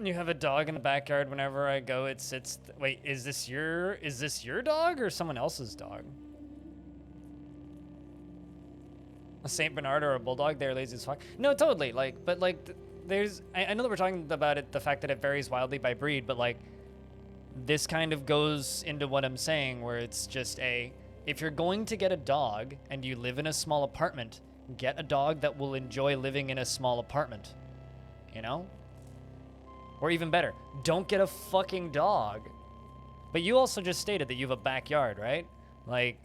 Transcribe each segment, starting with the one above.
You have a dog in the backyard. Whenever I go, it sits. Wait, is this your dog or someone else's dog? A Saint Bernard or a bulldog? They're lazy as fuck. No, totally. Like, but like, there's. I know that we're talking about it, the fact that it varies wildly by breed, but like, this kind of goes into what I'm saying, where it's just if you're going to get a dog and you live in a small apartment, get a dog that will enjoy living in a small apartment. You know? Or even better, don't get a fucking dog. But you also just stated that you have a backyard, right? Like,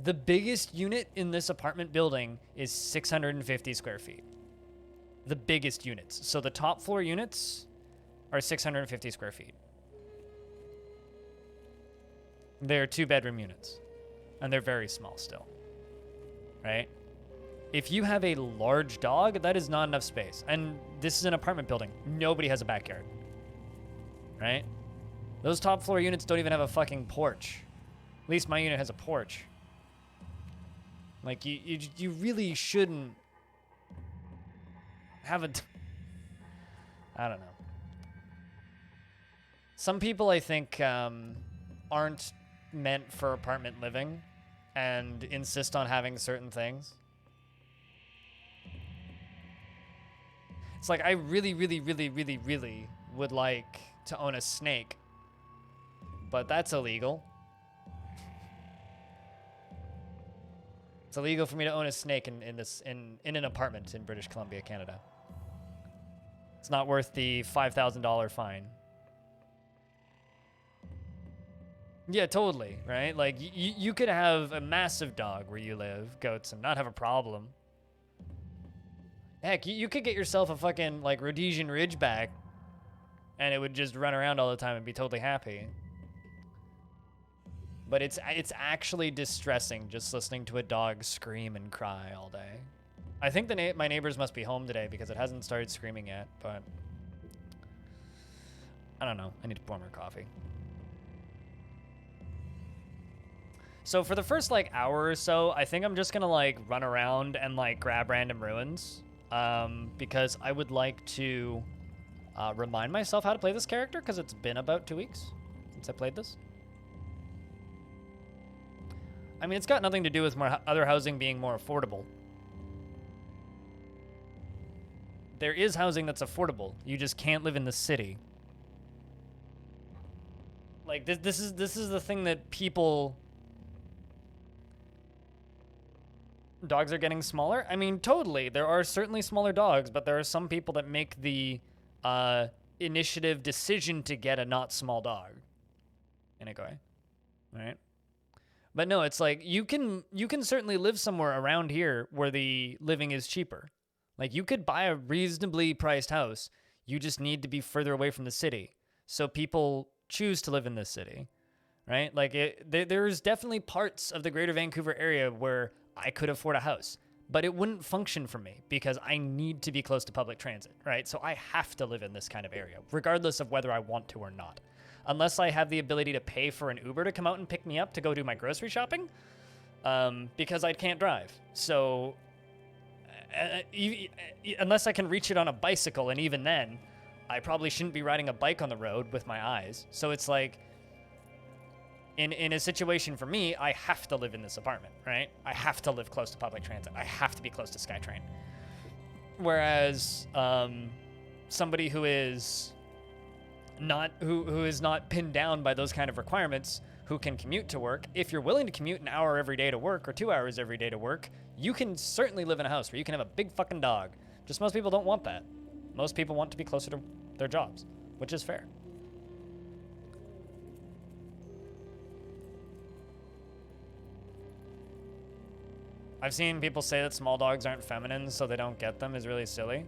the biggest unit in this apartment building is 650 square feet. The biggest units. So the top floor units are 650 square feet. They're 2-bedroom units. And they're very small still. Right? If you have a large dog, that is not enough space. And this is an apartment building. Nobody has a backyard. Right? Those top floor units don't even have a fucking porch. At least my unit has a porch. Like, you really shouldn't have a... I don't know. Some people, I think, aren't meant for apartment living and insist on having certain things. It's like, I really, really, really, really, really would like to own a snake, but that's illegal. It's illegal for me to own a snake in an apartment in British Columbia, Canada. It's not worth the $5,000 fine. Yeah, totally, right? Like, you could have a massive dog where you live, goats, and not have a problem. Heck, you could get yourself a fucking, like, Rhodesian Ridgeback, and it would just run around all the time and be totally happy. But it's actually distressing just listening to a dog scream and cry all day. I think my neighbors must be home today because it hasn't started screaming yet, but... I don't know. I need to pour more coffee. So for the first, like, hour or so, I think I'm just gonna, like, run around and, like, grab random ruins. Because I would like to remind myself how to play this character, because it's been about 2 weeks since I played this. I mean, it's got nothing to do with other housing being more affordable. There is housing that's affordable. You just can't live in the city. Like, this is the thing that people... Dogs are getting smaller? I mean, totally. There are certainly smaller dogs, but there are some people that make the initiative decision to get a not small dog. In a way. Right? But no, it's like, you can certainly live somewhere around here where the living is cheaper. Like, you could buy a reasonably priced house. You just need to be further away from the city. So people choose to live in this city. Right? Like, there's definitely parts of the greater Vancouver area where I could afford a house, but it wouldn't function for me because I need to be close to public transit, right? So I have to live in this kind of area, regardless of whether I want to or not. Unless I have the ability to pay for an Uber to come out and pick me up to go do my grocery shopping, because I can't drive. So unless I can reach it on a bicycle, and even then, I probably shouldn't be riding a bike on the road with my eyes. So it's like, in a situation for me, I have to live in this apartment, right? I have to live close to public transit. I have to be close to SkyTrain. Whereas somebody who is not pinned down by those kind of requirements, who can commute to work, if you're willing to commute an hour every day to work or 2 hours every day to work, you can certainly live in a house where you can have a big fucking dog. Just most people don't want that. Most people want to be closer to their jobs, which is fair. I've seen people say that small dogs aren't feminine, so they don't get them, is really silly.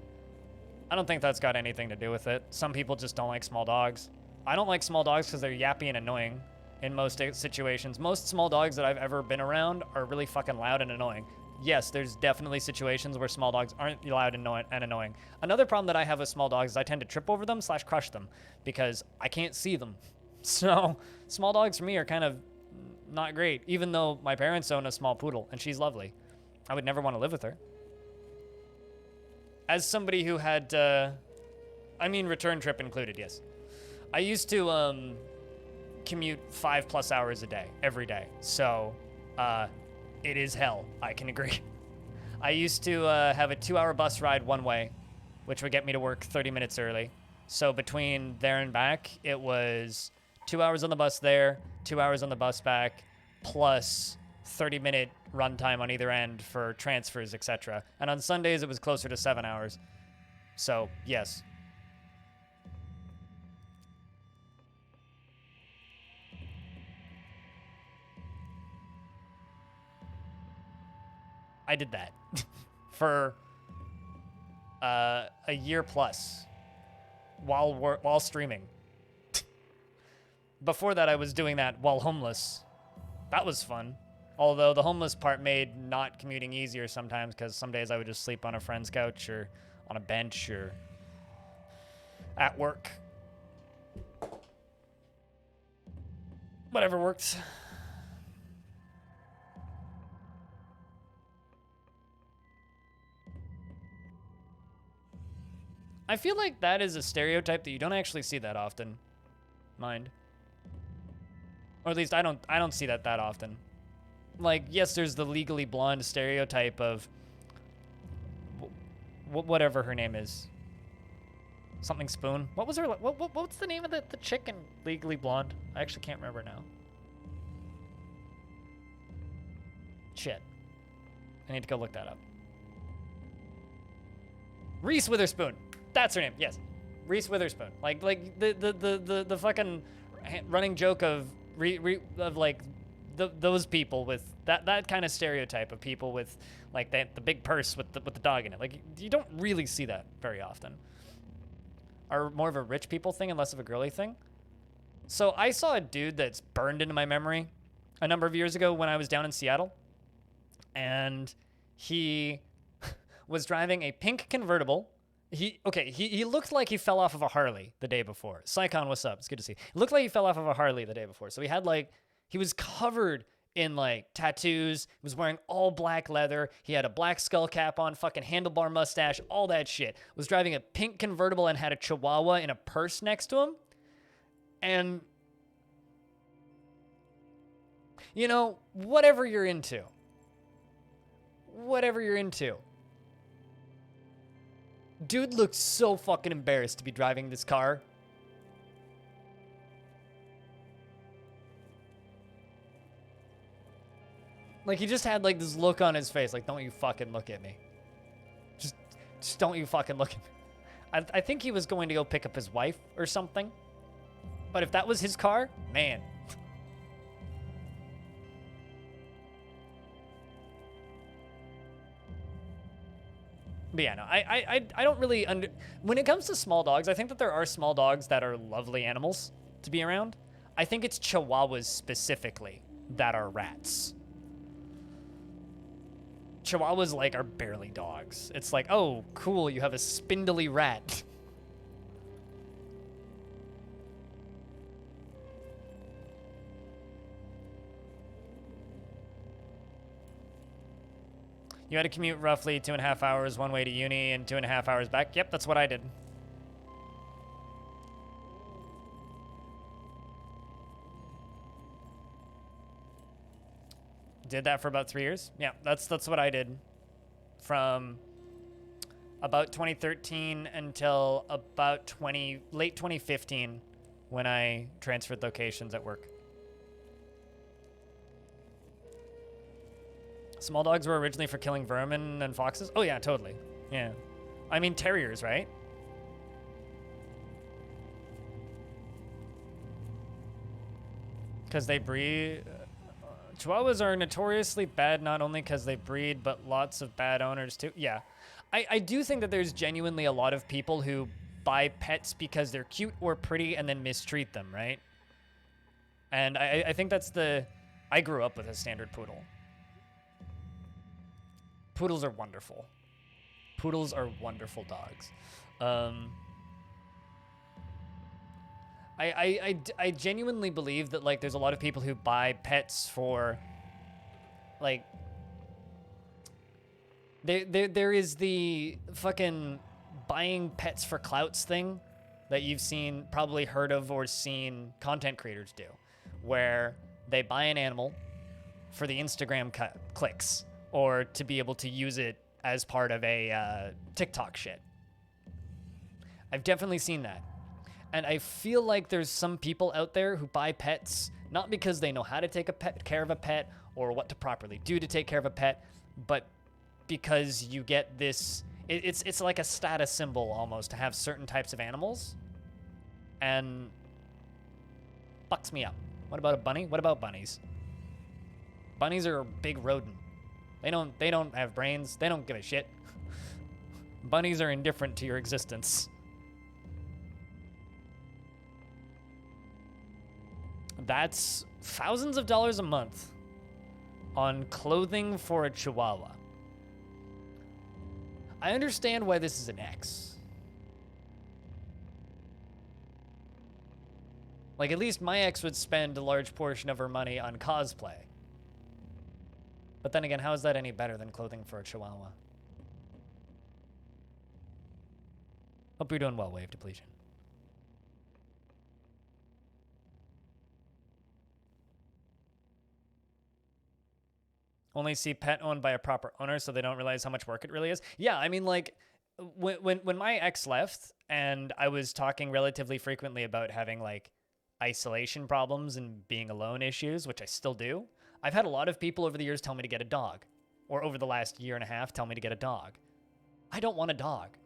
I don't think that's got anything to do with it. Some people just don't like small dogs. I don't like small dogs because they're yappy and annoying in most situations. Most small dogs that I've ever been around are really fucking loud and annoying. Yes, there's definitely situations where small dogs aren't loud and annoying. Another problem that I have with small dogs is I tend to trip over them / crush them because I can't see them. So small dogs for me are kind of not great, even though my parents own a small poodle and she's lovely. I would never want to live with her. As somebody who had I mean, return trip included, yes. I used to commute 5+ hours a day, every day. So it is hell, I can agree. I used to have a 2-hour bus ride one way, which would get me to work 30 minutes early. So between there and back, it was 2 hours on the bus there, 2 hours on the bus back, plus 30-minute runtime on either end for transfers, etc. And on Sundays, it was closer to 7 hours. So, yes. I did that for a year plus while streaming. Before that, I was doing that while homeless. That was fun. Although the homeless part made not commuting easier sometimes, because some days I would just sleep on a friend's couch or on a bench or at work. Whatever works. I feel like that is a stereotype that you don't actually see that often. Mind. Or at least I don't see that often. Like, yes, there's the legally blonde stereotype of whatever her name is. Something Spoon. What was her? What's the name of the chick in Legally Blonde? I actually can't remember now. Shit. I need to go look that up. Reese Witherspoon. That's her name. Yes, Reese Witherspoon. Like the fucking running joke of like those people with that kind of stereotype of people with like the big purse with the dog in it. Like, you don't really see that very often. Are more of a rich people thing and less of a girly thing. So I saw a dude that's burned into my memory a number of years ago when I was down in Seattle, and he was driving a pink convertible. He looked like he fell off of a Harley the day before. Sycon, what's up? It's good to see you. It looked like he fell off of a Harley the day before. So he was covered in like tattoos. He was wearing all black leather. He had a black skull cap on, fucking handlebar mustache, all that shit. Was driving a pink convertible and had a chihuahua in a purse next to him. And, you know, whatever you're into. Dude looks so fucking embarrassed to be driving this car. Like, he just had like this look on his face, like, don't you fucking look at me. Just don't you fucking look at me. I think he was going to go pick up his wife or something. But if that was his car, man. But yeah, no, I don't really when it comes to small dogs, I think that there are small dogs that are lovely animals to be around. I think it's Chihuahuas specifically that are rats. Chihuahuas, like, are barely dogs. It's like, oh, cool, you have a spindly rat. You had to commute roughly 2.5 hours one way to uni and 2.5 hours back. Yep, that's what I did. Did that for about 3 years. Yeah, that's what I did. From about 2013 until about late 2015 when I transferred locations at work. Small dogs were originally for killing vermin and foxes? Oh yeah, totally. Yeah. I mean, terriers, right? Because they breed... Chihuahuas are notoriously bad not only because they breed, but lots of bad owners too. Yeah. I do think that there's genuinely a lot of people who buy pets because they're cute or pretty and then mistreat them, right? And I think that's I grew up with a standard poodle. Poodles are wonderful. Poodles are wonderful dogs. I genuinely believe that, like, there's a lot of people who buy pets for, like, there is the fucking buying pets for clouts thing that you've probably heard of or seen content creators do, where they buy an animal for the Instagram clicks or to be able to use it as part of a TikTok shit. I've definitely seen that. And I feel like there's some people out there who buy pets not because they know how to take care of a pet or what to properly do to take care of a pet, but because you get this, it's like a status symbol almost to have certain types of animals, and fucks me up. What about a bunny? What about bunnies? Bunnies are a big rodent. They don't have brains. They don't give a shit. Bunnies are indifferent to your existence. That's thousands of dollars a month on clothing for a Chihuahua. I understand why this is an X. Like, at least my ex would spend a large portion of her money on cosplay. But then again, how is that any better than clothing for a Chihuahua? Hope you're doing well, Wave Depletion. Only see pet owned by a proper owner so they don't realize how much work it really is. Yeah, I mean, like, when my ex left and I was talking relatively frequently about having, like, isolation problems and being alone issues, which I still do, I've had a lot of people over the years tell me to get a dog, or over the last year and a half tell me to get a dog. I don't want a dog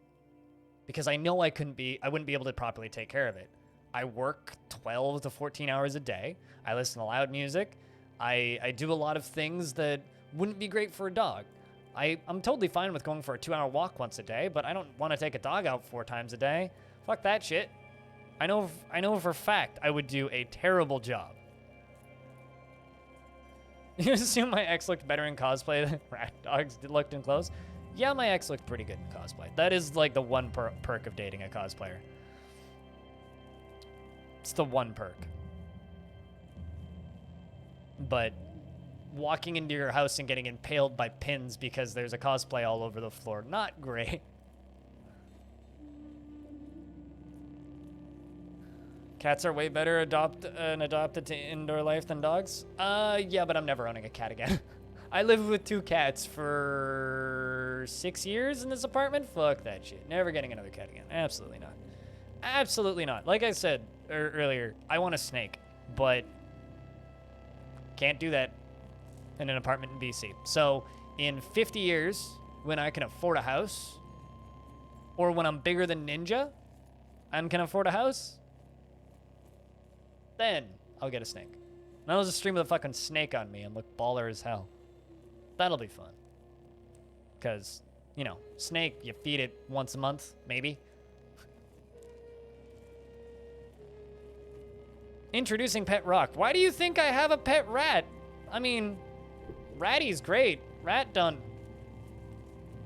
because I know I wouldn't be able to properly take care of it. I work 12 to 14 hours a day. I listen to loud music. I do a lot of things that wouldn't be great for a dog. I'm totally fine with going for a 2-hour walk once a day, but I don't want to take a dog out 4 times a day. Fuck that shit. I know for a fact I would do a terrible job. You assume my ex looked better in cosplay than rat dogs looked in clothes? Yeah, my ex looked pretty good in cosplay. That is like the one perk of dating a cosplayer. It's the one perk. But walking into your house and getting impaled by pins because there's a cosplay all over the floor, not great. Cats are way better adopted to indoor life than dogs? Yeah, but I'm never owning a cat again. I lived with 2 cats for 6 years in this apartment. Fuck that shit. Never getting another cat again. Absolutely not. Absolutely not. Like I said earlier, I want a snake, but can't do that in an apartment in BC. So in 50 years, when I can afford a house, or when I'm bigger than Ninja and can afford a house, then I'll get a snake. And I'll just stream with a fucking snake on me and look baller as hell. That'll be fun. Because, you know, snake, you feed it once a month, maybe. Introducing Pet Rock. Why do you think I have a pet rat? I mean, Ratty's great. Rat don't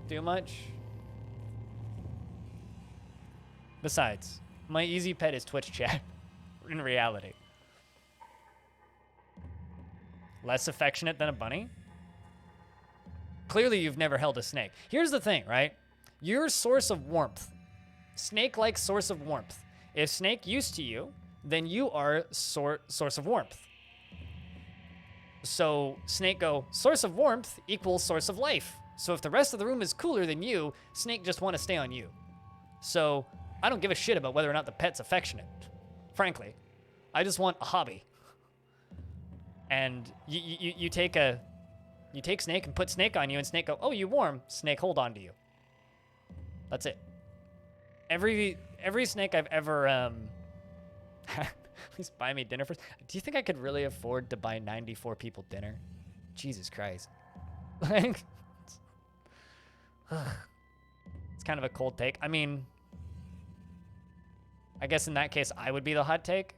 do much. Besides, my easy pet is Twitch chat in reality. Less affectionate than a bunny? Clearly you've never held a snake. Here's the thing, right? Your source of warmth. Snake-like source of warmth. If snake used to you, then you are source of warmth. So snake go, source of warmth equals source of life. So if the rest of the room is cooler than you, snake just want to stay on you. So I don't give a shit about whether or not the pet's affectionate. Frankly, I just want a hobby. And you take snake and put snake on you, and snake go, oh, you warm. Snake hold on to you. That's it. Every snake I've ever please buy me dinner first. Do you think I could really afford to buy 94 people dinner? Jesus Christ. Like, it's kind of a cold take. I mean, I guess in that case, I would be the hot take.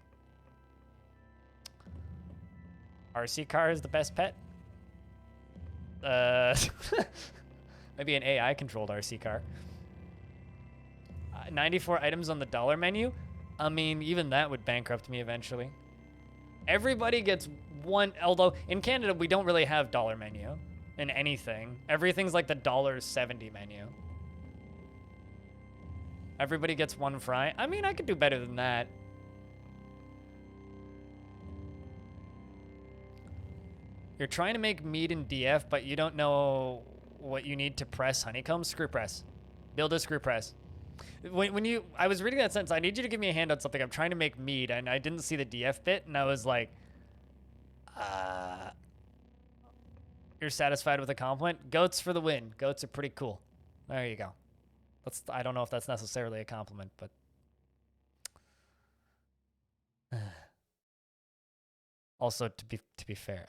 RC car is the best pet. Maybe an AI-controlled RC car. 94 items on the dollar menu? I mean, even that would bankrupt me eventually. Everybody gets one, although in Canada, we don't really have dollar menu in anything. Everything's like the $1.70 menu. Everybody gets one fry. I mean, I could do better than that. You're trying to make mead in DF, but you don't know what you need to press honeycomb? Screw press. Build a screw press. I was reading that sentence, I need you to give me a hand on something. I'm trying to make mead, and I didn't see the DF bit, and I was like, you're satisfied with a compliment? Goats for the win. Goats are pretty cool. There you go. I don't know if that's necessarily a compliment, but... Also, to be fair,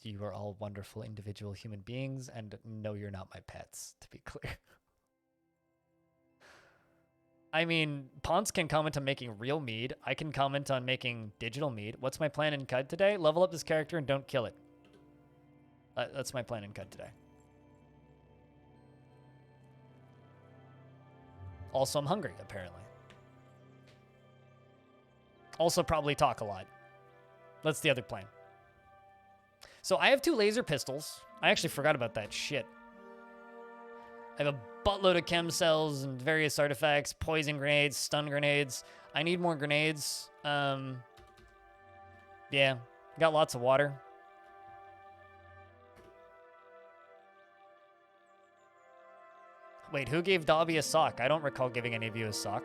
you are all wonderful individual human beings, and no, you're not my pets, to be clear. I mean, Ponce can comment on making real mead. I can comment on making digital mead. What's my plan in CUD today? Level up this character and don't kill it. That's my plan in CUD today. Also, I'm hungry, apparently. Also, probably talk a lot. That's the other plan. So I have 2 laser pistols. I actually forgot about that shit. I have a buttload of chem cells and various artifacts, poison grenades, stun grenades. I need more grenades. Yeah, got lots of water. Wait, who gave Dobby a sock? I don't recall giving any of you a sock.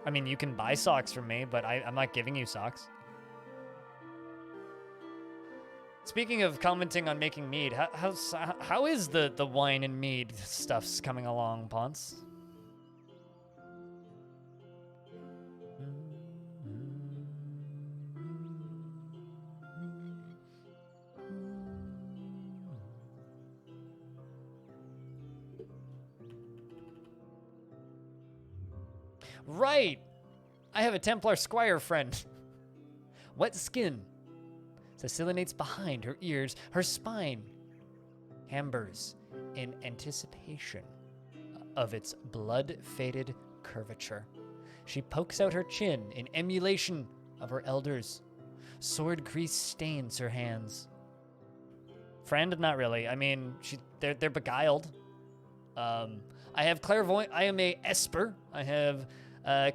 I mean, you can buy socks from me, but I'm not giving you socks. Speaking of commenting on making mead, how is the wine and mead stuffs coming along, Ponce? Right! I have a Templar Squire friend. Wet skin. Sicilionates behind her ears, her spine ambers in anticipation of its blood-faded curvature. She pokes out her chin in emulation of her elders. Sword grease stains her hands. Friend? Not really. I mean, they're beguiled. I have clairvoyant. I am a esper. I have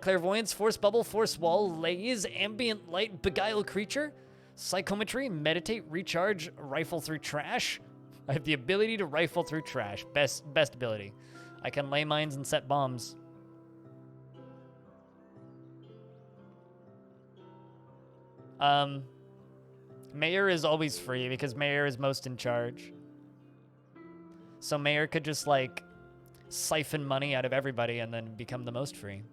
clairvoyance, force bubble, force wall, laze, ambient light, beguile creature. Psychometry, meditate, recharge, rifle through trash. I have the ability to rifle through trash. Best ability. I can lay mines and set bombs. Mayor is always free because Mayor is most in charge. So Mayor could just like siphon money out of everybody and then become the most free.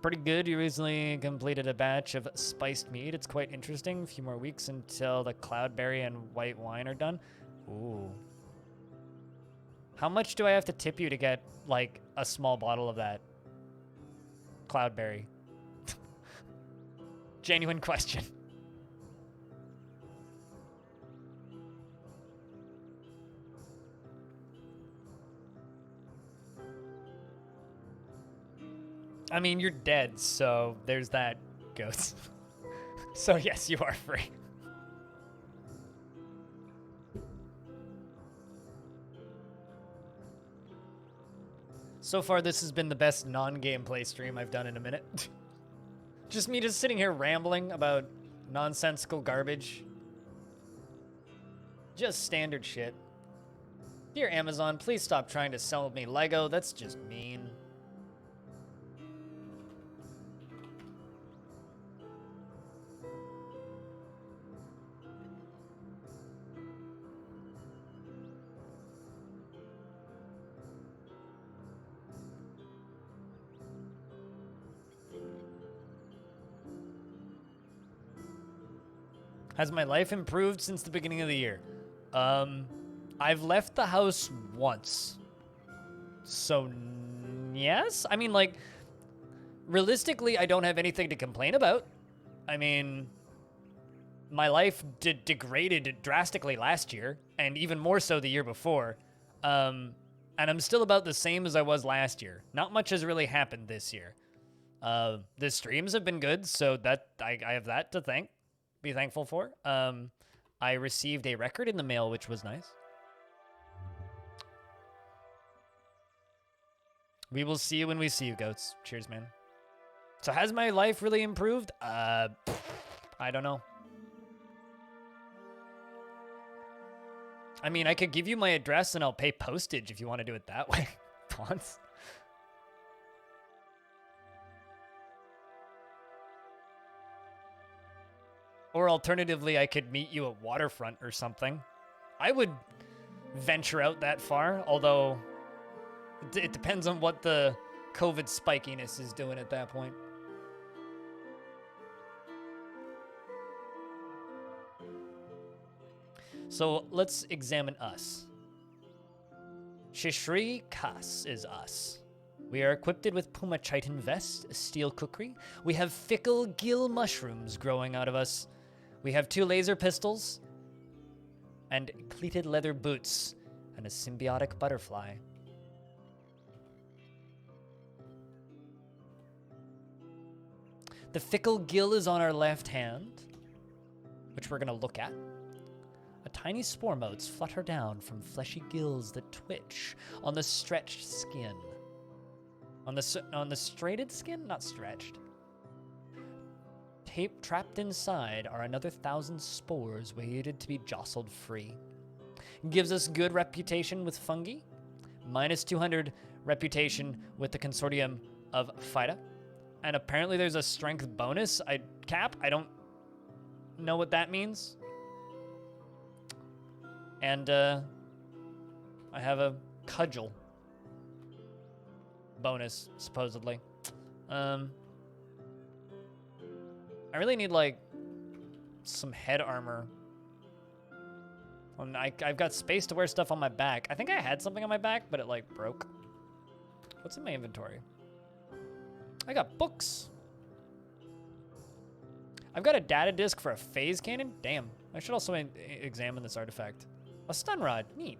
Pretty good. You recently completed a batch of spiced mead. It's quite interesting. A few more weeks until the cloudberry and white wine are done. Ooh. How much do I have to tip you to get, like, a small bottle of that? Cloudberry. Genuine question. I mean, you're dead, so there's that, Ghost. So yes, you are free. So far, this has been the best non-gameplay stream I've done in a minute. Just me just sitting here rambling about nonsensical garbage. Just standard shit. Dear Amazon, please stop trying to sell me Lego. That's just mean. Has my life improved since the beginning of the year? I've left the house once. So, yes? I mean, like, realistically, I don't have anything to complain about. I mean, my life degraded drastically last year, and even more so the year before. And I'm still about the same as I was last year. Not much has really happened this year. The streams have been good, so that I have that to be thankful for. I received a record in the mail, which was nice. We will see you when we see you, goats. Cheers, man. So has my life really improved? I don't know. I mean, I could give you my address and I'll pay postage if you want to do it that way. Ponce. Or alternatively, I could meet you at Waterfront or something. I would venture out that far, although it depends on what the COVID spikiness is doing at that point. So let's examine us. Shishri Kas is us. We are equipped with Puma Chitin vest, a steel kukri. We have fickle gill mushrooms growing out of us. We have 2 laser pistols and pleated leather boots and a symbiotic butterfly. The fickle gill is on our left hand, which we're going to look at. A tiny spore motes flutter down from fleshy gills that twitch on the stretched skin. On the straighted skin? Not stretched. Trapped inside are another 1,000 spores waited to be jostled free. Gives us good reputation with fungi. Minus 200 reputation with the consortium of Phyta. And apparently there's a strength bonus. I don't know what that means. And I have a cudgel bonus, supposedly. I really need, like, some head armor. I've got space to wear stuff on my back. I think I had something on my back, but it, like, broke. What's in my inventory? I got books. I've got a data disk for a phase cannon. Damn. I should also examine this artifact. A stun rod. Neat.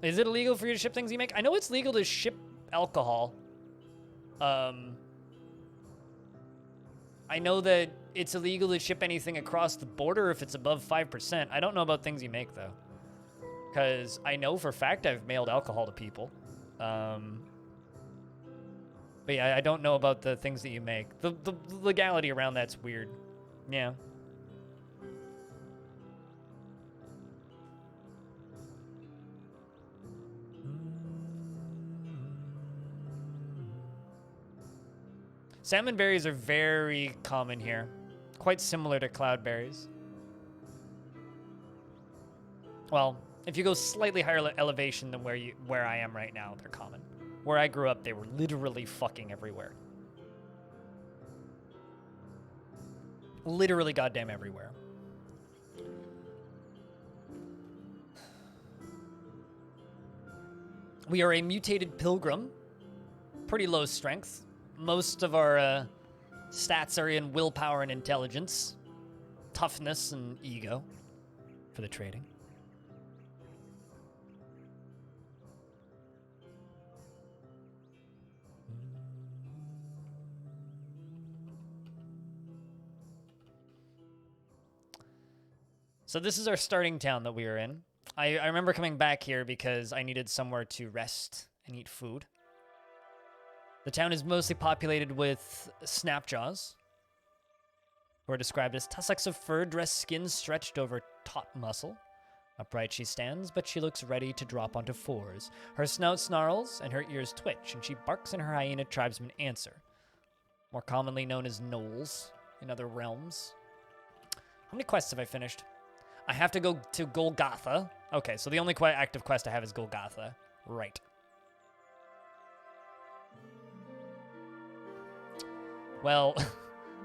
Is it illegal for you to ship things you make? I know it's legal to ship alcohol. I know that it's illegal to ship anything across the border if it's above 5%. I don't know about things you make, though. Because I know for a fact I've mailed alcohol to people. But yeah, I don't know about the things that you make. The legality around that's weird. Yeah. Salmon berries are very common here. Quite similar to cloudberries. Well, if you go slightly higher elevation than where I am right now, they're common. Where I grew up, they were literally fucking everywhere. Literally goddamn everywhere. We are a mutated pilgrim. Pretty low strength. Most of our stats are in willpower and intelligence. Toughness and ego for the trading. So this is our starting town that we are in. I remember coming back here because I needed somewhere to rest and eat food. The town is mostly populated with snapjaws, who are described as tussocks of fur, dressed skin stretched over taut muscle. Upright she stands, but she looks ready to drop onto fours. Her snout snarls and her ears twitch, and she barks in her hyena tribesman answer, more commonly known as gnolls in other realms. How many quests have I finished? I have to go to Golgotha. Okay, so the only active quest I have is Golgotha. Right. Well,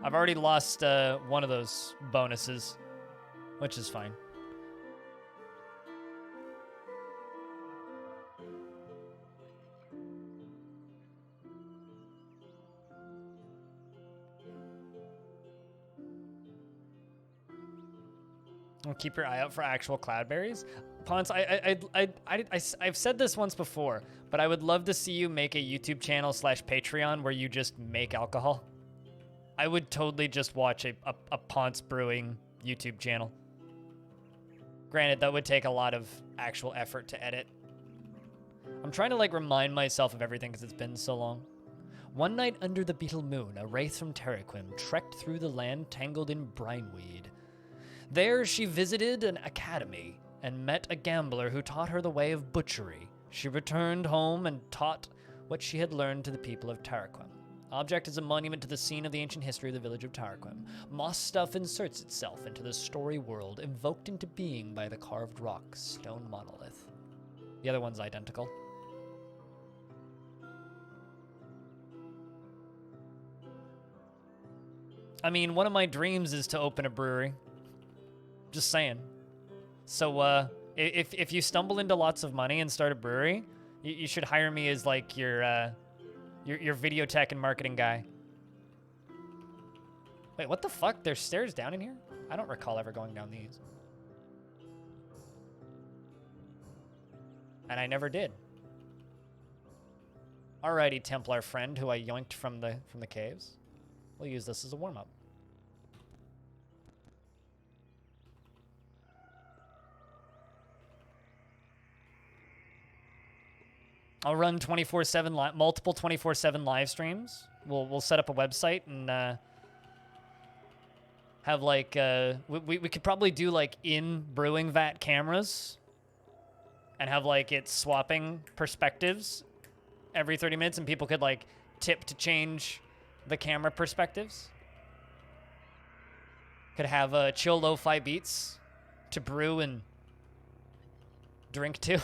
I've already lost one of those bonuses, which is fine. Well, keep your eye out for actual cloudberries. Ponce, I've said this once before, but I would love to see you make a YouTube channel / Patreon where you just make alcohol. I would totally just watch a Ponce Brewing YouTube channel. Granted, that would take a lot of actual effort to edit. I'm trying to like remind myself of everything because it's been so long. One night under the beetle moon, a wraith from Terraquim trekked through the land tangled in brineweed. There she visited an academy and met a gambler who taught her the way of butchery. She returned home and taught what she had learned to the people of Terraquim. Object is a monument to the scene of the ancient history of the village of Terraquim. Moss stuff inserts itself into the story world, invoked into being by the carved rock stone monolith. The other one's identical. I mean, one of my dreams is to open a brewery. Just saying. So, if you stumble into lots of money and start a brewery, you should hire me as like your video tech and marketing guy. Wait, what the fuck? There's stairs down in here? I don't recall ever going down these. And I never did. Alrighty, Templar friend who I yoinked from the caves. We'll use this as a warm-up. I'll run 24/7 multiple 24/7 live streams. We'll set up a website and have like we could probably do like in brewing vat cameras and have like it swapping perspectives every 30 minutes, and people could like tip to change the camera perspectives. Could have chill lo-fi beats to brew and drink to.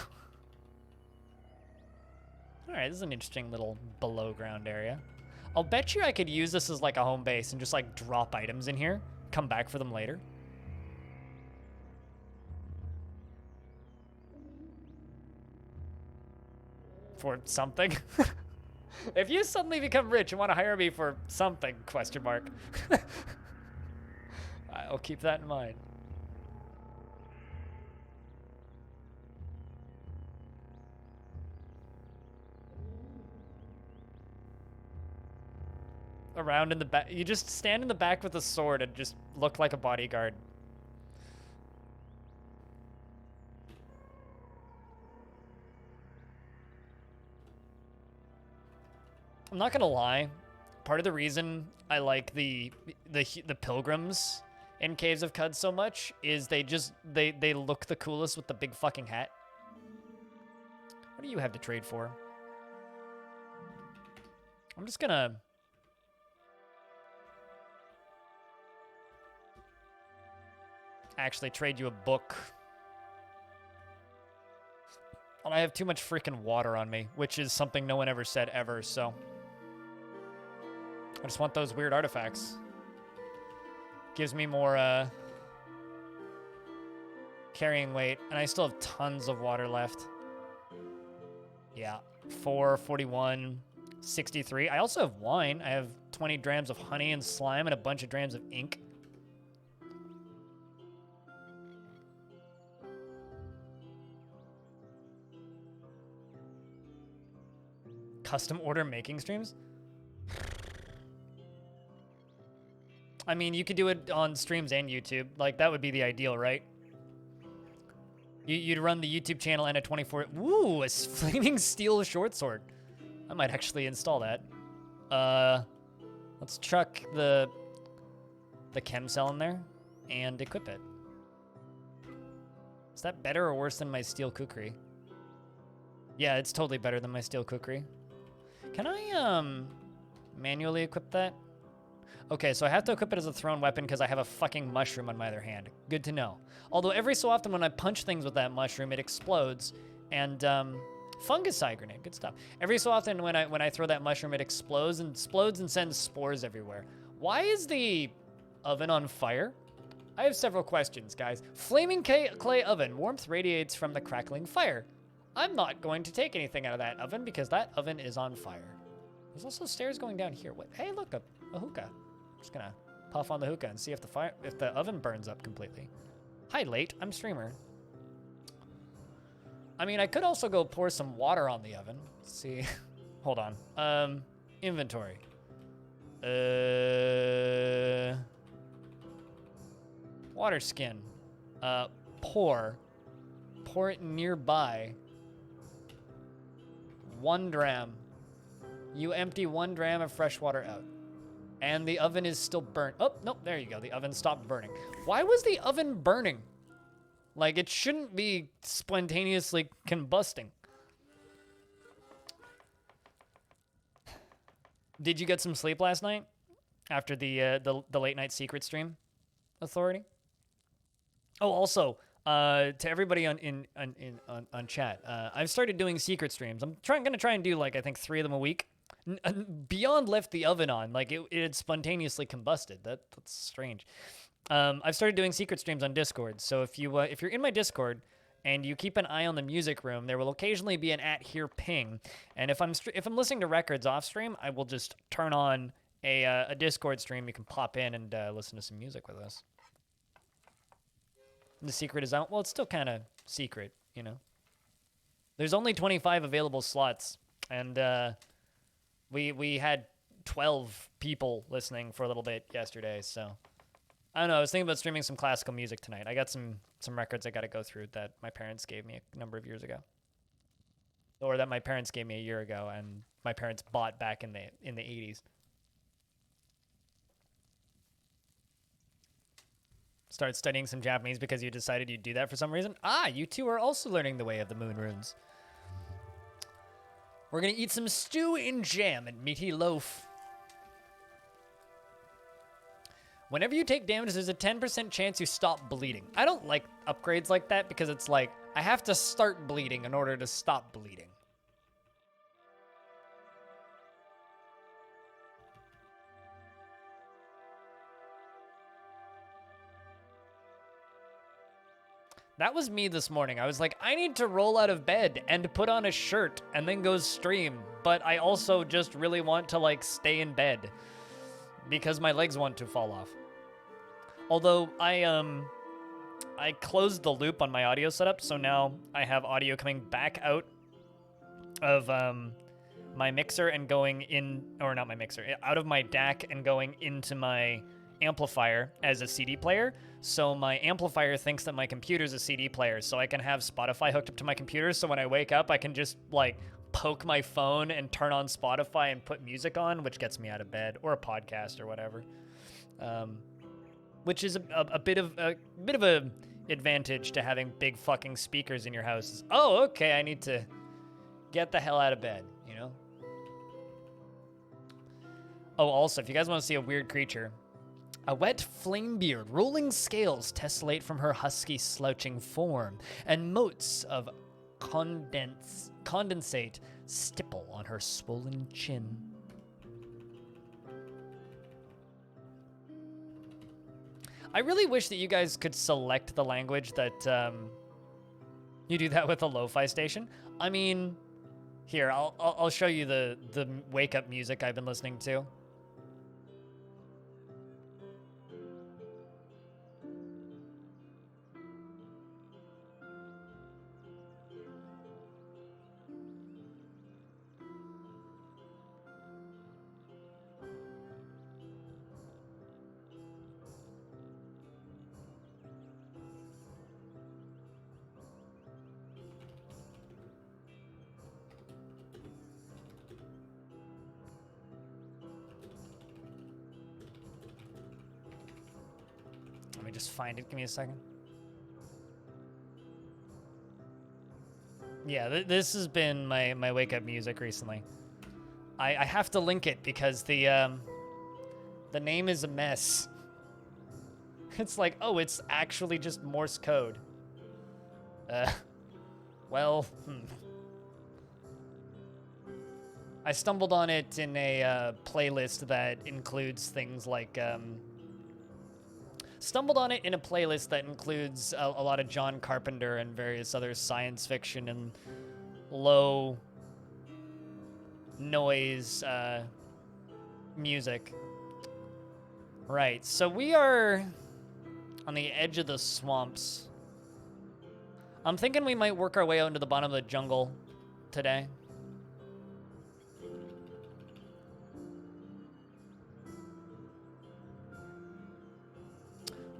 All right, this is an interesting little below ground area. I'll bet you I could use this as like a home base and just like drop items in here, come back for them later. For something. If you suddenly become rich and want to hire me for something, question mark. I'll keep that in mind. Around in the back. You just stand in the back with a sword and just look like a bodyguard. I'm not gonna lie. Part of the reason I like the pilgrims in Caves of Cud so much is they look the coolest with the big fucking hat. What do you have to trade for? I'm just gonna actually trade you a book. And I have too much freaking water on me, which is something no one ever said ever, so I just want those weird artifacts. Gives me more carrying weight, and I still have tons of water left. Yeah, 4, 41, 63. I also have wine. I have 20 drams of honey and slime and a bunch of drams of ink. Custom order making streams? I mean, you could do it on streams and YouTube. Like, that would be the ideal, right? You'd run the YouTube channel and a 24... Ooh, a flaming steel short sword. I might actually install that. Let's chuck the chem cell in there and equip it. Is that better or worse than my steel kukri? Yeah, it's totally better than my steel kukri. Can I, manually equip that? Okay, so I have to equip it as a thrown weapon because I have a fucking mushroom on my other hand. Good to know. Although every so often when I punch things with that mushroom, it explodes. And, fungicide grenade, good stuff. Every so often when I throw that mushroom, it explodes and sends spores everywhere. Why is the oven on fire? I have several questions, guys. Flaming clay oven. Warmth radiates from the crackling fire. I'm not going to take anything out of that oven because that oven is on fire. There's also stairs going down here. What? Hey, look, a hookah. I'm just gonna puff on the hookah and see if the oven burns up completely. Hi, late. I'm streamer. I mean, I could also go pour some water on the oven. Let's see. Hold on. Inventory. Water skin. pour it nearby. 1 dram. You empty 1 dram of fresh water out. And the oven is still burnt. Oh, nope, there you go. The oven stopped burning. Why was the oven burning? Like, it shouldn't be spontaneously combusting. Did you get some sleep last night? After the late night secret stream, Authority? Oh, also, to everybody on chat, I've started doing secret streams. I'm gonna try and do, like, I think 3 of them a week. Beyond left the oven on, like it had spontaneously combusted. That's strange. I've started doing secret streams on Discord. So if you're in my Discord and you keep an eye on the music room, there will occasionally be an @here ping. And if I'm listening to records off stream, I will just turn on a Discord stream. You can pop in and listen to some music with us. The secret is out. Well, it's still kind of secret, you know. There's only 25 available slots, and we had 12 people listening for a little bit yesterday. So I don't know. I was thinking about streaming some classical music tonight. I got some records I got to go through that my parents gave me a number of years ago, or that my parents gave me a year ago, and my parents bought back in the 80s. Start studying some Japanese because you decided you'd do that for some reason. Ah, you two are also learning the way of the moon runes. We're gonna eat some stew and jam and meaty loaf. Whenever you take damage, there's a 10% chance you stop bleeding. I don't like upgrades like that because it's like, I have to start bleeding in order to stop bleeding. That was me this morning. I was like, I need to roll out of bed and put on a shirt and then go stream. But I also just really want to, like, stay in bed because my legs want to fall off. Although I closed the loop on my audio setup, so now I have audio coming back out of my mixer and going in, or not my mixer, out of my DAC and going into my amplifier as a CD player. So my amplifier thinks that my computer's a CD player, so I can have Spotify hooked up to my computer, so when I wake up, I can just, like, poke my phone and turn on Spotify and put music on, which gets me out of bed, or a podcast or whatever. Which is a bit of a advantage to having big fucking speakers in your house. Oh, okay, I need to get the hell out of bed, you know? Oh, also, if you guys want to see a weird creature, a wet flamebeard, rolling scales tessellate from her husky slouching form, and motes of condensate stipple on her swollen chin. I really wish that you guys could select the language that you do that with a lo-fi station. I mean, here, I'll show you the wake-up music I've been listening to. Let me just find it. Give me a second. Yeah, this has been my wake-up music recently. I have to link it because the name is a mess. It's like, oh, it's actually just Morse code. Well, I stumbled on it in a playlist that includes things like, stumbled on it in a playlist that includes a lot of John Carpenter and various other science fiction and low noise music. Right, so we are on the edge of the swamps. I'm thinking we might work our way out into the bottom of the jungle today.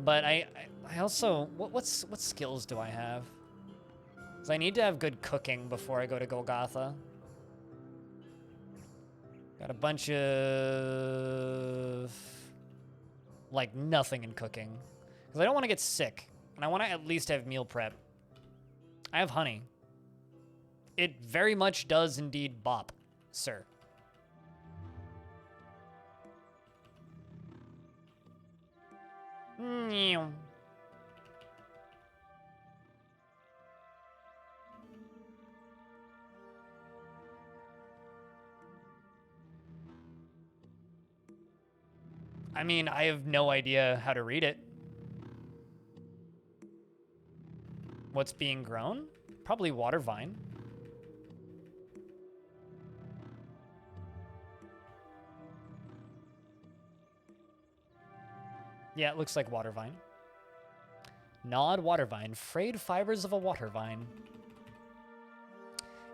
But I also, what skills do I have? Because I need to have good cooking before I go to Golgotha. Got a bunch of, like, nothing in cooking. Because I don't want to get sick. And I want to at least have meal prep. I have honey. It very much does indeed bop, sir. I mean, I have no idea how to read it. What's being grown? Probably water vine. Yeah, it looks like water vine. Gnawed water vine. Frayed fibers of a water vine.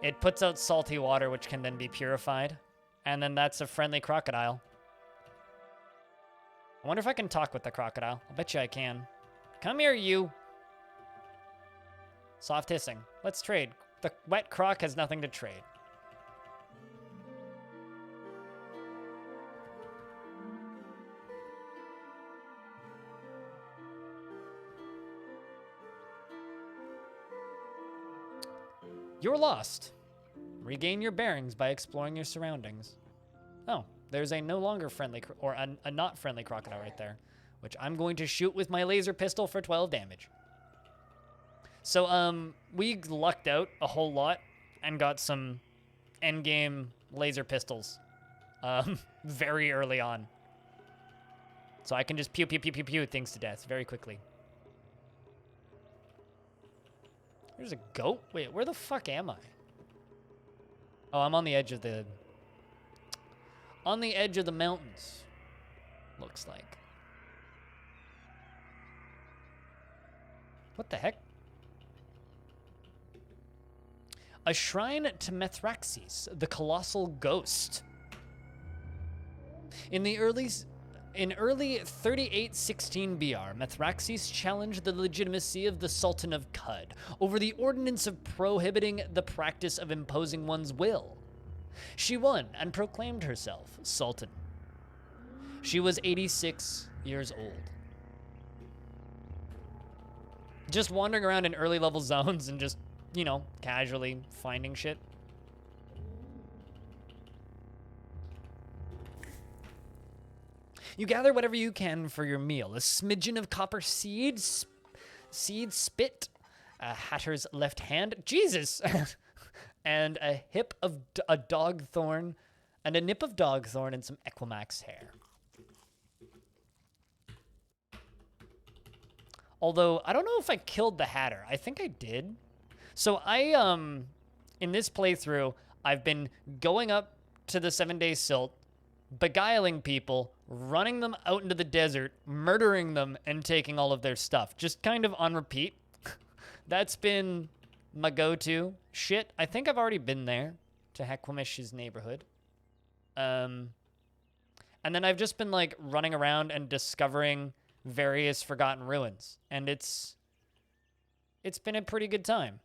It puts out salty water, which can then be purified. And then that's a friendly crocodile. I wonder if I can talk with the crocodile. I'll bet you I can. Come here, you. Soft hissing. Let's trade. The wet croc has nothing to trade. You're lost. Regain your bearings by exploring your surroundings. Oh, there's a no longer friendly, or a not friendly crocodile right there, which I'm going to shoot with my laser pistol for 12 damage. So, we lucked out a whole lot and got some endgame laser pistols, very early on. So I can just pew, pew, pew, pew, pew things to death very quickly. There's a goat? Wait, where the fuck am I? Oh, I'm on the edge of the... On the edge of the mountains, looks like. What the heck? A shrine to Mithraxes, the colossal ghost. In early 3816 BR, Mithraxes challenged the legitimacy of the Sultan of Qud over the ordinance of prohibiting the practice of imposing one's will. She won and proclaimed herself Sultan. She was 86 years old. Just wandering around in early level zones and just, you know, casually finding shit. You gather whatever you can for your meal. A smidgen of copper seeds, seed spit, a hatter's left hand, Jesus, and a hip of a dog thorn, and a nip of dog thorn and some Equimax hair. Although, I don't know if I killed the hatter. I think I did. So in this playthrough, I've been going up to the 7-day silt, beguiling people, running them out into the desert, murdering them, and taking all of their stuff. Just kind of on repeat. That's been my go-to shit. I think I've already been there to Hequamish's neighborhood. And then I've just been like running around and discovering various forgotten ruins. And it's been a pretty good time.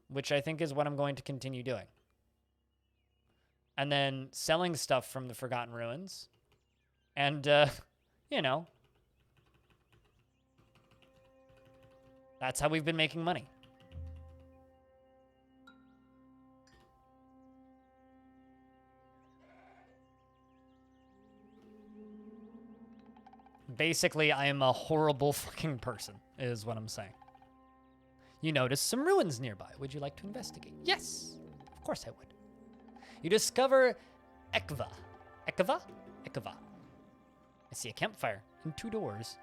Which I think is what I'm going to continue doing. And then selling stuff from the Forgotten Ruins. And, you know. That's how we've been making money. Basically, I am a horrible fucking person, is what I'm saying. You notice some ruins nearby. Would you like to investigate? Yes, of course I would. You discover Ekva. Ekva? Ekva. I see a campfire and 2 doors.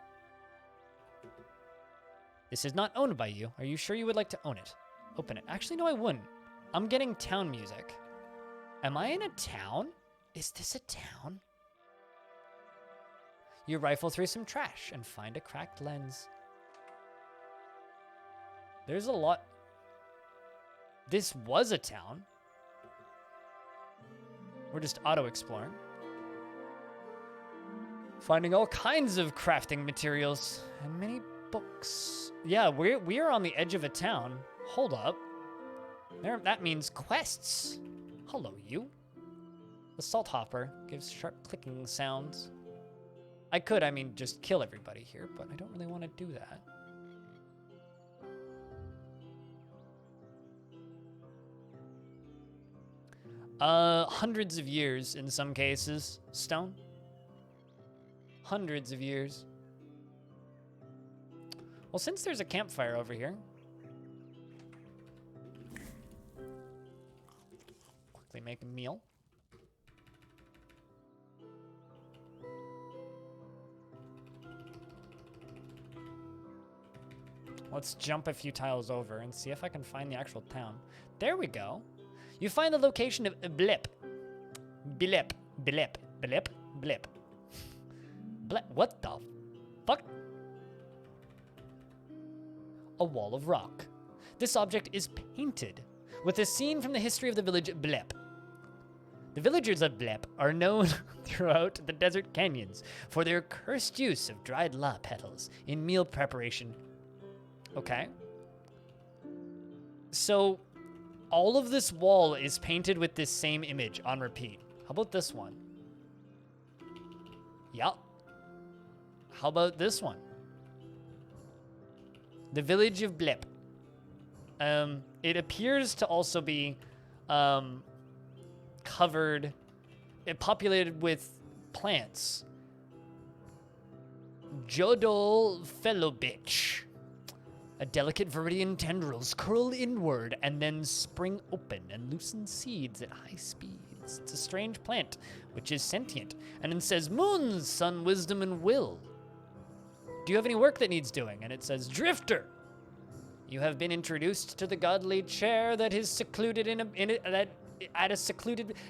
This is not owned by you. Are you sure you would like to own it? Open it. Actually, no, I wouldn't. I'm getting town music. Am I in a town? Is this a town? You rifle through some trash and find a cracked lens. There's a lot. This was a town. We're just auto-exploring. Finding all kinds of crafting materials and many books. Yeah, we are on the edge of a town. Hold up. That means quests. Hello, you. The salt hopper gives sharp clicking sounds. I mean, just kill everybody here, but I don't really want to do that. Hundreds of years in some cases. Stone? Hundreds of years. Well, since there's a campfire over here, quickly make a meal. Let's jump a few tiles over and see if I can find the actual town. There we go. You find the location of Blip. Blip. Blip. Blip. Blip. Blip. What the fuck? A wall of rock. This object is painted with a scene from the history of the village Blip. The villagers of Blip are known throughout the desert canyons for their cursed use of dried la petals in meal preparation. Okay. So, all of this wall is painted with this same image on repeat. How about this one? Yeah. How about this one? The village of Blip. It appears to also be populated with plants. Jodol fellow bitch. A delicate viridian tendrils curl inward and then spring open and loosen seeds at high speeds. It's a strange plant, which is sentient, and it says, Moons, sun, wisdom, and will. Do you have any work that needs doing? And it says, Drifter. You have been introduced to the godly chair that is secluded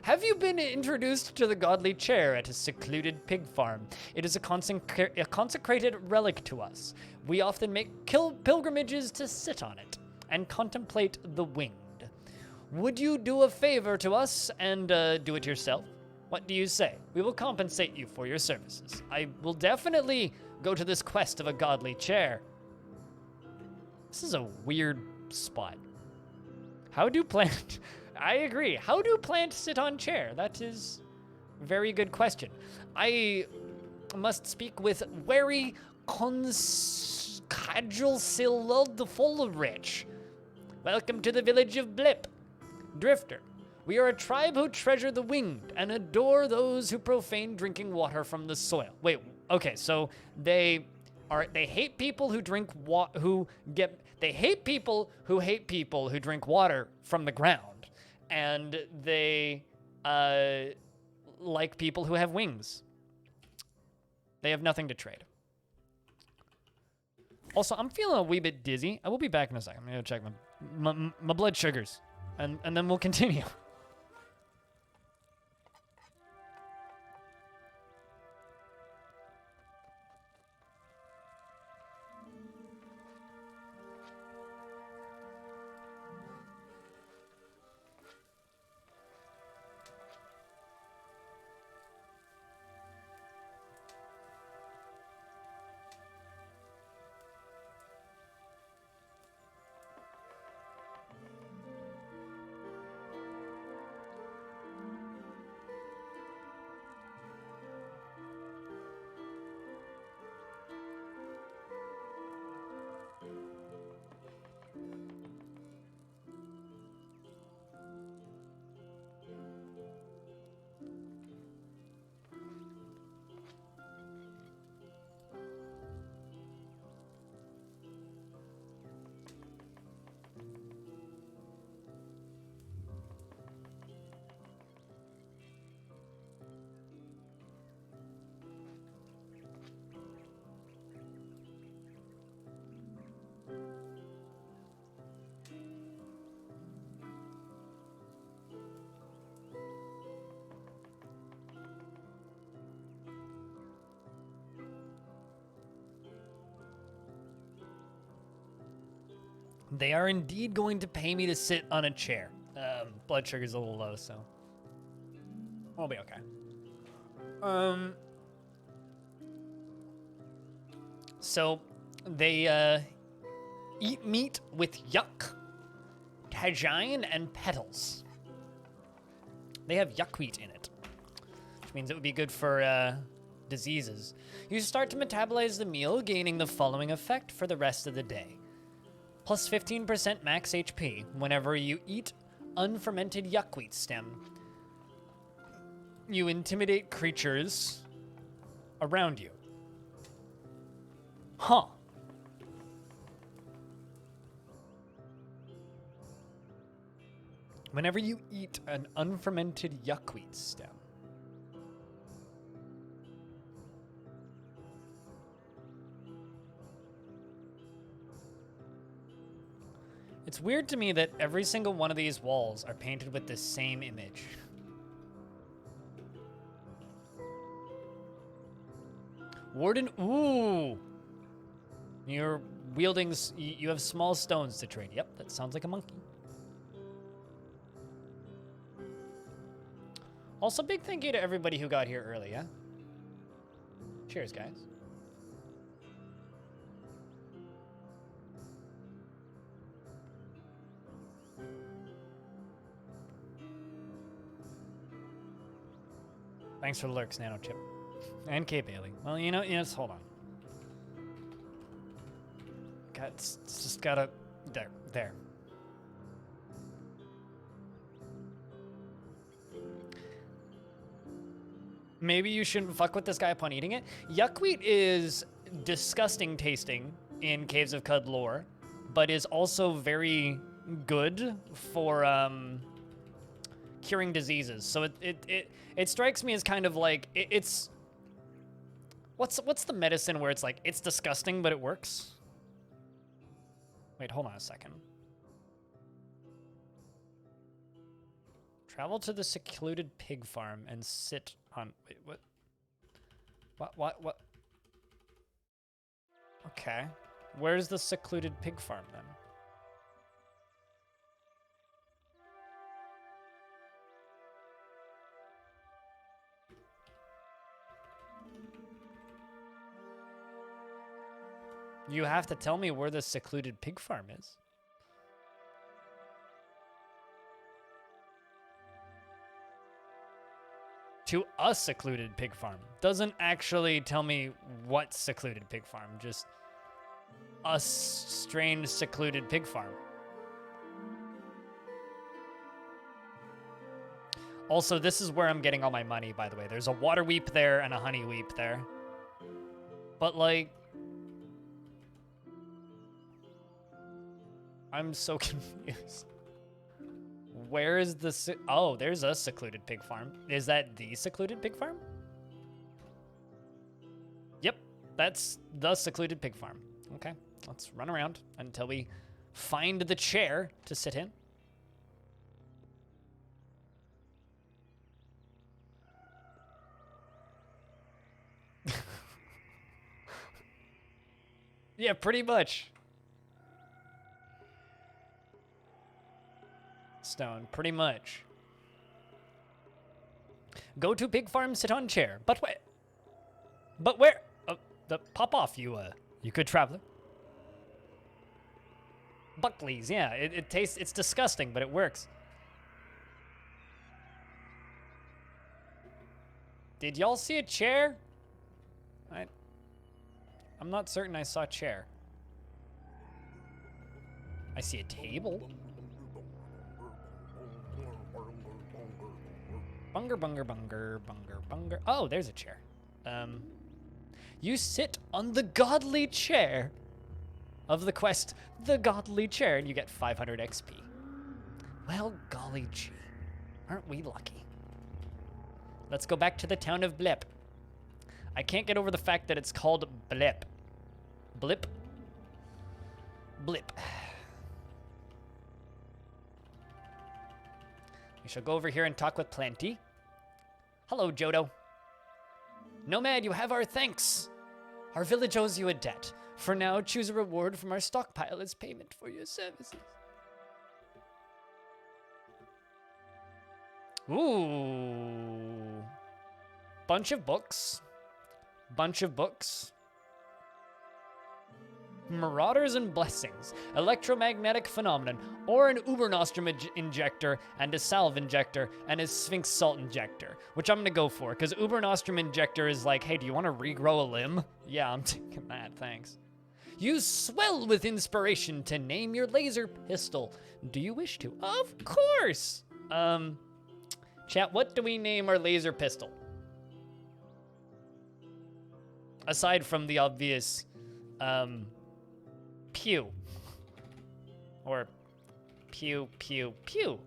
Have you been introduced to the godly chair at a secluded pig farm? It is a consecrated relic to us. We often make pilgrimages to sit on it and contemplate the winged. Would you do a favor to us and do it yourself? What do you say? We will compensate you for your services. I will definitely go to this quest of a godly chair. This is a weird spot. How do plant... I agree. How do plants sit on chair? That is a very good question. I must speak with wary Conscadral Silod the Full Rich. Welcome to the village of Blip. Drifter. We are a tribe who treasure the winged and adore those who profane drinking water from the soil. Wait, okay, so they hate people who they hate people who hate people who drink water from the ground. And they like people who have wings. They have nothing to trade. Also, I'm feeling a wee bit dizzy. I will be back in a second. I'm going to check my blood sugars. And then we'll continue. They are indeed going to pay me to sit on a chair. Blood sugar's a little low, so I'll be okay. So they eat meat with yuck, tagine, and petals. They have yuckweed in it, which means it would be good for diseases. You start to metabolize the meal, gaining the following effect for the rest of the day. Plus 15% max HP whenever you eat unfermented yuckweed stem. You intimidate creatures around you. Huh. Whenever you eat an unfermented yuckweed stem. It's weird to me that every single one of these walls are painted with the same image. Warden, ooh. You're wielding, you have small stones to trade. Yep, that sounds like a monkey. Also, big thank you to everybody who got here early, yeah? Cheers, guys. Thanks for the lurks, Nano Chip. And K Bailey. Well, you know, just hold on. God, it's just gotta... There. Maybe you shouldn't fuck with this guy upon eating it. Yuckweed is disgusting tasting in Caves of Cud lore, but is also very good for curing diseases. So it strikes me as kind of like it's what's the medicine where it's like it's disgusting but it works? Wait, hold on a second. Travel to the secluded pig farm and sit on... Wait, what? What? Okay. Where's the secluded pig farm, then? You have to tell me where the secluded pig farm is. To a secluded pig farm. Doesn't actually tell me what secluded pig farm, just a strange secluded pig farm. Also, this is where I'm getting all my money, by the way. There's a water weep there and a honey weep there. But, like... I'm so confused. Where is the... Oh, there's a secluded pig farm. Is that the secluded pig farm? Yep, that's the secluded pig farm. Okay, let's run around until we find the chair to sit in. Yeah, pretty much. Stone, pretty much. Go to pig farm, sit on chair. But where? But where? Pop off, you good traveler. Buckley's, yeah. It tastes. It's disgusting, but it works. Did y'all see a chair? I'm not certain I saw a chair. I see a table. Bunger, bunger, bunger, bunger, bunger. Oh, there's a chair. You sit on the godly chair of the quest, the godly chair, and you get 500 XP. Well, golly gee, aren't we lucky? Let's go back to the town of Blip. I can't get over the fact that it's called Blip. Blip? Blip. We shall go over here and talk with Plenty. Hello, Jodo. Nomad, you have our thanks. Our village owes you a debt. For now, choose a reward from our stockpile as payment for your services. Ooh. Bunch of books. Bunch of books. Marauders and Blessings, Electromagnetic Phenomenon, or an Ubernostrum Injector, and a Salve Injector, and a Sphinx Salt Injector, which I'm gonna go for, because Ubernostrum Injector is like, hey, do you want to regrow a limb? Yeah, I'm taking that, thanks. You swell with inspiration to name your laser pistol. Do you wish to? Of course! Chat, what do we name our laser pistol? Aside from the obvious, pew. Or pew, pew, pew.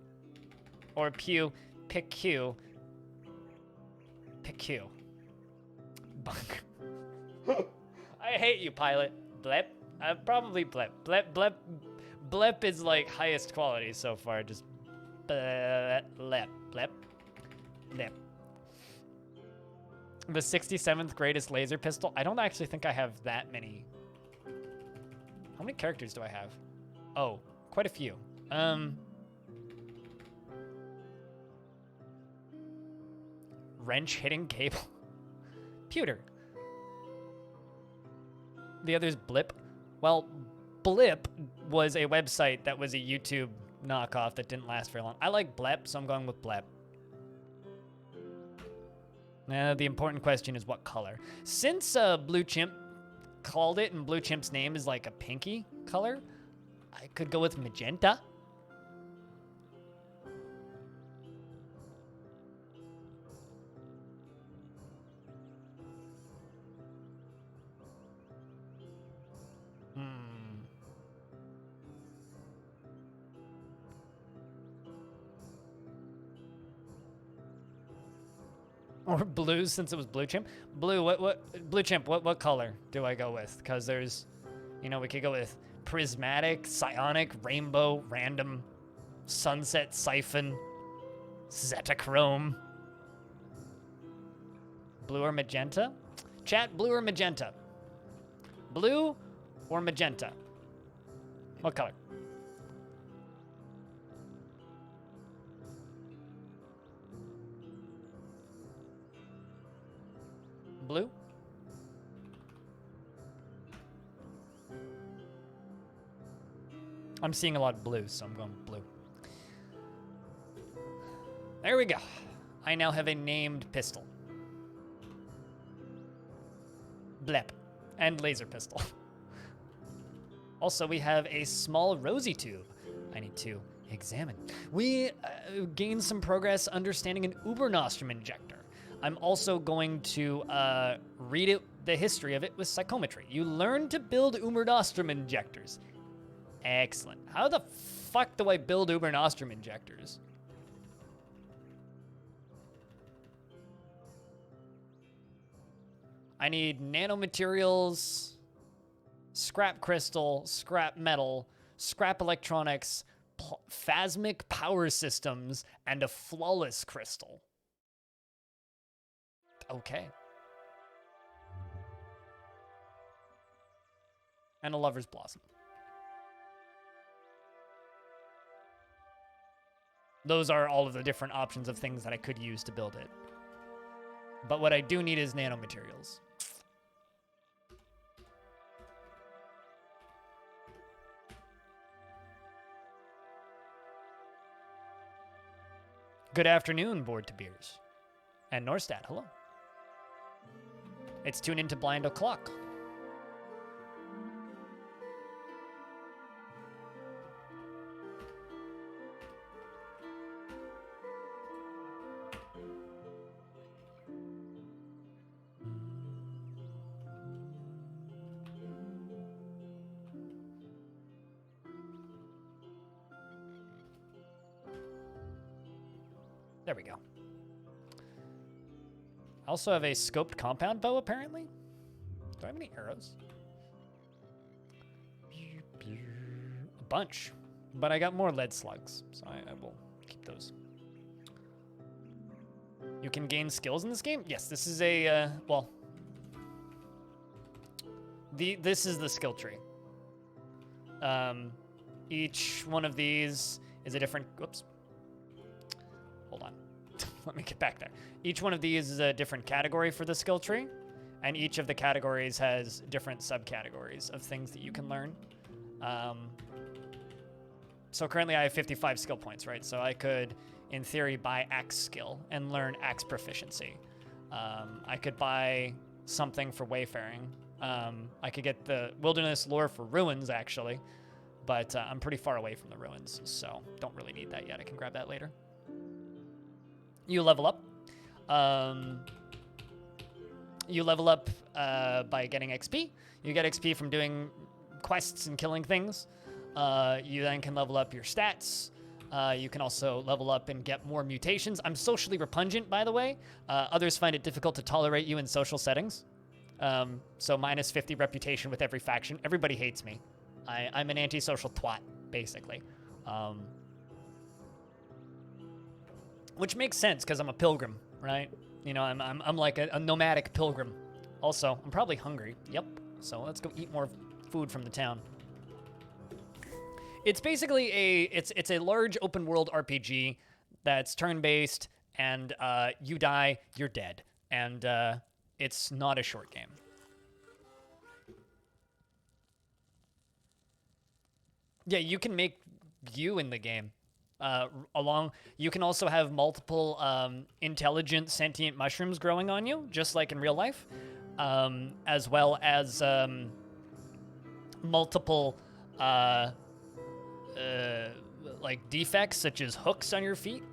Or pew, pick Q. Pick Q. Bunk. I hate you, pilot. Blep? Probably blep. Blep is like highest quality so far. Just blep, blep. The 67th greatest laser pistol. I don't actually think I have that many. How many characters do I have? Oh, quite a few. Wrench hitting cable. Pewter. The other's Blip. Well, Blip was a website that was a YouTube knockoff that didn't last very long. I like Blep, so I'm going with Blep. The important question is what color. Since Blue Chimp called it and Blue Chimp's name is like a pinky color, I could go with magenta. Or blue, since it was Blue Chimp. Blue, Blue Chimp, what color do I go with? Because there's, you know, we could go with prismatic, psionic, rainbow, random, sunset, siphon, zetachrome. Blue or magenta? Chat, blue or magenta? Blue or magenta? What color? Blue? I'm seeing a lot of blue, so I'm going blue. There we go. I now have a named pistol. Blep. And laser pistol. Also, we have a small rosy tube. I need to examine. We gained some progress understanding an Ubernostrum injector. I'm also going to read the history of it with psychometry. You learn to build Ubernostrum injectors. Excellent. How the fuck do I build Ubernostrum injectors? I need nanomaterials, scrap crystal, scrap metal, scrap electronics, phasmic power systems, and a flawless crystal. Okay. And a lover's blossom. Those are all of the different options of things that I could use to build it. But what I do need is nanomaterials. Good afternoon, Board to Beers. And Norstad, hello. It's tuned into Blind O'Clock. There we go. I also have a scoped compound bow, apparently. Do I have any arrows? A bunch. But I got more lead slugs, so I will keep those. You can gain skills in this game? Yes, this is a, well... This is the skill tree. Each one of these is a different... Whoops. Hold on. Let me get back there. Each one of these is a different category for the skill tree. And each of the categories has different subcategories of things that you can learn. So currently I have 55 skill points, right? So I could, in theory, buy axe skill and learn axe proficiency. I could buy something for wayfaring. I could get the wilderness lore for ruins, actually. But I'm pretty far away from the ruins, so don't really need that yet. I can grab that later. You level up. You level up by getting XP. You get XP from doing quests and killing things. You then can level up your stats. You can also level up and get more mutations. I'm socially repugnant, by the way. Others find it difficult to tolerate you in social settings. So minus 50 reputation with every faction. Everybody hates me. I'm an antisocial twat, basically. Which makes sense, because I'm a pilgrim, right? You know, I'm like a nomadic pilgrim. Also, I'm probably hungry. Yep. So let's go eat more food from the town. It's basically it's a large open world RPG that's turn-based, and you die, you're dead. And it's not a short game. Yeah, you can make you in the game. You can also have multiple intelligent, sentient mushrooms growing on you, just like in real life, as well as multiple like defects, such as hooks on your feet.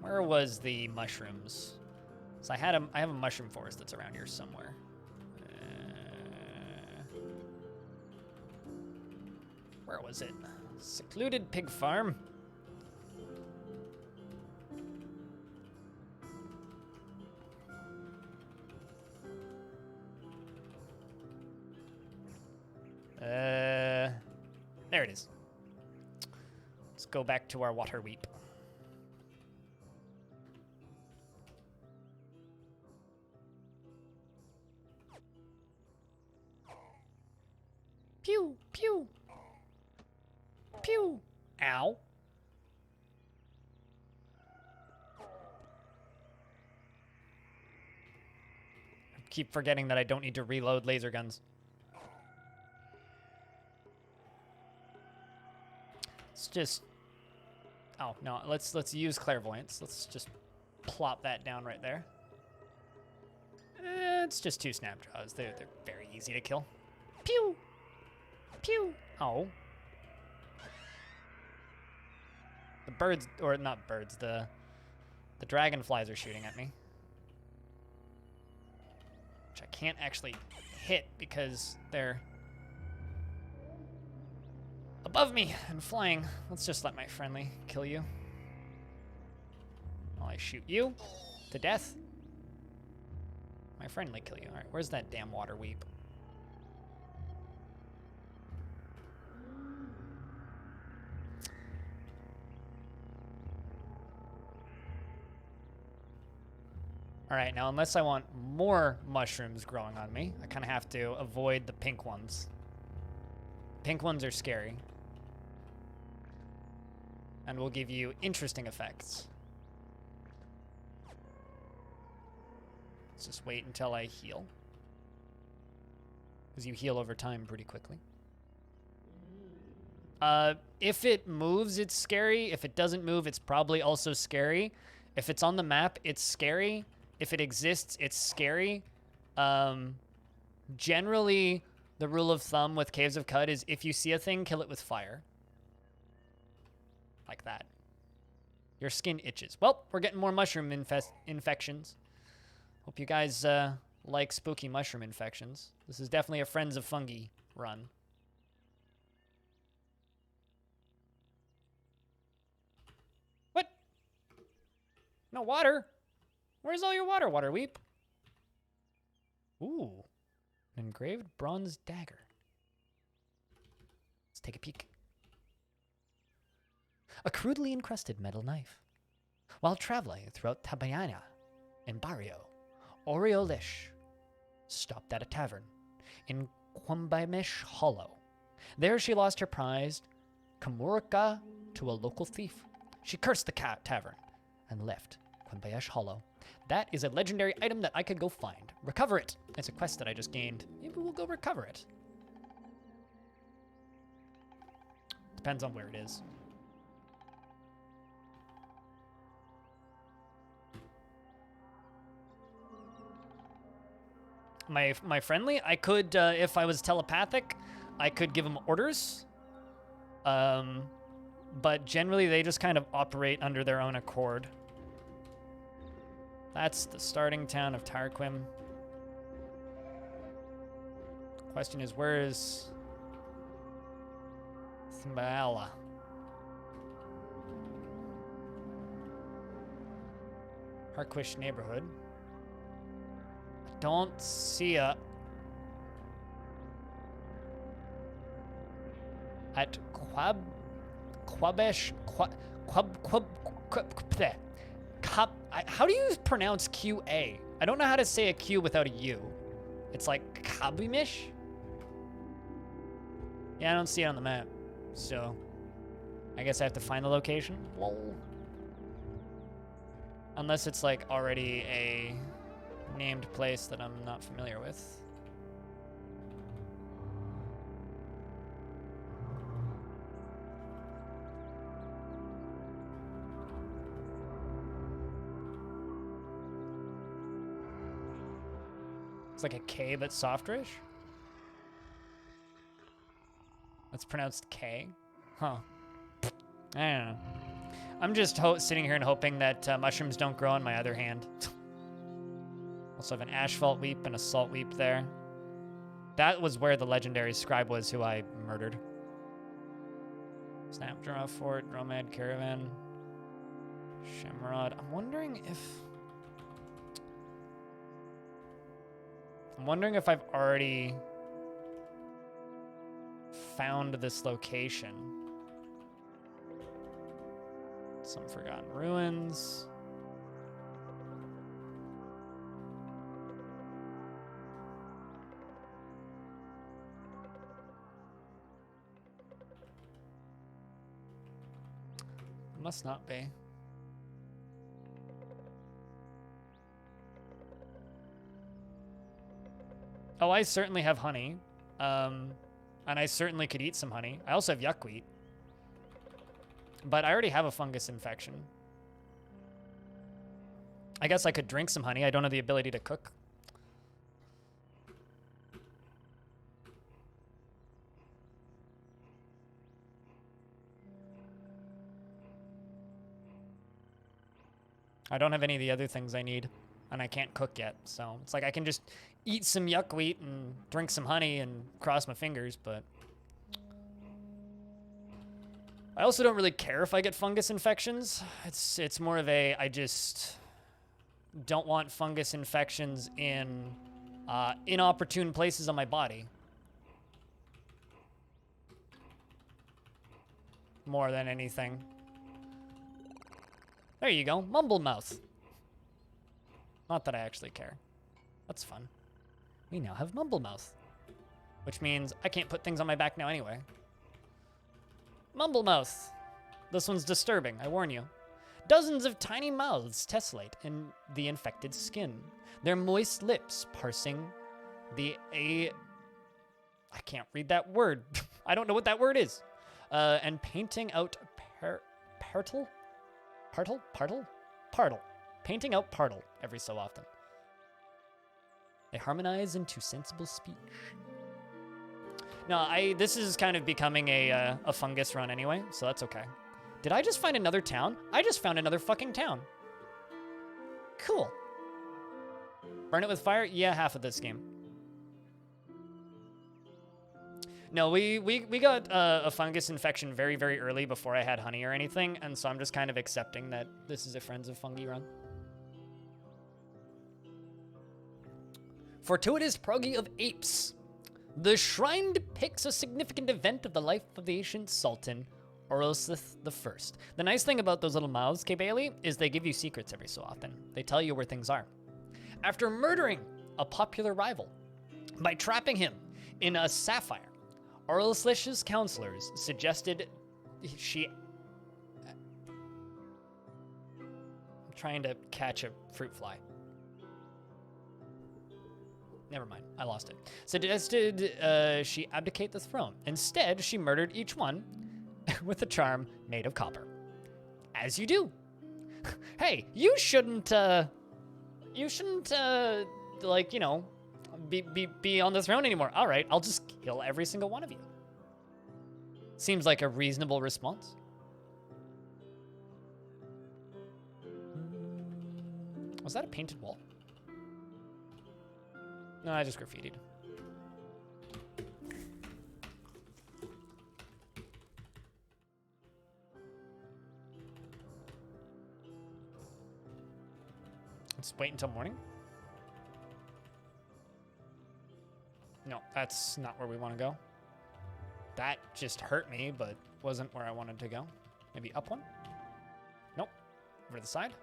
Where was the mushrooms? So I have a mushroom forest that's around here somewhere. Where was it? Secluded pig farm. There it is. Let's go back to our water weep. Pew, pew. Pew. Ow. I keep forgetting that I don't need to reload laser guns. Let's just... Oh, no, let's use clairvoyance. Let's just plop that down right there. It's just 2 snapjaws. They're very easy to kill. Pew! Pew! Oh. The birds, or not birds, the dragonflies are shooting at me. Which I can't actually hit because they're above me and flying. Let's just let my friendly kill you. While I shoot you to death. My friendly kill you. All right, where's that damn water weep? All right, now unless I want more mushrooms growing on me, I kind of have to avoid the pink ones. Pink ones are scary. And will give you interesting effects. Let's just wait until I heal. Because you heal over time pretty quickly. If it moves, it's scary. If it doesn't move, it's probably also scary. If it's on the map, it's scary. If it exists, it's scary. Generally, the rule of thumb with Caves of Cud is if you see a thing, kill it with fire. Like that. Your skin itches. Well, we're getting more mushroom infections. Hope you guys like spooky mushroom infections. This is definitely a Friends of Fungi run. What? No water? Where's all your water, water weep? Ooh, an engraved bronze dagger. Let's take a peek. A crudely encrusted metal knife. While traveling throughout Tabayana and Barrio, Oriolish stopped at a tavern in Quambaimesh Hollow. There she lost her prized Kamurka to a local thief. She cursed the tavern and left Quambaimesh Hollow. That is a legendary item that I could go find. Recover it. It's a quest that I just gained. Maybe we'll go recover it. Depends on where it is. My friendly, I could, if I was telepathic, I could give them orders. But generally they just kind of operate under their own accord. That's the starting town of Tarquin. Question is, where is Thimbaala? Harquish neighborhood. I don't see a... At how do you pronounce QA? I don't know how to say a Q without a U. It's like Kabimish? Yeah, I don't see it on the map. So, I guess I have to find the location? Lol. Unless it's like already a named place that I'm not familiar with. It's like a K, but softerish. That's pronounced K. Huh. I don't know. I'm just sitting here and hoping that mushrooms don't grow on my other hand. Also have an asphalt weep and a salt weep there. That was where the legendary scribe was, who I murdered. Snapdraw Fort, Dromad Caravan, Shamrod. I'm wondering if I've already found this location. Some forgotten ruins. Must not be. Oh, I certainly have honey. And I certainly could eat some honey. I also have yuckweed. But I already have a fungus infection. I guess I could drink some honey. I don't have the ability to cook. I don't have any of the other things I need, and I can't cook yet, so it's like I can just eat some yuckweed and drink some honey and cross my fingers, but I also don't really care if I get fungus infections. It's more of a, I just don't want fungus infections in inopportune places on my body. More than anything. There you go, Mumble Mouth. Not that I actually care. That's fun. We now have Mumble Mouth, which means I can't put things on my back now anyway. Mumble Mouth. This one's disturbing, I warn you. Dozens of tiny mouths tessellate in the infected skin. Their moist lips parsing I can't read that word. I don't know what that word is. And painting out partle. Painting out partle every so often. They harmonize into sensible speech. No, this is kind of becoming a fungus run anyway, so that's okay. Did I just find another town? I just found another fucking town. Cool. Burn it with fire? Yeah, half of this game. No, we got a fungus infection very, very early before I had honey or anything, and so I'm just kind of accepting that this is a Friends of Fungi run. Fortuitous Proggy of Apes. The shrine depicts a significant event of the life of the ancient Sultan, Orosith I. The nice thing about those little mouths, K. Bailey, is they give you secrets every so often. They tell you where things are. After murdering a popular rival by trapping him in a sapphire, Orosith's counselors suggested she... I'm trying to catch a fruit fly. Never mind, I lost it. Suggested she abdicate the throne. Instead, she murdered each one with a charm made of copper. As you do. Hey, you shouldn't, like, you know, be on the throne anymore. All right, I'll just kill every single one of you. Seems like a reasonable response. Was that a painted wall? No, I just graffitied. Let's wait until morning. No, that's not where we want to go. That just hurt me, but wasn't where I wanted to go. Maybe up one? Nope. Over to the side.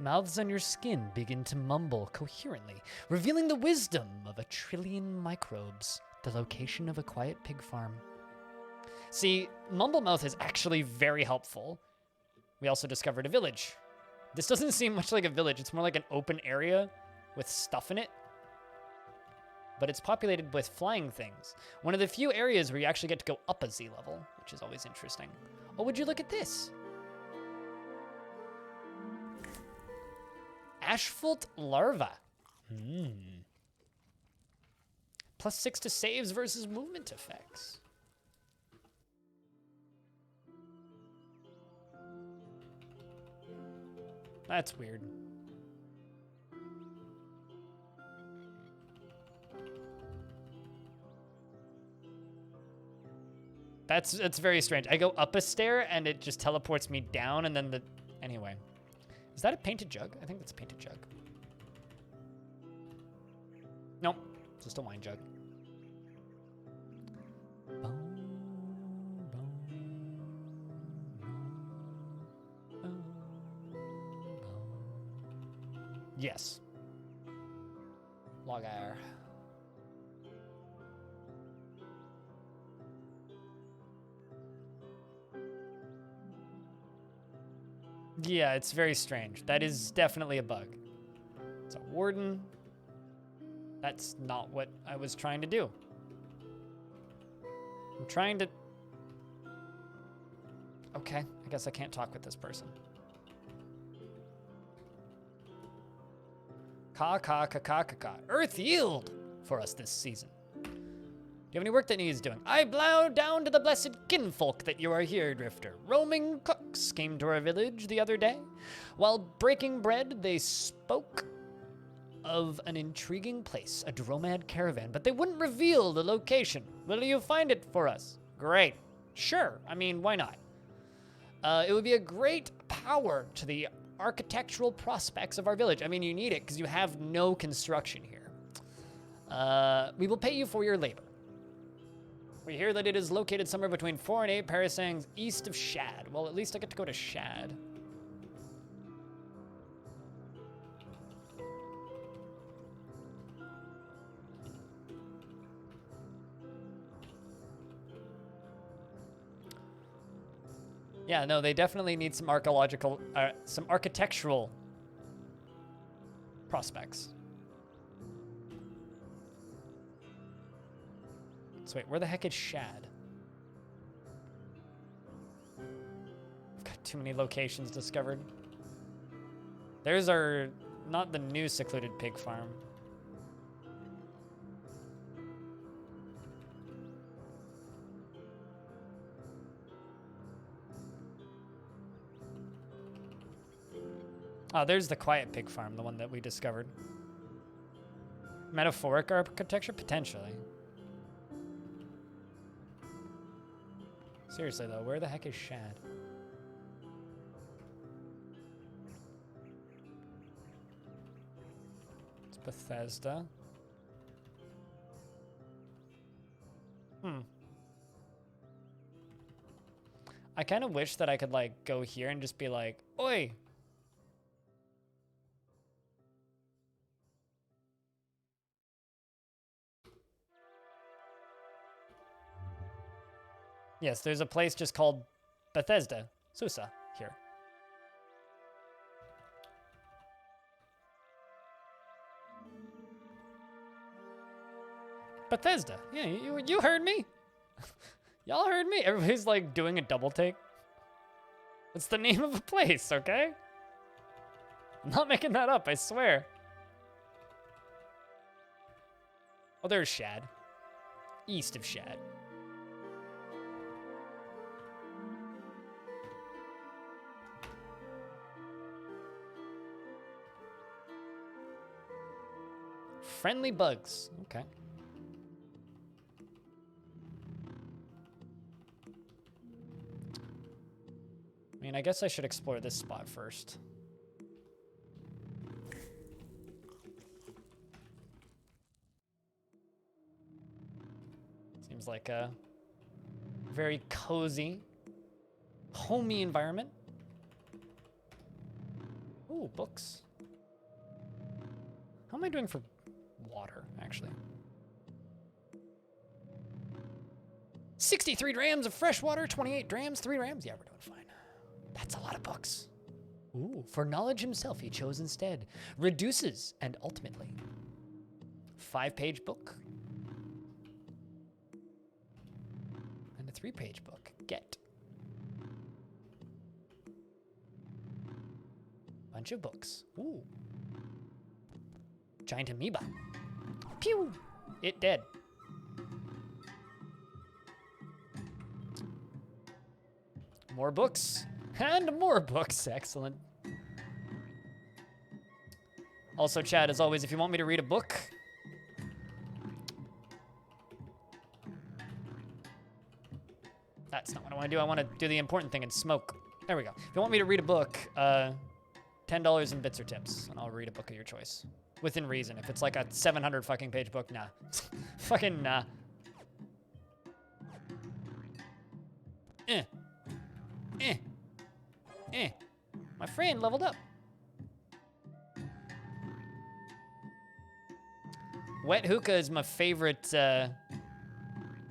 Mouths on your skin begin to mumble coherently, revealing the wisdom of 1 trillion microbes, the location of a quiet pig farm. See, Mumble Mouth is actually very helpful. We also discovered a village. This doesn't seem much like a village. It's more like an open area with stuff in it. But it's populated with flying things. One of the few areas where you actually get to go up a Z level, which is always interesting. Oh, would you look at this? Asphalt larva. +6 to saves versus movement effects. That's weird. It's very strange. I go up a stair and it just teleports me down, and then anyway. Is that a painted jug? I think that's a painted jug. Nope, just a wine jug. Yes. Log air. Yeah, it's very strange. That is definitely a bug. It's a warden. That's not what I was trying to do. I'm trying to... Okay, I guess I can't talk with this person. Ka. Earth yield for us this season. Do you have any work that needs doing? I bow down to the blessed kinfolk that you are here, Drifter. Roaming cooks came to our village the other day. While breaking bread, they spoke of an intriguing place, a dromad caravan, but they wouldn't reveal the location. Will you find it for us? Great. Sure. I mean, why not? It would be a great power to the architectural prospects of our village. I mean, you need it because you have no construction here. We will pay you for your labor. We hear that it is located somewhere between 4 and 8 parasangs east of Shad. Well, at least I get to go to Shad. Yeah, no, they definitely need some some architectural prospects. So wait, where the heck is Shad? I've got too many locations discovered. There's not the new secluded pig farm. Oh, there's the quiet pig farm, the one that we discovered. Metaphoric architecture? Potentially. Seriously, though, where the heck is Shad? It's Bethesda. I kind of wish that I could, like, go here and just be like, oi! Yes, there's a place just called Bethesda, Susa, here. Bethesda. Yeah, you heard me. Y'all heard me. Everybody's like doing a double take. It's the name of a place, okay? I'm not making that up, I swear. Oh, there's Shad. East of Shad. Friendly bugs. Okay. I mean, I guess I should explore this spot first. Seems like a very cozy, homey environment. Ooh, books. How am I doing for water, actually? 63 drams of fresh water, 28 drams, 3 drams. Yeah, we're doing fine. That's a lot of books. Ooh, for knowledge himself he chose instead. Reduces and ultimately. 5-page book. And a 3-page book. Get. Bunch of books. Ooh. Giant amoeba. Pew! It dead. More books. And more books. Excellent. Also, chat, as always, if you want me to read a book, that's not what I want to do. I want to do the important thing and smoke. There we go. If you want me to read a book, $10 in bits or tips, and I'll read a book of your choice. Within reason. If it's like a 700 fucking page book, nah. Fucking nah. My friend leveled up. Wet Hookah is my favorite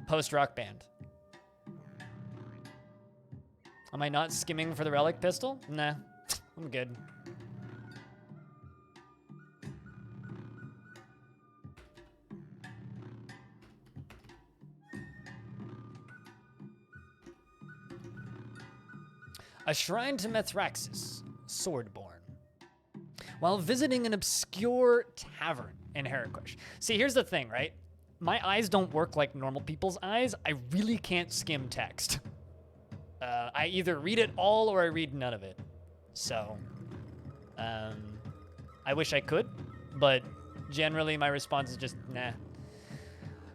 post-rock band. Am I not skimming for the relic pistol? Nah, I'm good. A shrine to Mithraxis, Swordborn. While visiting an obscure tavern in Heraclish. See, here's the thing, right? My eyes don't work like normal people's eyes. I really can't skim text. I either read it all or I read none of it. So, I wish I could, but generally my response is just, nah.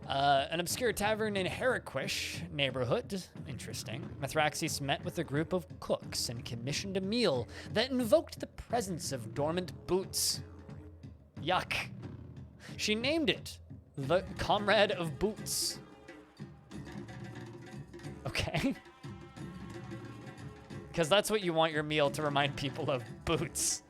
An obscure tavern in Heraclish neighborhood. Interesting. Mithraxis met with a group of cooks and commissioned a meal that invoked the presence of dormant boots. Yuck. She named it the Comrade of Boots. Okay. Because that's what you want your meal to remind people of, boots.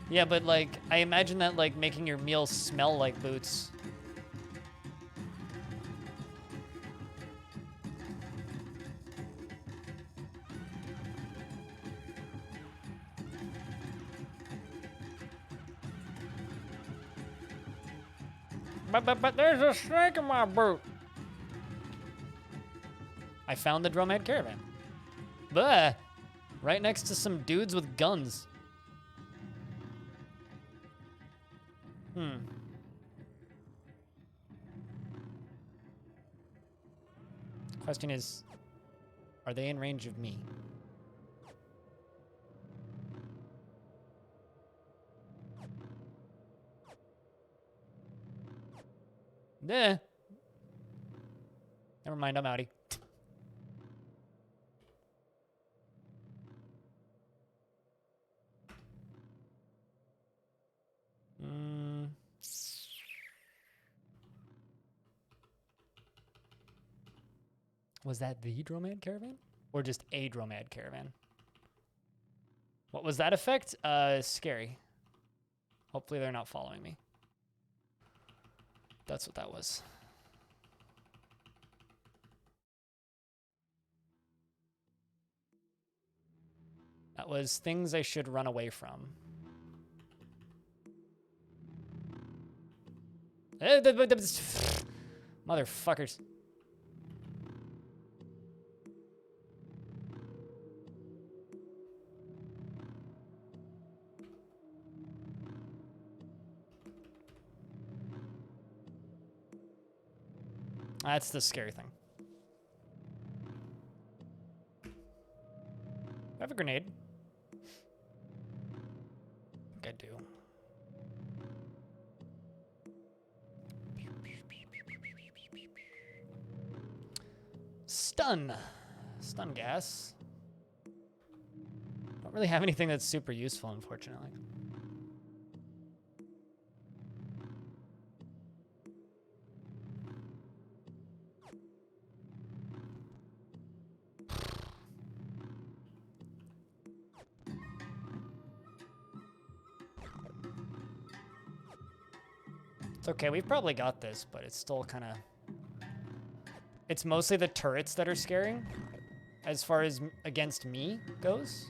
Yeah, but like, I imagine that like making your meal smell like boots. But there's a snake in my boot. I found the Drumhead Caravan. Bah! Right next to some dudes with guns. Question is, are they in range of me? Never mind, I'm outie. Was that the Dromad Caravan? Or just a Dromad Caravan? What was that effect? Scary. Hopefully they're not following me. That's what that was. That was things I should run away from. Motherfuckers. That's the scary thing. I have a grenade. I think I do. Stun. Stun gas. Don't really have anything that's super useful, unfortunately. It's okay, we've probably got this, but it's still kind of... It's mostly the turrets that are scaring, as far as against me goes.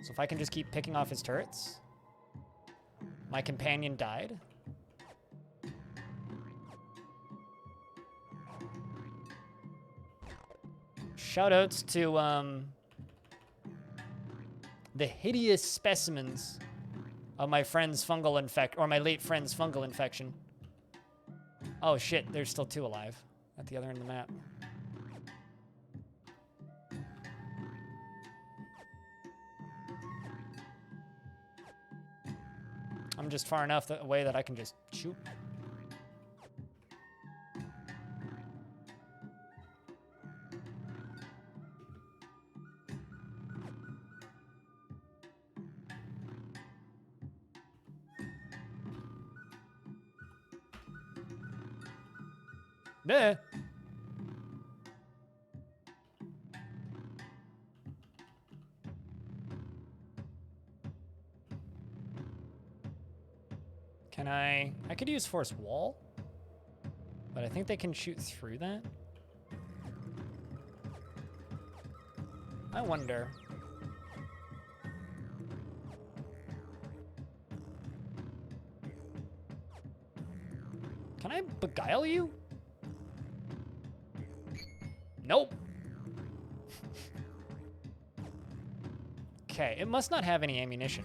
So if I can just keep picking off his turrets. My companion died. Shoutouts to the hideous specimens of my friend's fungal or my late friend's fungal infection. Oh shit, there's still 2 alive at the other end of the map. I'm just far enough away that I can just shoot. Duh. Can I could use force wall, but I think they can shoot through that. I wonder. Can I beguile you? Nope. Okay, it must not have any ammunition.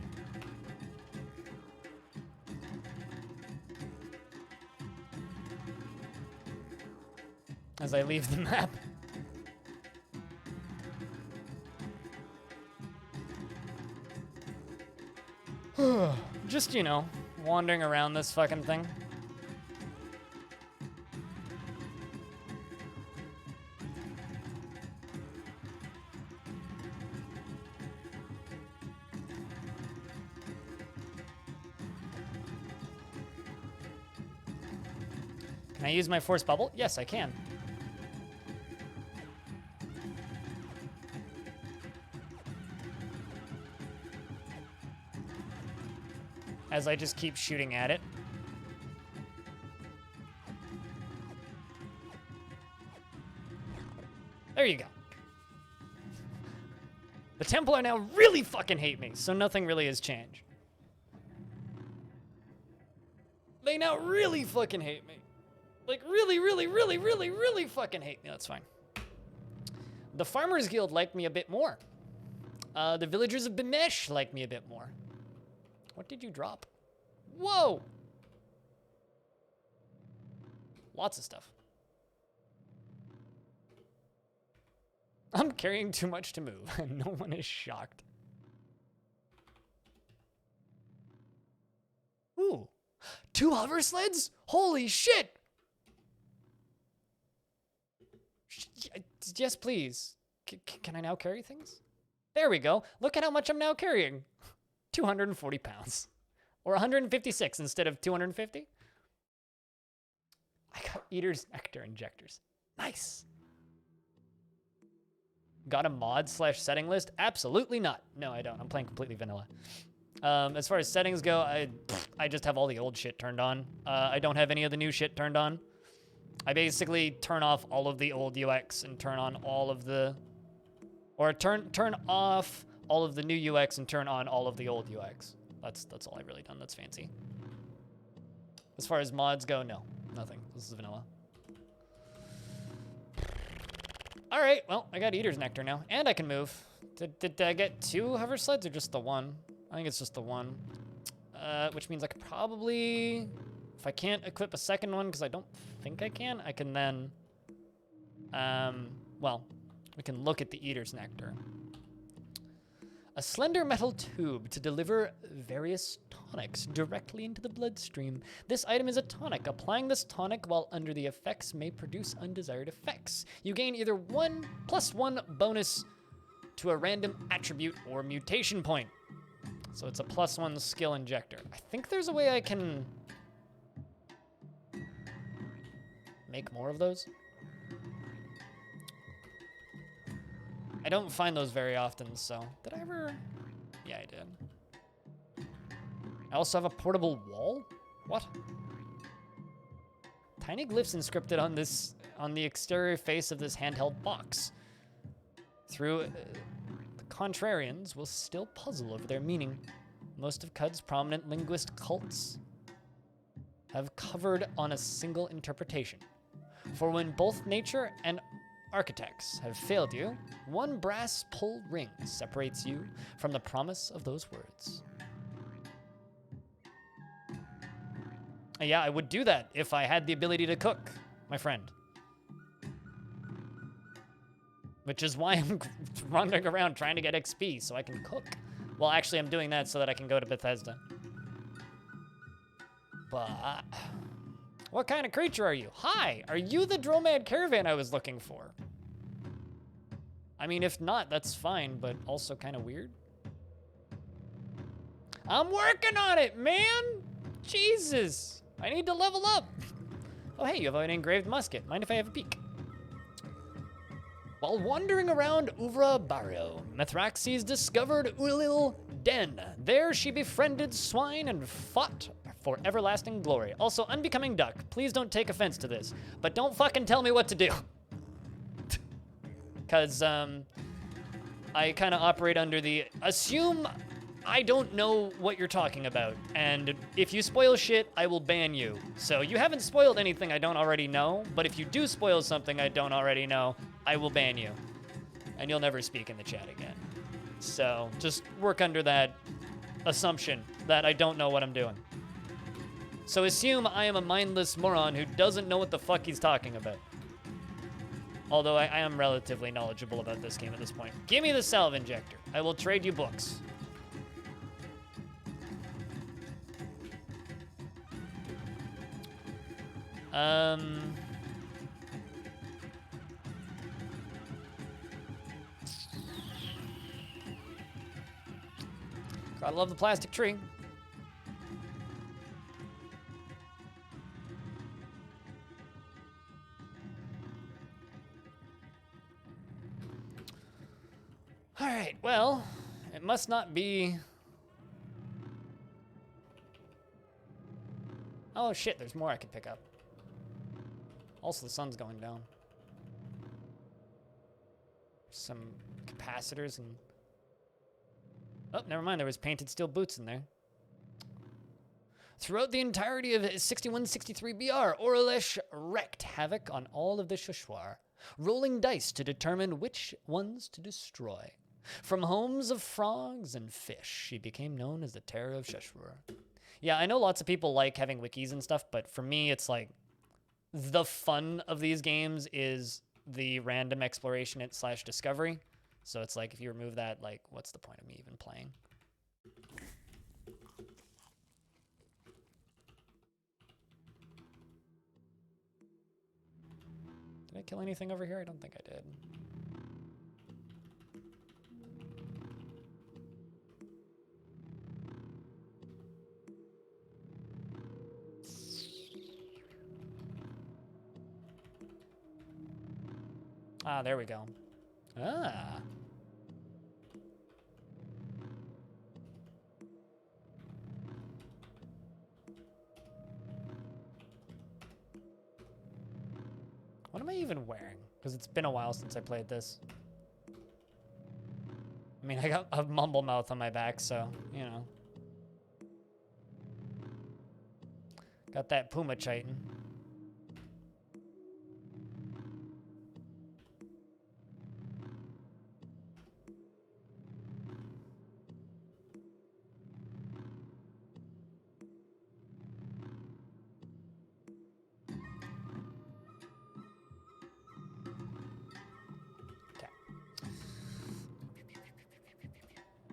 As I leave the map. Just, you know, wandering around this fucking thing. Can I use my force bubble? Yes, I can. As I just keep shooting at it. There you go. The Templar now really fucking hate me, so nothing really has changed. They now really fucking hate me. Like, really fucking hate me. That's fine. The Farmers Guild liked me a bit more. The Villagers of Bemesh liked me a bit more. What did you drop? Whoa! Lots of stuff. I'm carrying too much to move, and no one is shocked. Ooh. 2 hover sleds? Holy shit! Yes, please. Can I now carry things? There we go. Look at how much I'm now carrying. 240 pounds. Or 156 instead of 250. I got Eater's Nectar injectors. Nice. Got a mod / setting list? Absolutely not. No, I don't. I'm playing completely vanilla. As far as settings go, I just have all the old shit turned on. I don't have any of the new shit turned on. I basically turn off all of the old UX and turn on all of the, or turn off all of the new UX and turn on all of the old UX. That's all I've really done that's fancy. As far as mods go, no, nothing. This is vanilla. All right, well, I got Eater's Nectar now, and I can move. Did I get 2 hover sleds or just the 1? I think it's just the 1. Which means I could probably, if I can't equip a second one, because I don't think I can then, well, we can look at the Eater's Nectar. A slender metal tube to deliver various tonics directly into the bloodstream. This item is a tonic. Applying this tonic while under the effects may produce undesired effects. You gain either 1+1 bonus to a random attribute or mutation point. So it's a +1 skill injector. I think there's a way I can make more of those. I don't find those very often, so. Did I ever? Yeah, I did. I also have a portable wall? What? Tiny glyphs inscripted on the exterior face of this handheld box. The contrarians will still puzzle over their meaning. Most of CUD's prominent linguist cults have covered on a single interpretation. For when both nature and architects have failed you, one brass pull ring separates you from the promise of those words. Yeah, I would do that if I had the ability to cook, my friend. Which is why I'm wandering around trying to get XP so I can cook. Well, actually, I'm doing that so that I can go to Bethesda. But what kind of creature are you? Hi, are you the Dromad Caravan I was looking for? I mean, if not, that's fine, but also kind of weird. I'm working on it, man! Jesus, I need to level up. Oh, hey, you have an engraved musket. Mind if I have a peek? While wandering around Uvra Barrio, Mithraxes discovered Ulil Den. There she befriended swine and fought for everlasting glory. Also, unbecoming duck, please don't take offense to this, but don't fucking tell me what to do. Because I kind of operate under the assume I don't know what you're talking about, and if you spoil shit, I will ban you. So you haven't spoiled anything I don't already know, but if you do spoil something I don't already know, I will ban you, and you'll never speak in the chat again. So just work under that assumption that I don't know what I'm doing. So assume I am a mindless moron who doesn't know what the fuck he's talking about. Although I am relatively knowledgeable about this game at this point. Give me the salve injector. I will trade you books. Gotta love the plastic tree. All right, well, it must not be. Oh shit, there's more I could pick up. Also, the sun's going down. Some capacitors and... Oh, never mind, there was painted steel boots in there. Throughout the entirety of 6163 BR, Orlesh wreaked havoc on all of the Shuswar, rolling dice to determine which ones to destroy. From homes of frogs and fish, she became known as the Terror of Shuswar. Yeah, I know lots of people like having wikis and stuff, but for me, it's like, the fun of these games is the random exploration / discovery. So it's like, if you remove that, like, what's the point of me even playing? Did I kill anything over here? I don't think I did. Ah, there we go. Ah. What am I even wearing? Because it's been a while since I played this. I mean, I got a mumble mouth on my back, so, you know. Got that Puma chitin.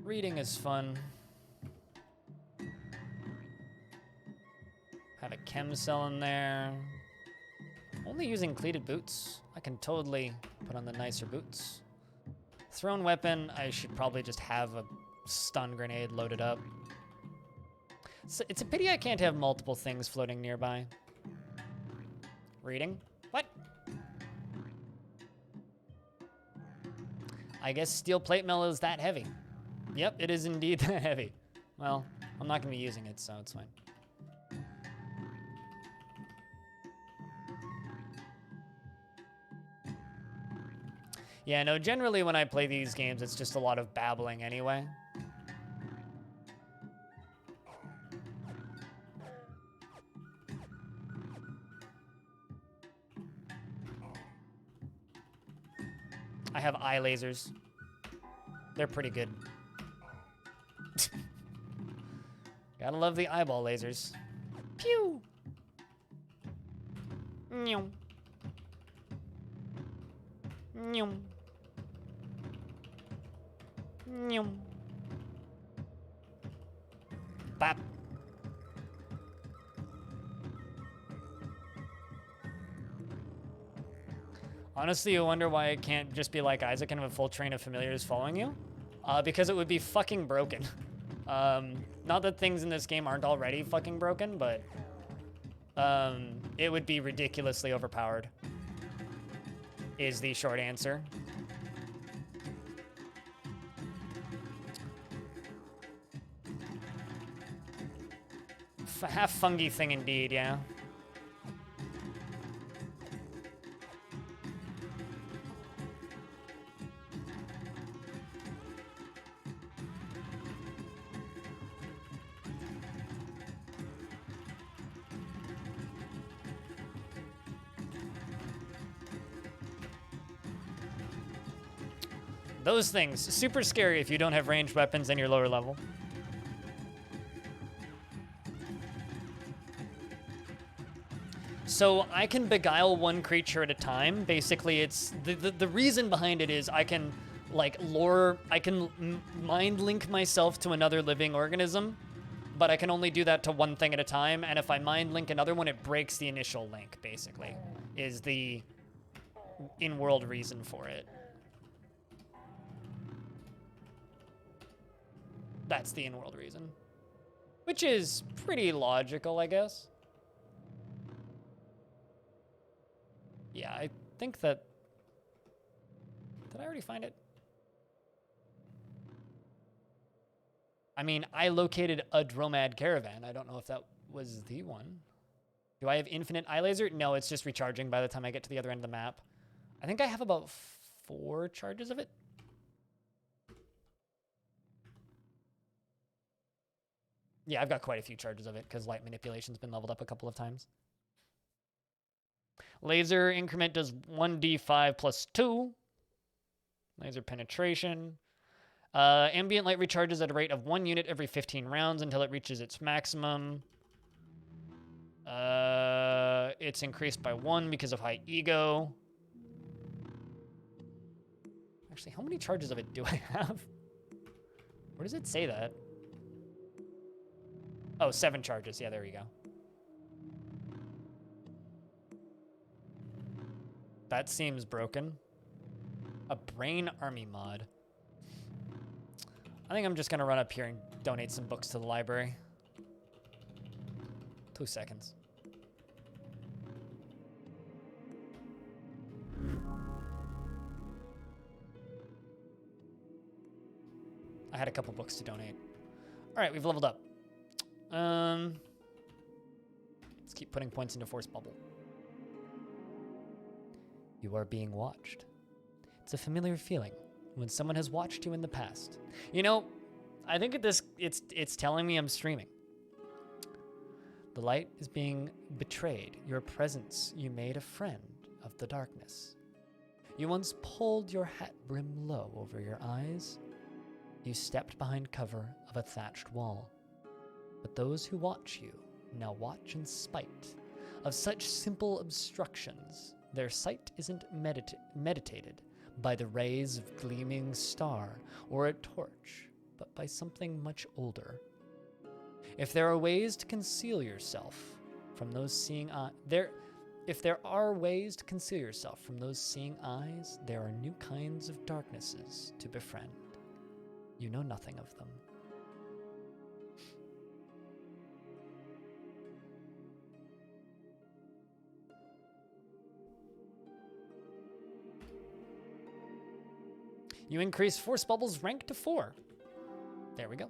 Reading is fun. Have a chem cell in there. Only using cleated boots. I can totally put on the nicer boots. Thrown weapon, I should probably just have a stun grenade loaded up. So it's a pity I can't have multiple things floating nearby. Reading? What? I guess steel plate mail is that heavy. Yep, it is indeed that heavy. Well, I'm not gonna be using it, so it's fine. Yeah, no, generally when I play these games, it's just a lot of babbling anyway. I have eye lasers. They're pretty good. Gotta love the eyeball lasers. Pew! Nyum. Nyum. Nyum. Bop. Honestly, you wonder why it can't just be like Isaac and have a full train of familiars following you? Because it would be fucking broken. Not that things in this game aren't already fucking broken, but it would be ridiculously overpowered, is the short answer. Half fungi thing indeed, yeah. Those things, super scary if you don't have ranged weapons and you're lower level. So I can beguile one creature at a time. Basically, it's the reason behind it is I can like mind link myself to another living organism, but I can only do that to one thing at a time. And if I mind link another one, it breaks the initial link, basically, is the in-world reason for it. That's the in-world reason, which is pretty logical, I guess. Yeah, I think that... Did I already find it? I mean, I located a Dromad caravan. I don't know if that was the one. Do I have infinite eye laser? No, it's just recharging by the time I get to the other end of the map. I think I have about 4 charges of it. Yeah, I've got quite a few charges of it because light manipulation's been leveled up a couple of times. Laser increment does 1d5 plus 2. Laser penetration. Ambient light recharges at a rate of 1 unit every 15 rounds until it reaches its maximum. It's increased by 1 because of high ego. Actually, how many charges of it do I have? Where does it say that? Oh, 7 charges. Yeah, there we go. That seems broken. A brain army mod. I think I'm just gonna run up here and donate some books to the library. 2 seconds. I had a couple books to donate. All right, we've leveled up. Let's keep putting points into Force Bubble. You are being watched. It's a familiar feeling when someone has watched you in the past. You know, I think it's telling me I'm streaming. The light is being betrayed. Your presence, you made a friend of the darkness. You once pulled your hat brim low over your eyes. You stepped behind cover of a thatched wall. But those who watch you now watch in spite of such simple obstructions. Their sight isn't meditated by the rays of gleaming star or a torch, but by something much older. If there are ways to conceal yourself from those seeing eyes, there are new kinds of darknesses to befriend. You know nothing of them. You increase Force Bubble's rank to 4. There we go.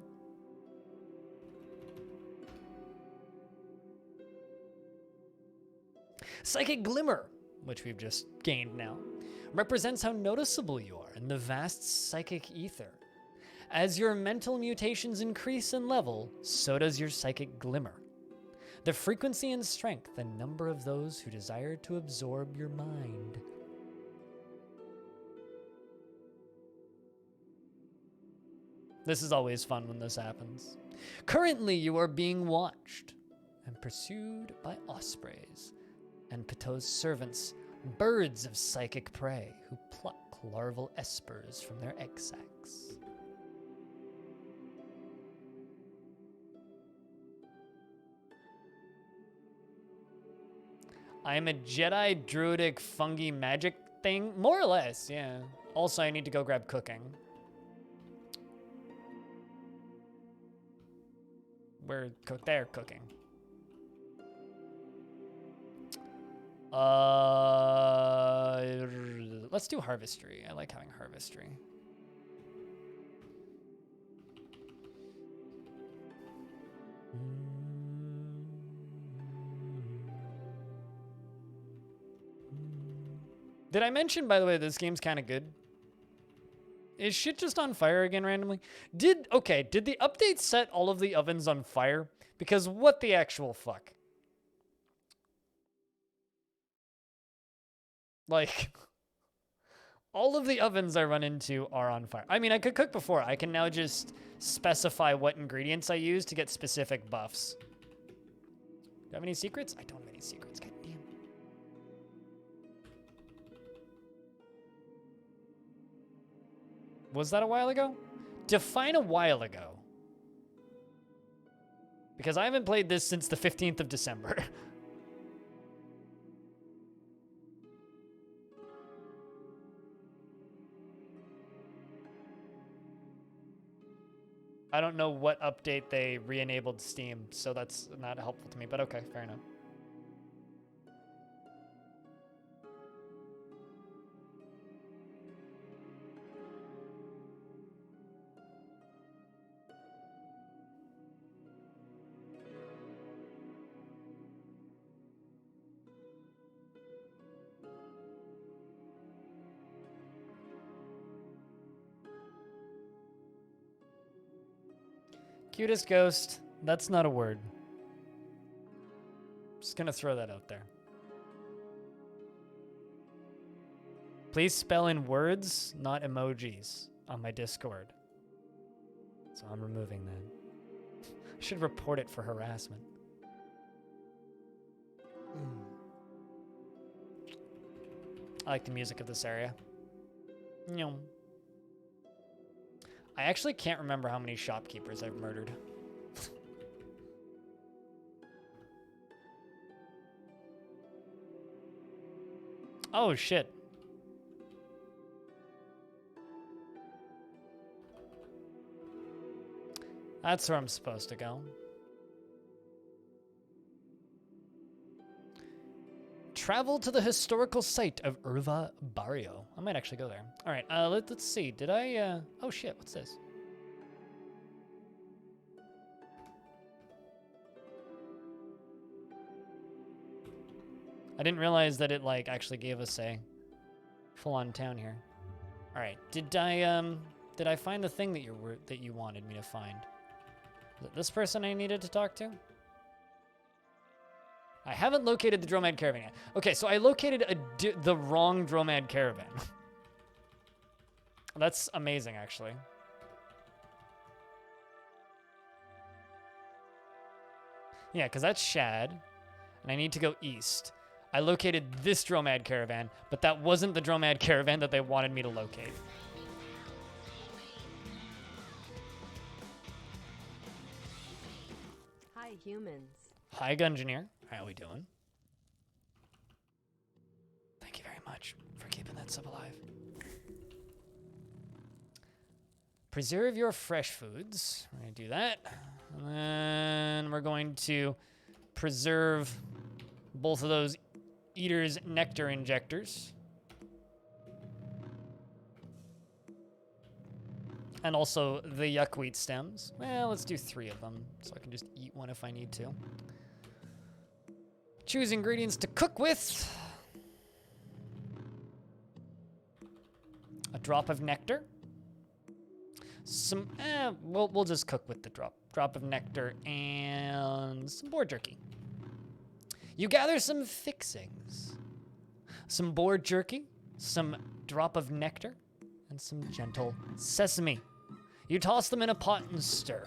Psychic Glimmer, which we've just gained now, represents how noticeable you are in the vast psychic ether. As your mental mutations increase in level, so does your psychic glimmer. The frequency and strength and number of those who desire to absorb your mind. This is always fun when this happens. Currently, you are being watched and pursued by ospreys and Pito's servants, birds of psychic prey who pluck larval espers from their egg sacs. I am a Jedi druidic fungi magic thing? More or less, yeah. Also, I need to go grab cooking. They're cooking. Let's do harvestry. I like having harvestry. Did I mention, by the way, this game's kind of good? Is shit just on fire again randomly? Did the update set all of the ovens on fire? Because what the actual fuck? Like, all of the ovens I run into are on fire. I mean, I could cook before. I can now just specify what ingredients I use to get specific buffs. Do I have any secrets? I don't have any secrets. God damn. Was that a while ago? Define a while ago. Because I haven't played this since the 15th of December. I don't know what update they re-enabled Steam, so that's not helpful to me, but okay, fair enough. Cutest ghost. That's not a word. Just gonna throw that out there. Please spell in words, not emojis, on my Discord. So I'm removing that. I should report it for harassment. I like the music of this area. I actually can't remember how many shopkeepers I've murdered. Oh, shit. That's where I'm supposed to go. Travel to the historical site of Urva Barrio. I might actually go there. All right, let's see. Did I... Oh, shit. What's this? I didn't realize that it like actually gave us a full-on town here. All right, did I find the thing that you wanted me to find? Was it this person I needed to talk to? I haven't located the Dromad Caravan yet. Okay, so I located the wrong Dromad Caravan. That's amazing, actually. Yeah, because that's Shad, and I need to go east. I located this Dromad Caravan, but that wasn't the Dromad Caravan that they wanted me to locate. Hi, humans. Hi, Gungeoneer. How we doing? Thank you very much for keeping that sub alive. Preserve your fresh foods. We're going to do that. And then we're going to preserve both of those Eater's Nectar Injectors. And also the Yuckweed stems. Well, let's do 3 of them, so I can just eat one if I need to. Choose ingredients to cook with. A drop of nectar. Some, we'll just cook with the drop of nectar and some boar jerky. You gather some fixings. Some boar jerky, some drop of nectar, and some gentle sesame. You toss them in a pot and stir.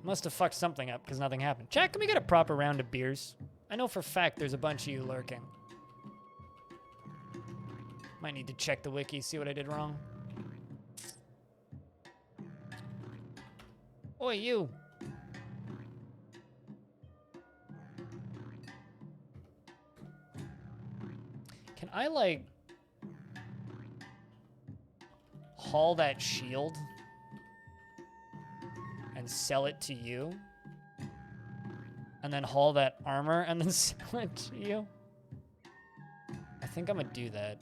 Must have fucked something up because nothing happened. Chat, can we get a proper round of beers? I know for a fact there's a bunch of you lurking. Might need to check the wiki, see what I did wrong. Oi, you. Can I, like, haul that shield and sell it to you? And then haul that armor and then sell it to you? I think I'm gonna do that.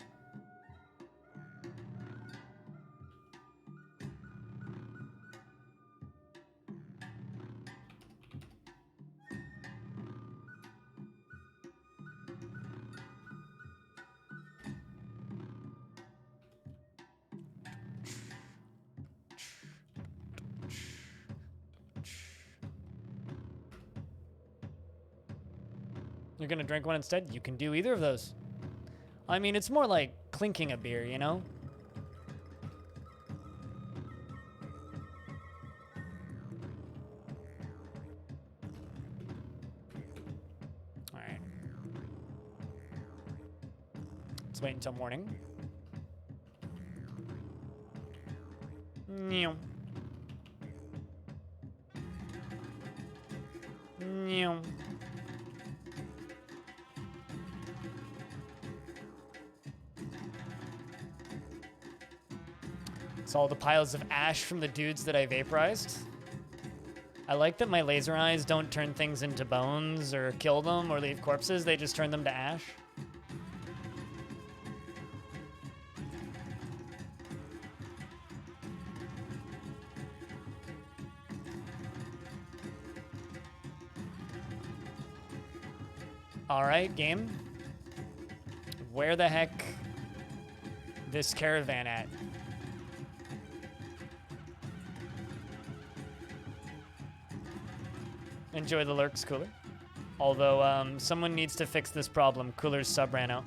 You're gonna drink one instead? You can do either of those. I mean, it's more like clinking a beer, you know? All right. Let's wait until morning. Meow. Meow. It's all the piles of ash from the dudes that I vaporized. I like that my laser eyes don't turn things into bones or kill them or leave corpses. They just turn them to ash. All right, game. Where the heck this caravan at? Enjoy the lurks, Cooler. Although, someone needs to fix this problem. Cooler's sub ran out.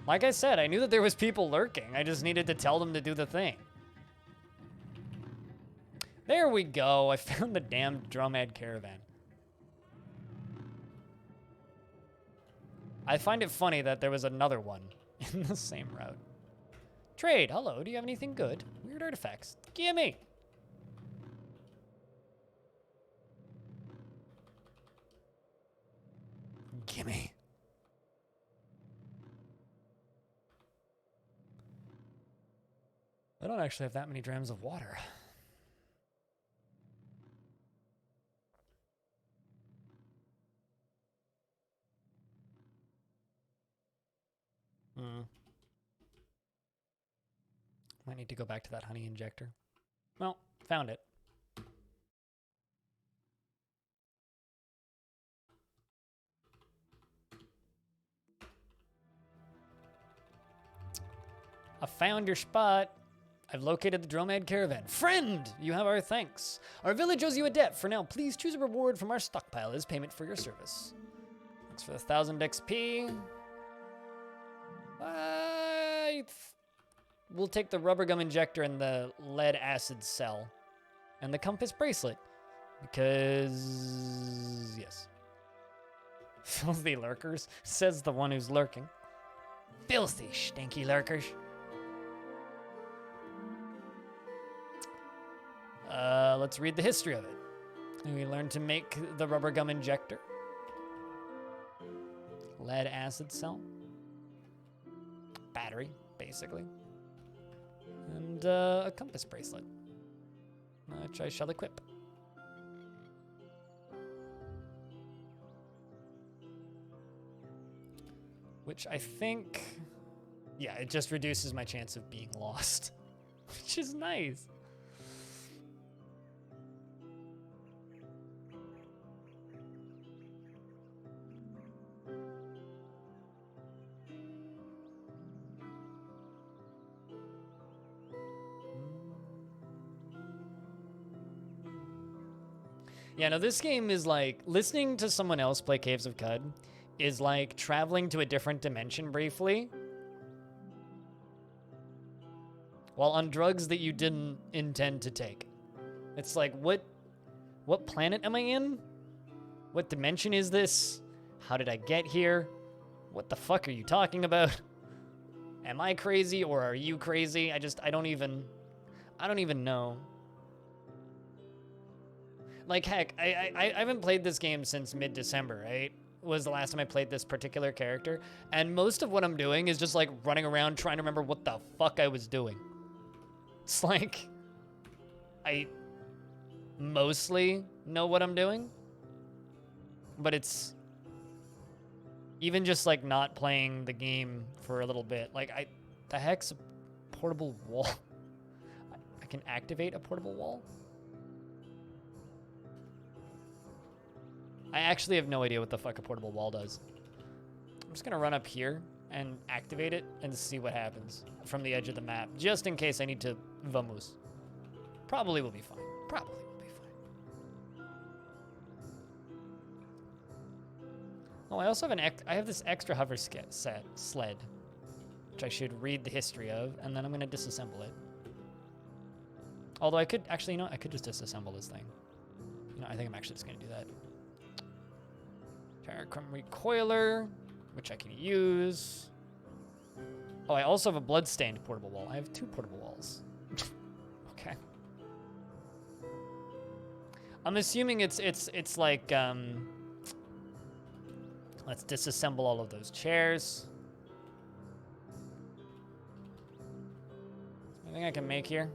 Like I said, I knew that there was people lurking. I just needed to tell them to do the thing. There we go. I found the damn Dromad Caravan. I find it funny that there was another one in the same route. Trade, hello, do you have anything good? Weird artifacts. Gimme! Gimme. I don't actually have that many drams of water. Hmm. Might need to go back to that honey injector. Well, found it. I found your spot. I've located the Dromad caravan. Friend, you have our thanks. Our village owes you a debt. For now, please choose a reward from our stockpile as payment for your service. Thanks for the 1,000 XP. We'll take the rubber gum injector and the lead acid cell. And the compass bracelet. Because, yes. Filthy lurkers, says the one who's lurking. Filthy, stinky lurkers. Let's read the history of it. We learned to make the rubber gum injector. Lead acid cell. Battery, basically. And a compass bracelet, which I shall equip. Which I think, yeah, it just reduces my chance of being lost, which is nice. Yeah, no, this game is like, listening to someone else play Caves of Cud is like traveling to a different dimension briefly while on drugs that you didn't intend to take. It's like, what planet am I in? What dimension is this? How did I get here? What the fuck are you talking about? Am I crazy or are you crazy? I don't even know. Like, heck, I haven't played this game since mid-December, right? Was the last time I played this particular character. And most of what I'm doing is just, like, running around trying to remember what the fuck I was doing. It's like, I mostly know what I'm doing. But it's even just, like, not playing the game for a little bit. Like, the heck's a portable wall? I can activate a portable wall? I actually have no idea what the fuck a portable wall does. I'm just gonna run up here and activate it and see what happens from the edge of the map, just in case I need to vamos. Probably will be fine. Probably will be fine. Oh, I also have I have this extra hover sled, which I should read the history of, and then I'm gonna disassemble it. Although I could, actually, you know, I could just disassemble this thing. You know, I think I'm actually just gonna do that. Parachrome recoiler, which I can use. Oh, I also have a bloodstained portable wall. I have 2 portable walls. Okay. I'm assuming it's like, let's disassemble all of those chairs. Anything I can make here?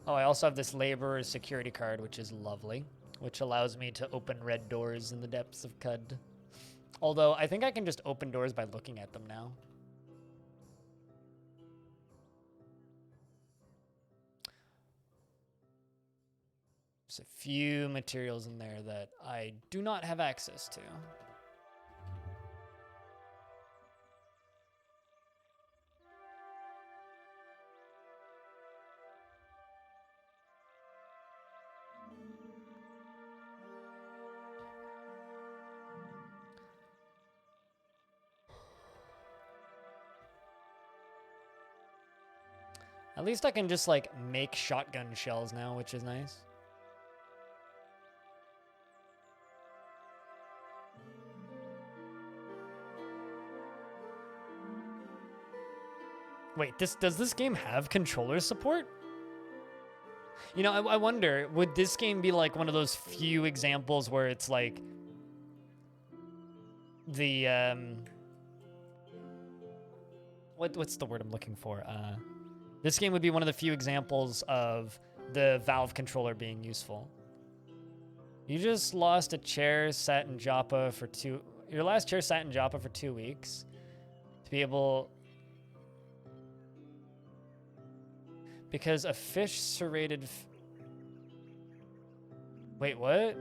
Oh, I also have this laborer's security card, which is lovely, which allows me to open red doors in the depths of Cud. Although, I think I can just open doors by looking at them now. There's a few materials in there that I do not have access to. At least I can just, like, make shotgun shells now, which is nice. Wait, does this game have controller support? You know, I wonder, would this game be like one of those few examples where it's like the what's the word I'm looking for? This game would be one of the few examples of the Valve controller being useful. You just lost a chair sat in Joppa for your last chair sat in Joppa for 2 weeks. To be able... Because a fish serrated... Wait, what?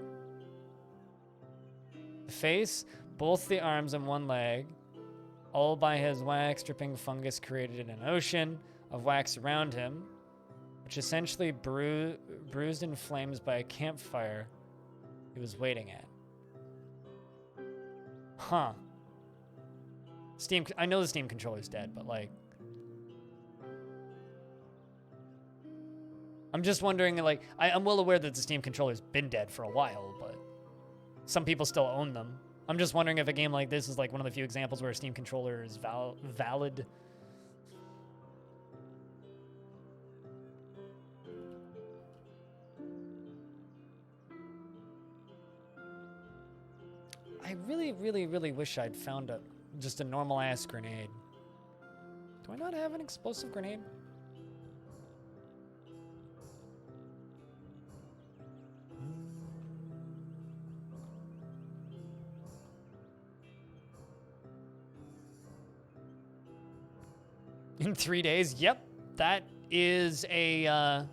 The face, both the arms and one leg, all by his wax dripping fungus created in an ocean of wax around him, which essentially bruised in flames by a campfire he was waiting at. Huh. Steam, I know the Steam controller's dead, but like... I'm just wondering, like, I'm well aware that the Steam controller's been dead for a while, but some people still own them. I'm just wondering if a game like this is like one of the few examples where a Steam controller is valid. I really, really, really wish I'd found just a normal ass grenade. Do I not have an explosive grenade? In 3 days? Yep. That is a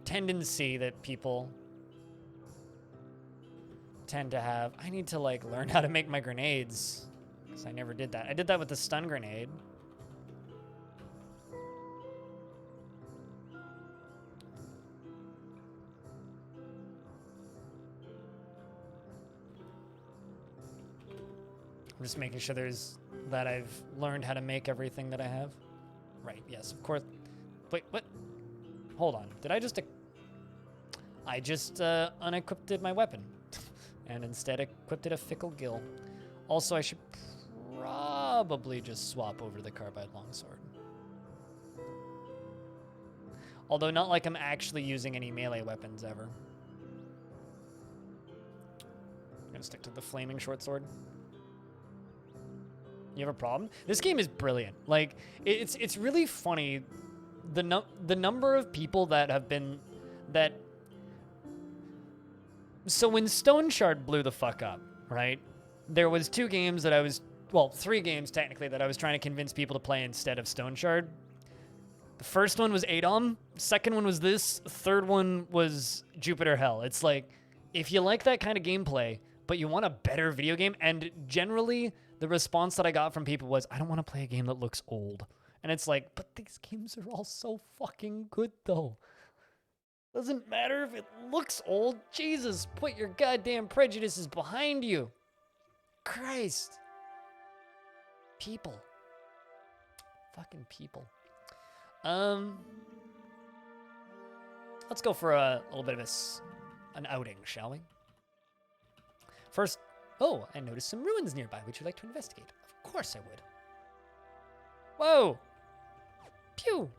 tendency that people tend to have. I need to like learn how to make my grenades, because I never did that. I did that with the stun grenade. I'm just making sure that I've learned how to make everything that I have. Right, yes, of course. Wait, what? Hold on. Did I just... I just unequipped my weapon. And instead equipped it a fickle gill. Also, I should probably just swap over the carbide longsword. Although not like I'm actually using any melee weapons ever. I'm gonna stick to the flaming short sword. You have a problem? This game is brilliant. Like, it's really funny the number of people that have been so when Stone Shard blew the fuck up, right? There was 2 games that I was, well, 3 games technically that I was trying to convince people to play instead of Stone Shard. The first one was ADOM, second one was this, third one was Jupiter Hell. It's like, if you like that kind of gameplay, but you want a better video game, and generally the response that I got from people was, I don't want to play a game that looks old. And it's like, but these games are all so fucking good though. Doesn't matter if it looks old. Jesus, put your goddamn prejudices behind you. Christ. People. Fucking people. Let's go for a little bit of an outing, shall we? First, oh, I noticed some ruins nearby. Would you like to investigate? Of course I would. Whoa. Pew.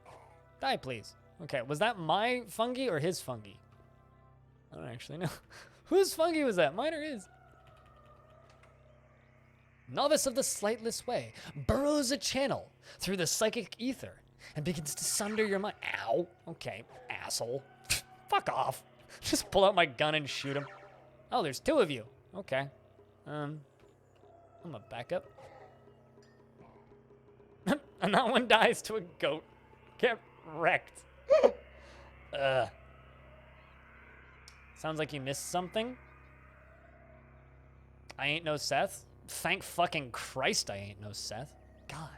Die, please. Okay, was that my fungi or his fungi? I don't actually know. Whose fungi was that? Mine or his? Novice of the Slightless Way burrows a channel through the psychic ether and begins to sunder your mind. Ow. Okay, asshole. Fuck off. Just pull out my gun and shoot him. Oh, there's 2 of you. Okay. I'm gonna back up. And that one dies to a goat. Get wrecked. Sounds like you missed something. I ain't no Seth. Thank fucking Christ I ain't no Seth. God.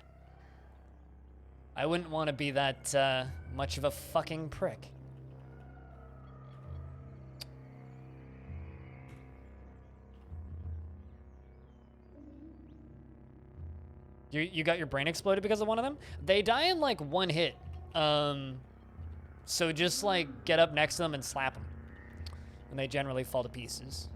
I wouldn't want to be that much of a fucking prick. You got your brain exploded because of one of them? They die in like 1 hit. So just like get up next to them and slap them. And they generally fall to pieces.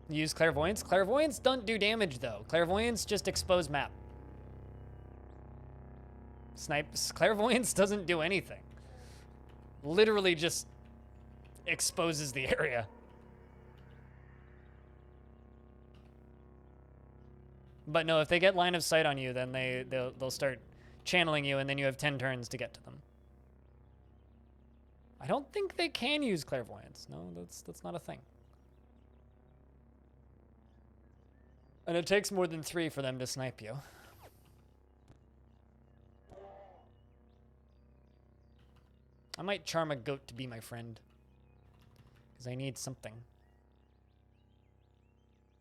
Use clairvoyance. Clairvoyance don't do damage though. Clairvoyance just expose map. Clairvoyance doesn't do anything. Literally just exposes the area. But no, if they get line of sight on you, then they'll start channeling you, and then you have 10 turns to get to them. I don't think they can use clairvoyance. No, that's not a thing. And it takes more than 3 for them to snipe you. I might charm a goat to be my friend. Because I need something.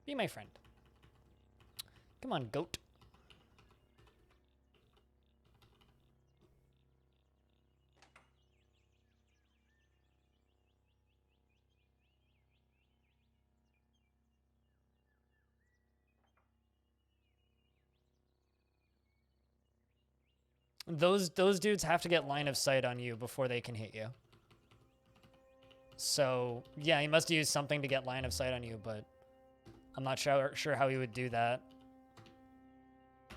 Be my friend. Come on, goat. Those dudes have to get line of sight on you before they can hit you. So, yeah, he must use something to get line of sight on you, but I'm not sure how he would do that.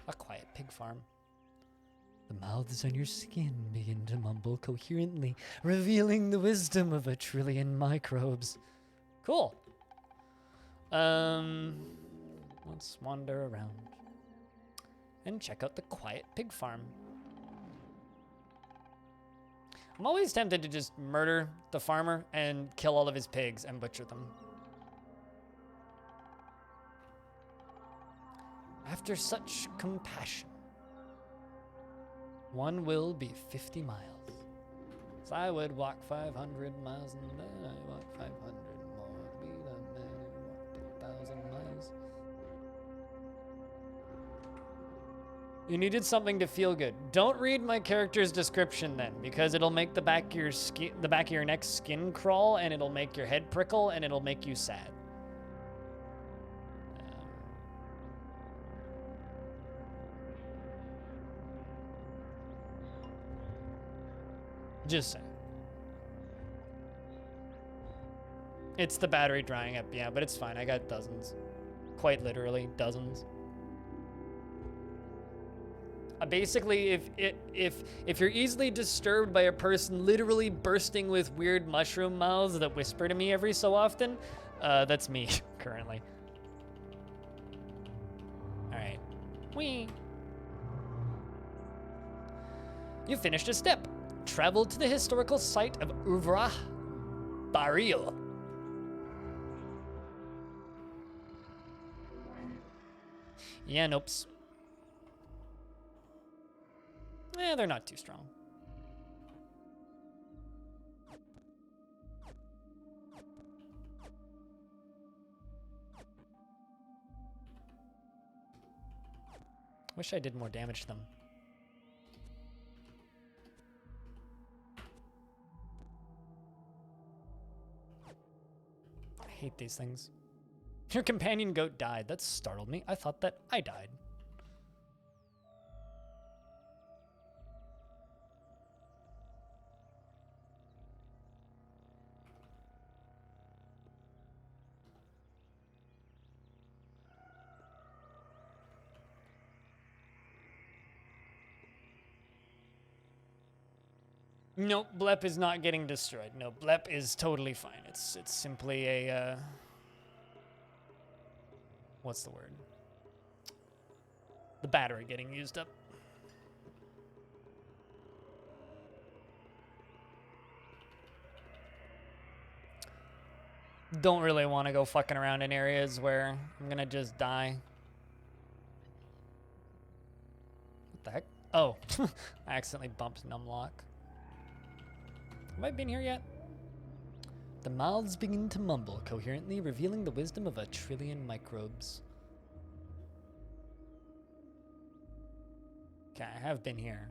A quiet pig farm. The mouths on your skin begin to mumble coherently, revealing the wisdom of 1 trillion microbes. Cool. Let's wander around and check out the quiet pig farm. I'm always tempted to just murder the farmer and kill all of his pigs and butcher them. After such compassion, one will be 50 miles. So I would walk 500 miles and then I walk 500 more to be the man who walked 1,000 miles. You needed something to feel good. Don't read my character's description then, because it'll make the back of your neck skin crawl, and it'll make your head prickle, and it'll make you sad. Just saying. It's the battery drying up, yeah, but it's fine. I got dozens. Quite literally, dozens. Basically, if you're easily disturbed by a person literally bursting with weird mushroom mouths that whisper to me every so often, that's me currently. All right. Whee. You finished a step. Travel to the historical site of Uvra Barrio. Yeah, nopes. They're not too strong. Wish I did more damage to them. I hate these things. Your companion goat died. That startled me. I thought that I died. Nope, Blep is not getting destroyed. No, Blep is totally fine. It's simply a, what's the word? The battery getting used up. Don't really want to go fucking around in areas where I'm gonna just die. What the heck? Oh, I accidentally bumped numlock. Have I been here yet? The mouths begin to mumble coherently, revealing the wisdom of 1 trillion microbes. Okay, I have been here.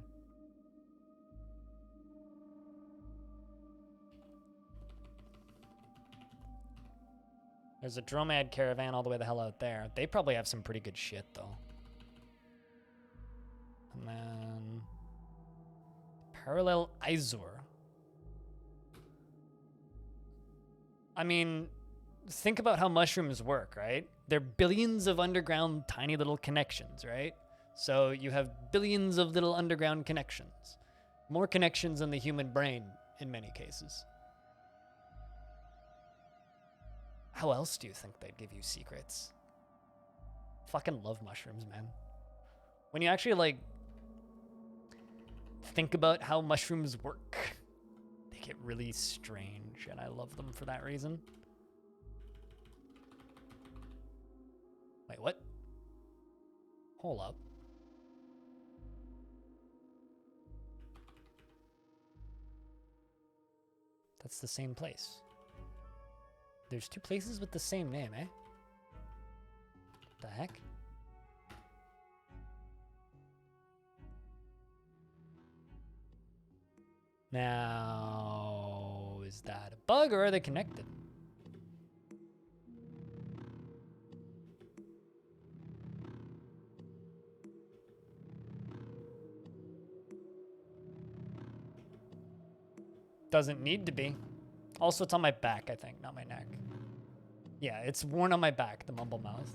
There's a Dromad caravan all the way the hell out there. They probably have some pretty good shit, though. And then... Parallel Izor. I mean, think about how mushrooms work, right? They're billions of underground tiny little connections, right? So you have billions of little underground connections. More connections than the human brain in many cases. How else do you think they'd give you secrets? Fucking love mushrooms, man. When you actually, like, think about how mushrooms work, they get really strange, and I love them for that reason. Wait, what? Hold up. That's the same place. There's two places with the same name, eh? The heck? Now, is that a bug or are they connected? Doesn't need to be. Also, it's on my back, I think, not my neck. Yeah, it's worn on my back, the mumble mouth.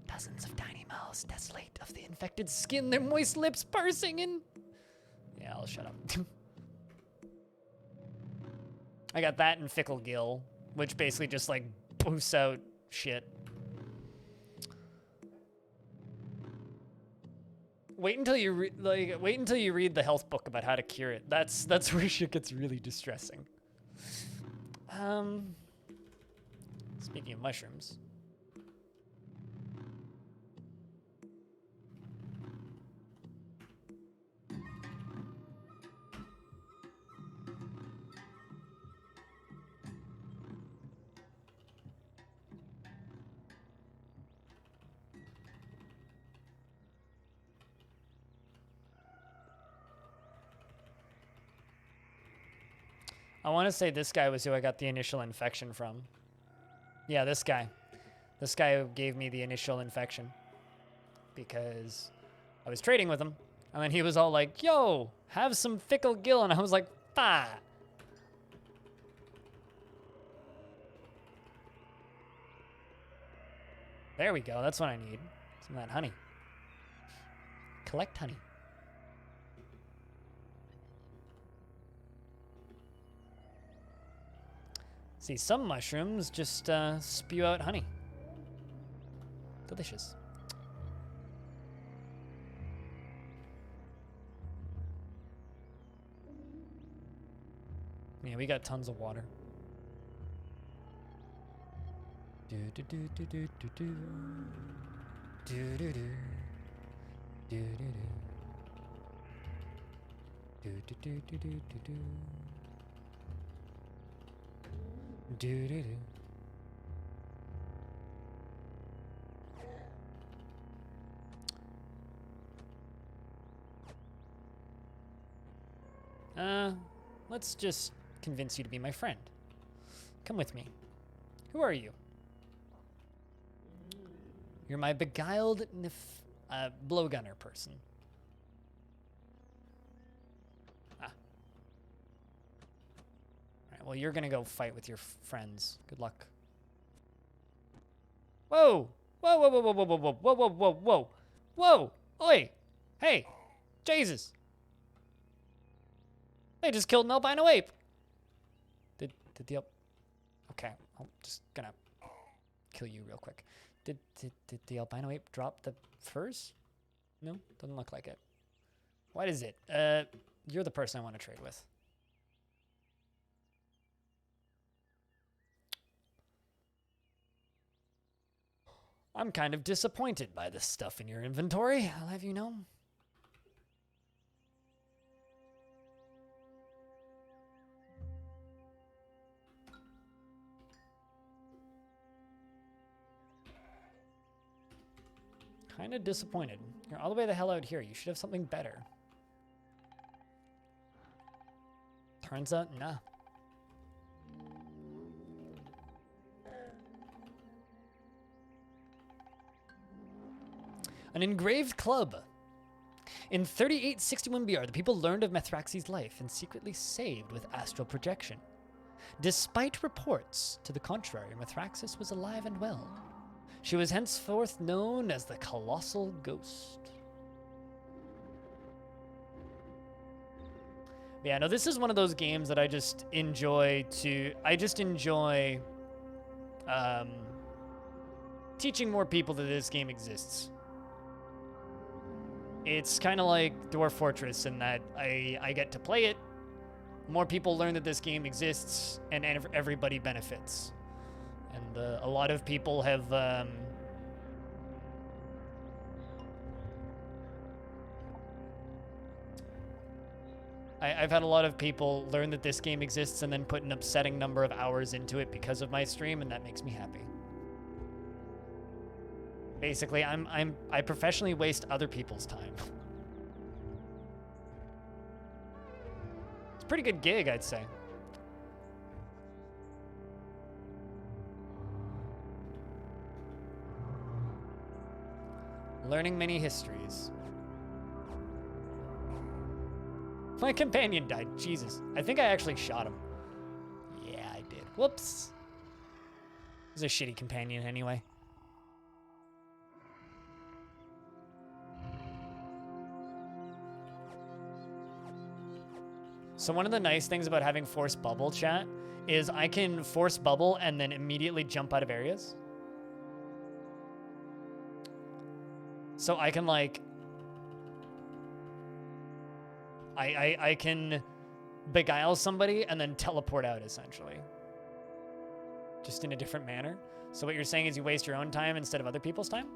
Dozens of tiny mouths, desolate of the infected skin, their moist lips pursing in. Yeah, I'll shut up. I got that and Fickle Gill, which basically just like boosts out shit. Wait until you read the health book about how to cure it. That's where shit gets really distressing. Speaking of mushrooms. I want to say this guy was who I got the initial infection from. Yeah, this guy. This guy gave me the initial infection because I was trading with him. And then he was all like, yo, have some Fickle Gill. And I was like, bah. There we go. That's what I need. Some of that honey. Collect honey. See, some mushrooms just spew out honey. Delicious. Yeah, we got tons of water. Do do do do do do do do do do do do do do do do do do. Do do do. Let's just convince you to be my friend. Come with me. Who are you? You're my beguiled blowgunner person. Well, you're gonna go fight with your friends. Good luck. Whoa! Whoa, whoa, whoa, whoa, whoa, whoa, whoa, whoa, whoa, whoa, whoa! Oi! Hey! Jesus! They just killed an albino ape! Did the okay, I'm just gonna kill you real quick. Did the albino ape drop the furs? No? Doesn't look like it. What is it? You're the person I want to trade with. I'm kind of disappointed by this stuff in your inventory, I'll have you know. Kind of disappointed. You're all the way the hell out here. You should have something better. Turns out, nah. An engraved club. In 3861 BR, the people learned of Mithrax's life and secretly saved with astral projection. Despite reports to the contrary, Mithraxis was alive and well. She was henceforth known as the Colossal Ghost. Yeah, no, this is one of those games that I just enjoy teaching more people that this game exists. It's kind of like Dwarf Fortress in that I get to play it, more people learn that this game exists, and everybody benefits. And a lot of people have I've had a lot of people learn that this game exists and then put an upsetting number of hours into it because of my stream, and that makes me happy. Basically, I professionally waste other people's time. It's a pretty good gig, I'd say. Learning many histories. My companion died. Jesus. I think I actually shot him. Yeah, I did. Whoops. He's a shitty companion anyway. So one of the nice things about having force bubble chat is I can force bubble and then immediately jump out of areas. So I can like, I can beguile somebody and then teleport out essentially. Just in a different manner. So what you're saying is you waste your own time instead of other people's time?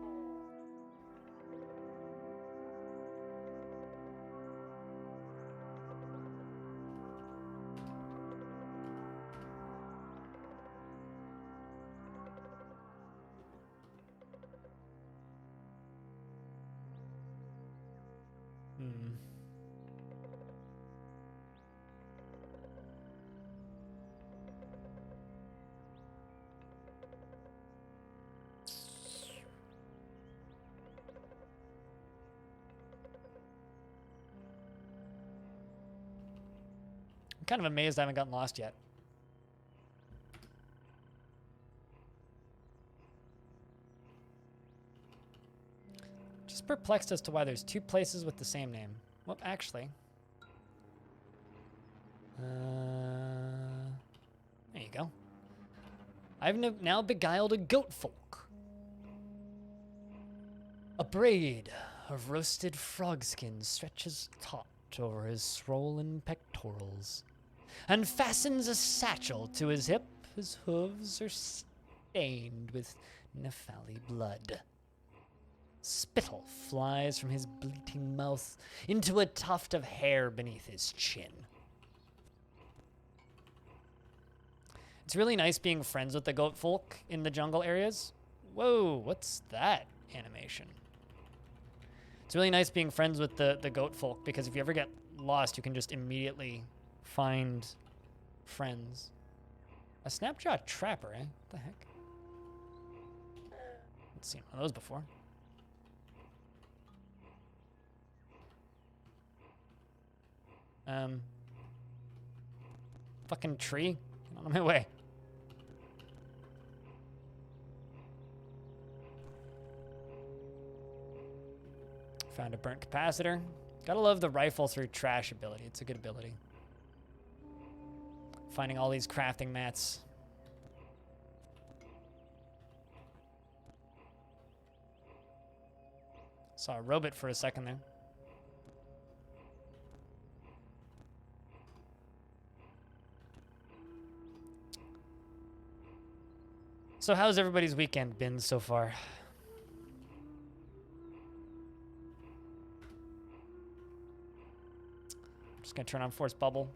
Kind of amazed I haven't gotten lost yet. Just perplexed as to why there's two places with the same name. Well, actually. There you go. I've now beguiled a goat folk. A braid of roasted frog skin stretches taut over his swollen pectorals and fastens a satchel to his hip. His hooves are stained with Nephali blood. Spittle flies from his bleating mouth into a tuft of hair beneath his chin. It's really nice being friends with the goat folk in the jungle areas. Whoa, what's that animation? It's really nice being friends with the goat folk because if you ever get lost, you can just immediately find friends. A snapshot trapper, eh? What the heck? I've seen one of those before. Fucking tree. Get out of my way. Found a burnt capacitor. Gotta love the rifle through trash ability. It's a good ability. Finding all these crafting mats. Saw a robot for a second there. So how's everybody's weekend been so far? Just gonna turn on force bubble.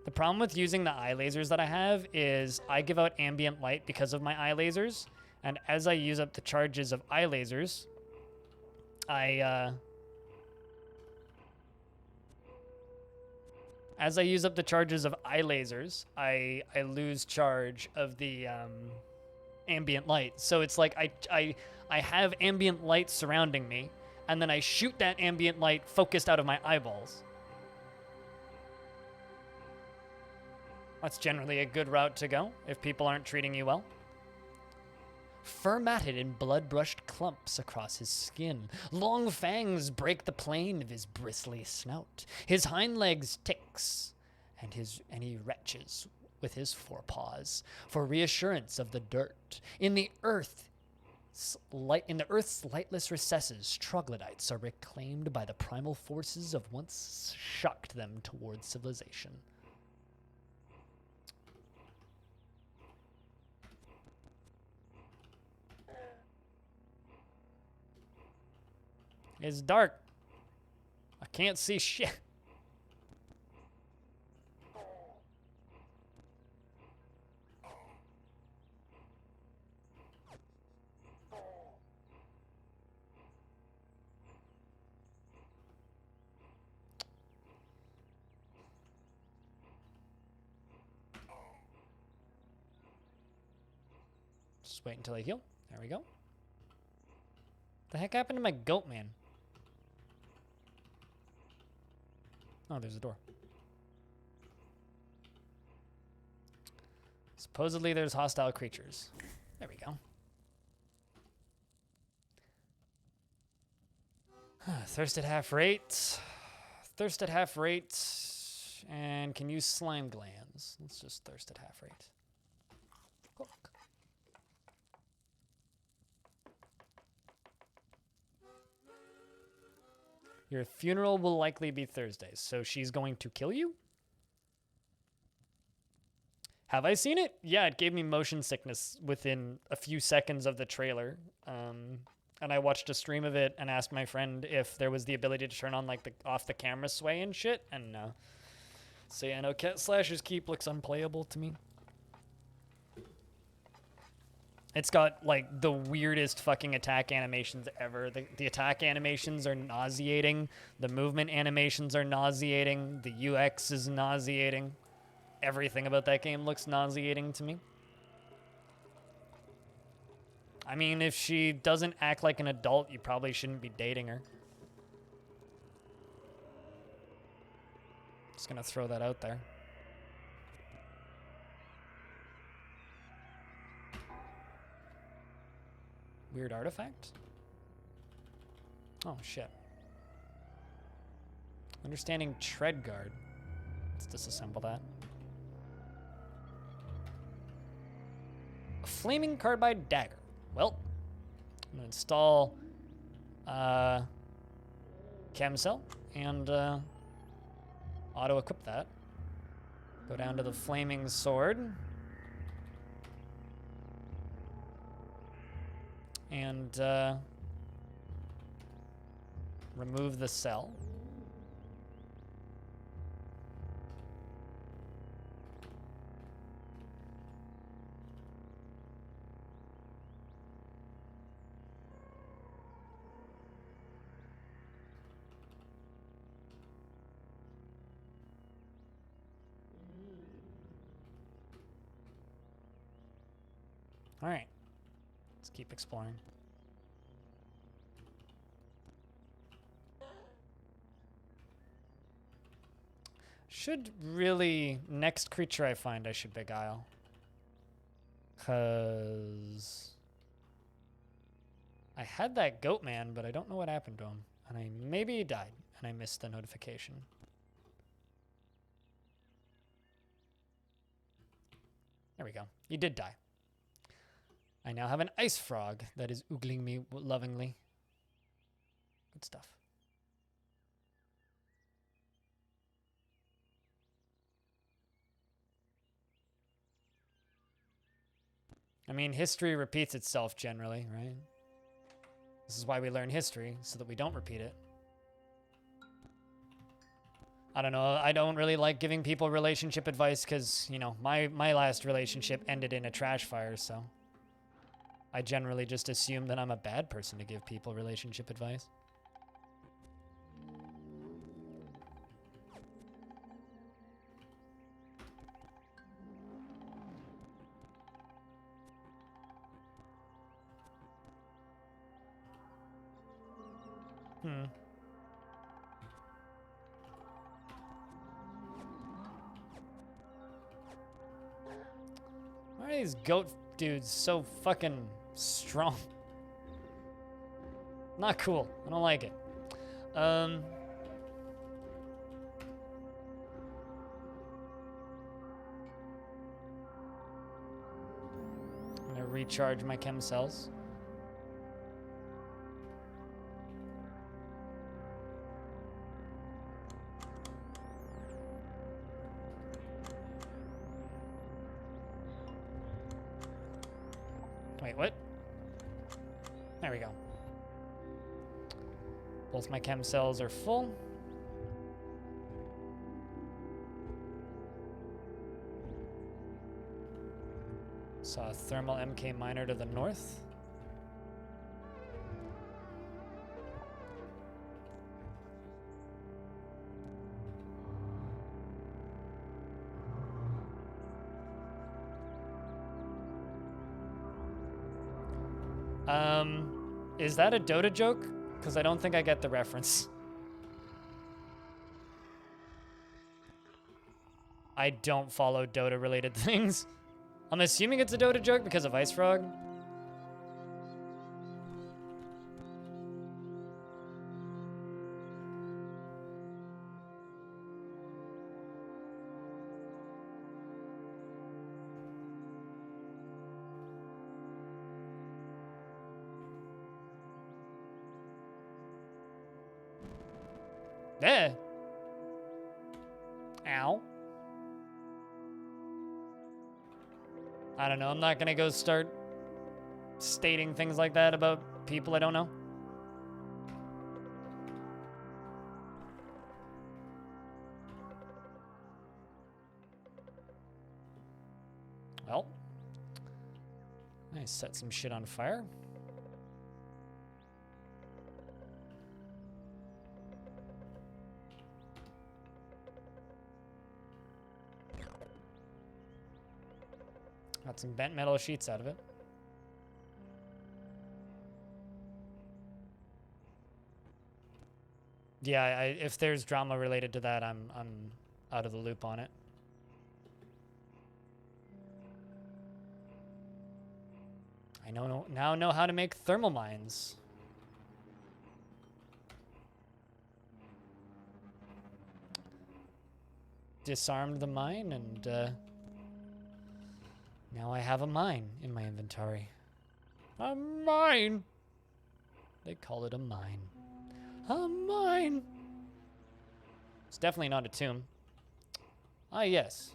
The problem with using the eye lasers that I have is I give out ambient light because of my eye lasers, and as I use up the charges of eye lasers, I lose charge of the ambient light. So it's like I have ambient light surrounding me, and then I shoot that ambient light focused out of my eyeballs. That's generally a good route to go if people aren't treating you well. Fur matted in blood-brushed clumps across his skin. Long fangs break the plane of his bristly snout. His hind legs ticks and he retches with his forepaws for reassurance of the dirt. In the earth's lightless recesses, troglodytes are reclaimed by the primal forces of once shucked them towards civilization. It's dark. I can't see shit. Just wait until I heal. There we go. The heck happened to my goat man? Oh, there's a door. Supposedly there's hostile creatures. There we go. Thirst at half rate. Thirst at half rate. And can use slime glands. Let's just thirst at half rate. Hook. Your funeral will likely be Thursday, so she's going to kill you? Have I seen it? Yeah, it gave me motion sickness within a few seconds of the trailer. And I watched a stream of it and asked my friend if there was the ability to turn on like the off the camera sway and shit, and no. So yeah, no, Cat Slasher's Keep looks unplayable to me. It's got like the weirdest fucking attack animations ever. The attack animations are nauseating. The movement animations are nauseating. The UX is nauseating. Everything about that game looks nauseating to me. I mean, if she doesn't act like an adult, you probably shouldn't be dating her. Just gonna throw that out there. Weird artifact? Oh, shit. Understanding tread guard. Let's disassemble that. A flaming carbide dagger. Well, I'm gonna install Chemcell and auto-equip that. Go down to the flaming sword. And remove the cell. All right. Let's keep exploring. Should really, next creature I find, I should beguile. 'Cause I had that goat man, but I don't know what happened to him. And maybe he died, and I missed the notification. There we go. He did die. I now have an ice frog that is oogling me lovingly. Good stuff. I mean, history repeats itself generally, right? This is why we learn history, so that we don't repeat it. I don't know. I don't really like giving people relationship advice because, you know, my last relationship ended in a trash fire, so I generally just assume that I'm a bad person to give people relationship advice. Why are these goat dudes so fucking strong? Not cool. I don't like it. recharge my chem cells. Wait, what? There we go. Both my chem cells are full. Saw a thermal MK miner to the north. Is that a Dota joke? Because I don't think I get the reference. I don't follow Dota-related things. I'm assuming it's a Dota joke because of Ice Frog. Eh. Ow. I don't know. I'm not going to go start stating things like that about people I don't know. Well, I set some shit on fire. Got some bent metal sheets out of it. Yeah, if there's drama related to that, I'm out of the loop on it. I now know how to make thermal mines. Disarmed the mine and now I have a mine in my inventory. A mine! They call it a mine. A mine! It's definitely not a tomb. Ah, yes.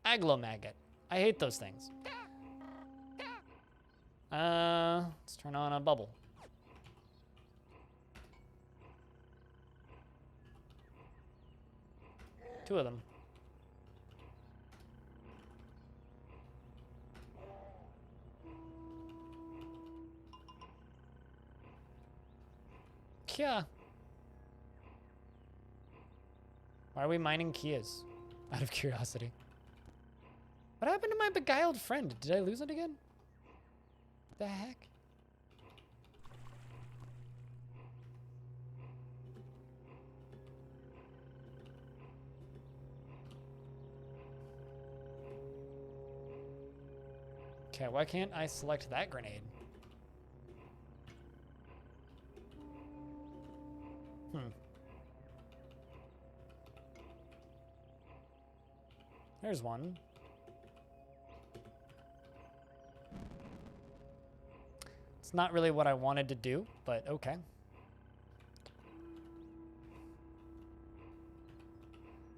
Aglomaggot. I hate those things. Let's turn on a bubble. Two of them. Kia. Why are we mining Kias? Out of curiosity. What happened to my beguiled friend? Did I lose it again? The heck? Okay, why can't I select that grenade? There's one. It's not really what I wanted to do, but okay.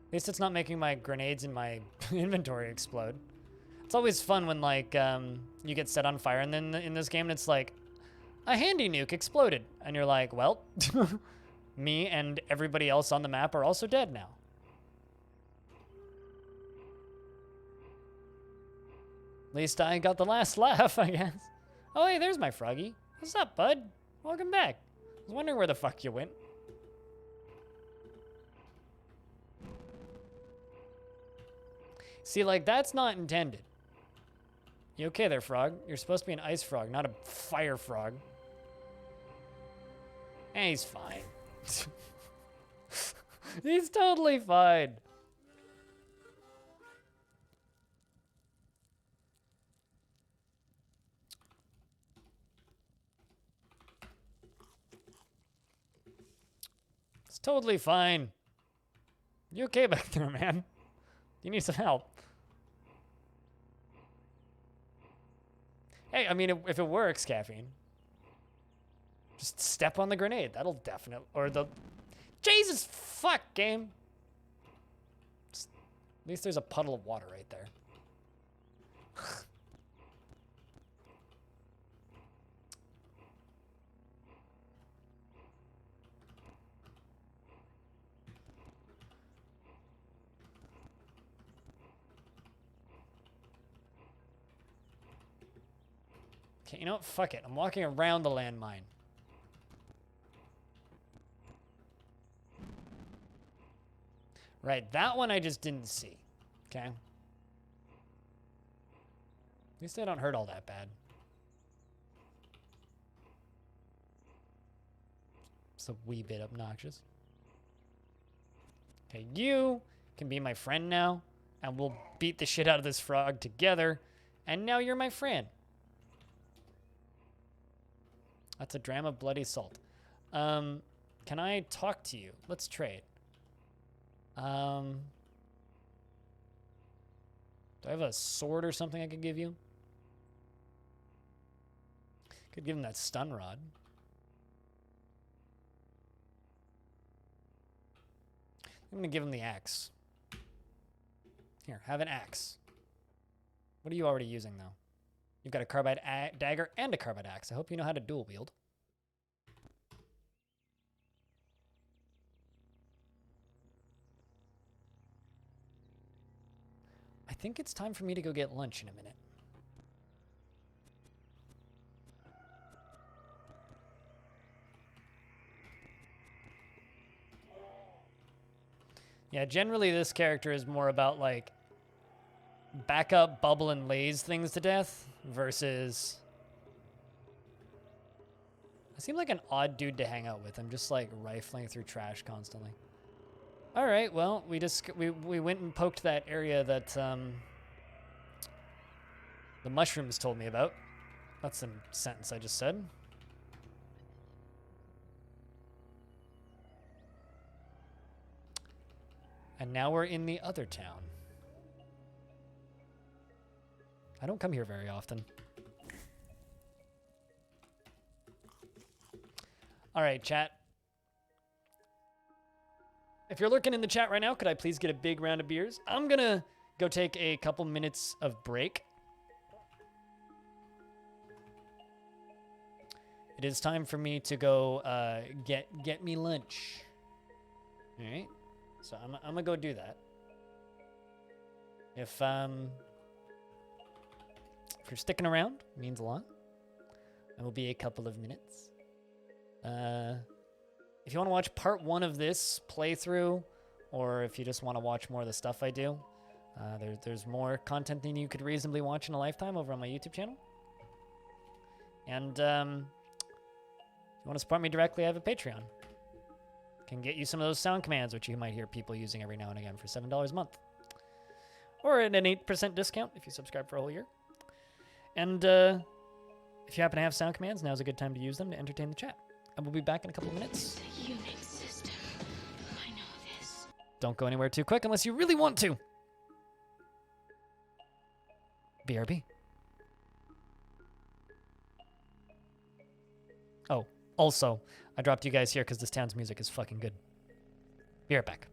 At least it's not making my grenades in my inventory explode. It's always fun when, like, you get set on fire and then in this game it's like, a handy nuke exploded. And you're like, well, me and everybody else on the map are also dead now. At least I got the last laugh, I guess. Oh, hey, there's my froggy. What's up, bud? Welcome back. I was wondering where the fuck you went. See, like, that's not intended. You okay there, frog? You're supposed to be an ice frog, not a fire frog. Eh, he's fine. He's totally fine. It's totally fine. You okay back there, man? You need some help. Hey, I mean, if it works, Caffeine. Just step on the grenade. That'll definitely... Or the... Jesus fuck, game. At least there's a puddle of water right there. Okay, you know what? Fuck it. I'm walking around the landmine. Right, that one I just didn't see. Okay. At least they don't hurt all that bad. It's a wee bit obnoxious. Okay, you can be my friend now, and we'll beat the shit out of this frog together, and now you're my friend. That's a dram of bloody salt. Can I talk to you? Let's trade. Do I have a sword or something I could give you? Could give him that stun rod. I'm gonna give him the axe. Here, have an axe. What are you already using though? You've got a carbide dagger and a carbide axe. I hope you know how to dual wield. I think it's time for me to go get lunch in a minute. Yeah, generally this character is more about like back up, bubble, and laze things to death versus... I seem like an odd dude to hang out with. I'm just like rifling through trash constantly. All right, well, we went and poked that area that the mushrooms told me about. That's the sentence I just said. And now we're in the other town. I don't come here very often. All right, chat. If you're lurking in the chat right now, could I please get a big round of beers? I'm gonna go take a couple minutes of break. It is time for me to go get me lunch. All right, so I'm gonna go do that. If you're sticking around, it means a lot. It will be a couple of minutes. If you want to watch part 1 of this playthrough, or if you just want to watch more of the stuff I do, there's more content than you could reasonably watch in a lifetime over on my YouTube channel. And if you want to support me directly, I have a Patreon. Can get you some of those sound commands, which you might hear people using every now and again for $7 a month. Or at an 8% discount if you subscribe for a whole year. And if you happen to have sound commands, now's a good time to use them to entertain the chat. And we'll be back in a couple of minutes. The Unix system. I know this. Don't go anywhere too quick unless you really want to. BRB. Oh, also, I dropped you guys here because this town's music is fucking good. Be right back.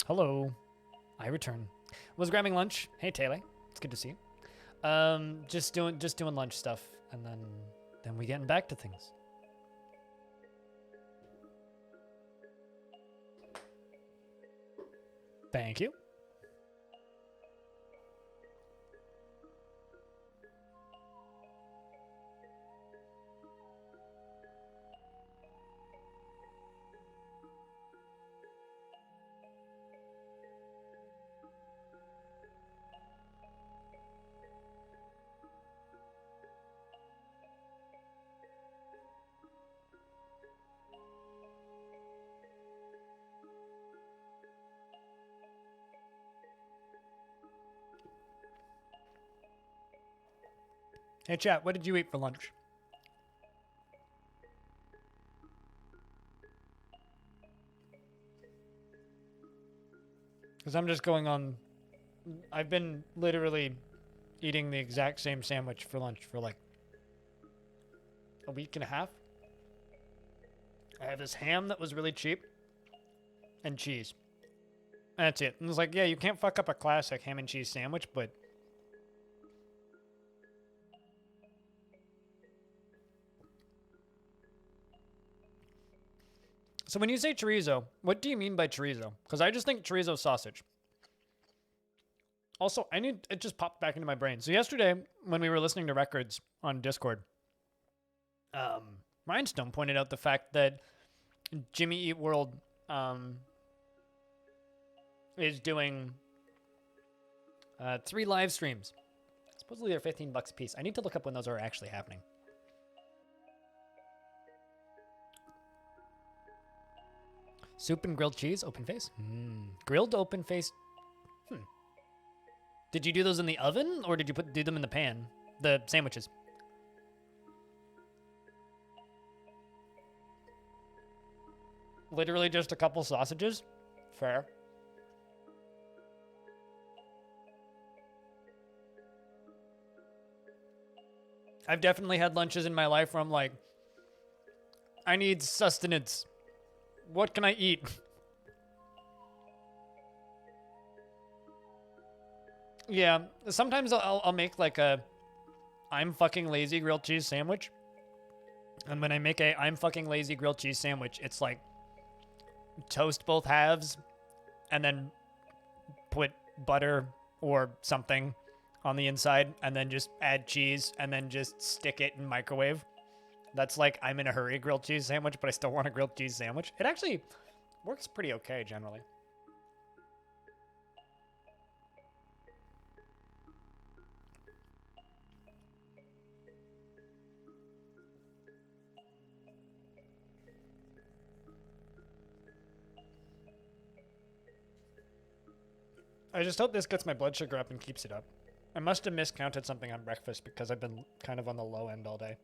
Hello. I return. Was grabbing lunch. Hey Taylor. It's good to see you. Just doing lunch stuff, and then we getting back to things. Thank you. Hey chat, what did you eat for lunch? Because I'm just going on... I've been literally eating the exact same sandwich for lunch for like a week and a half. I have this ham that was really cheap and cheese. And that's it. And it's like, yeah, you can't fuck up a classic ham and cheese sandwich, but... So when you say chorizo, what do you mean by chorizo? Because I just think chorizo sausage. Also, it just popped back into my brain. So yesterday, when we were listening to records on Discord, Rhinestone pointed out the fact that Jimmy Eat World is doing 3 live streams. Supposedly they're $15 a piece. I need to look up when those are actually happening. Soup and grilled cheese, open face. Grilled open face. Did you do those in the oven, or did you do them in the pan? The sandwiches. Literally just a couple sausages? Fair. I've definitely had lunches in my life where I'm like, I need sustenance. What can I eat? Yeah, sometimes I'll make like a I'm fucking lazy grilled cheese sandwich. And when I make a I'm fucking lazy grilled cheese sandwich, it's like toast both halves and then put butter or something on the inside and then just add cheese and then just stick it in microwave. That's like I'm in a hurry grilled cheese sandwich, but I still want a grilled cheese sandwich. It actually works pretty okay generally. I just hope this gets my blood sugar up and keeps it up. I must have miscounted something on breakfast because I've been kind of on the low end all day.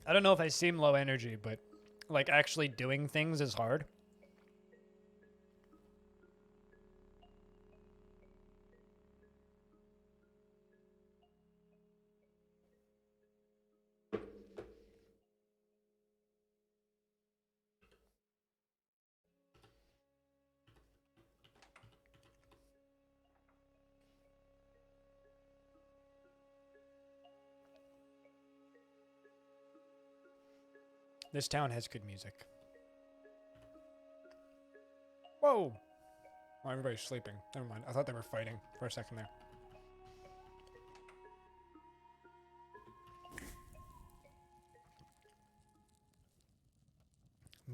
I don't know if I seem low energy, but like actually doing things is hard. This town has good music. Whoa! Oh, everybody's sleeping. Never mind. I thought they were fighting for a second there.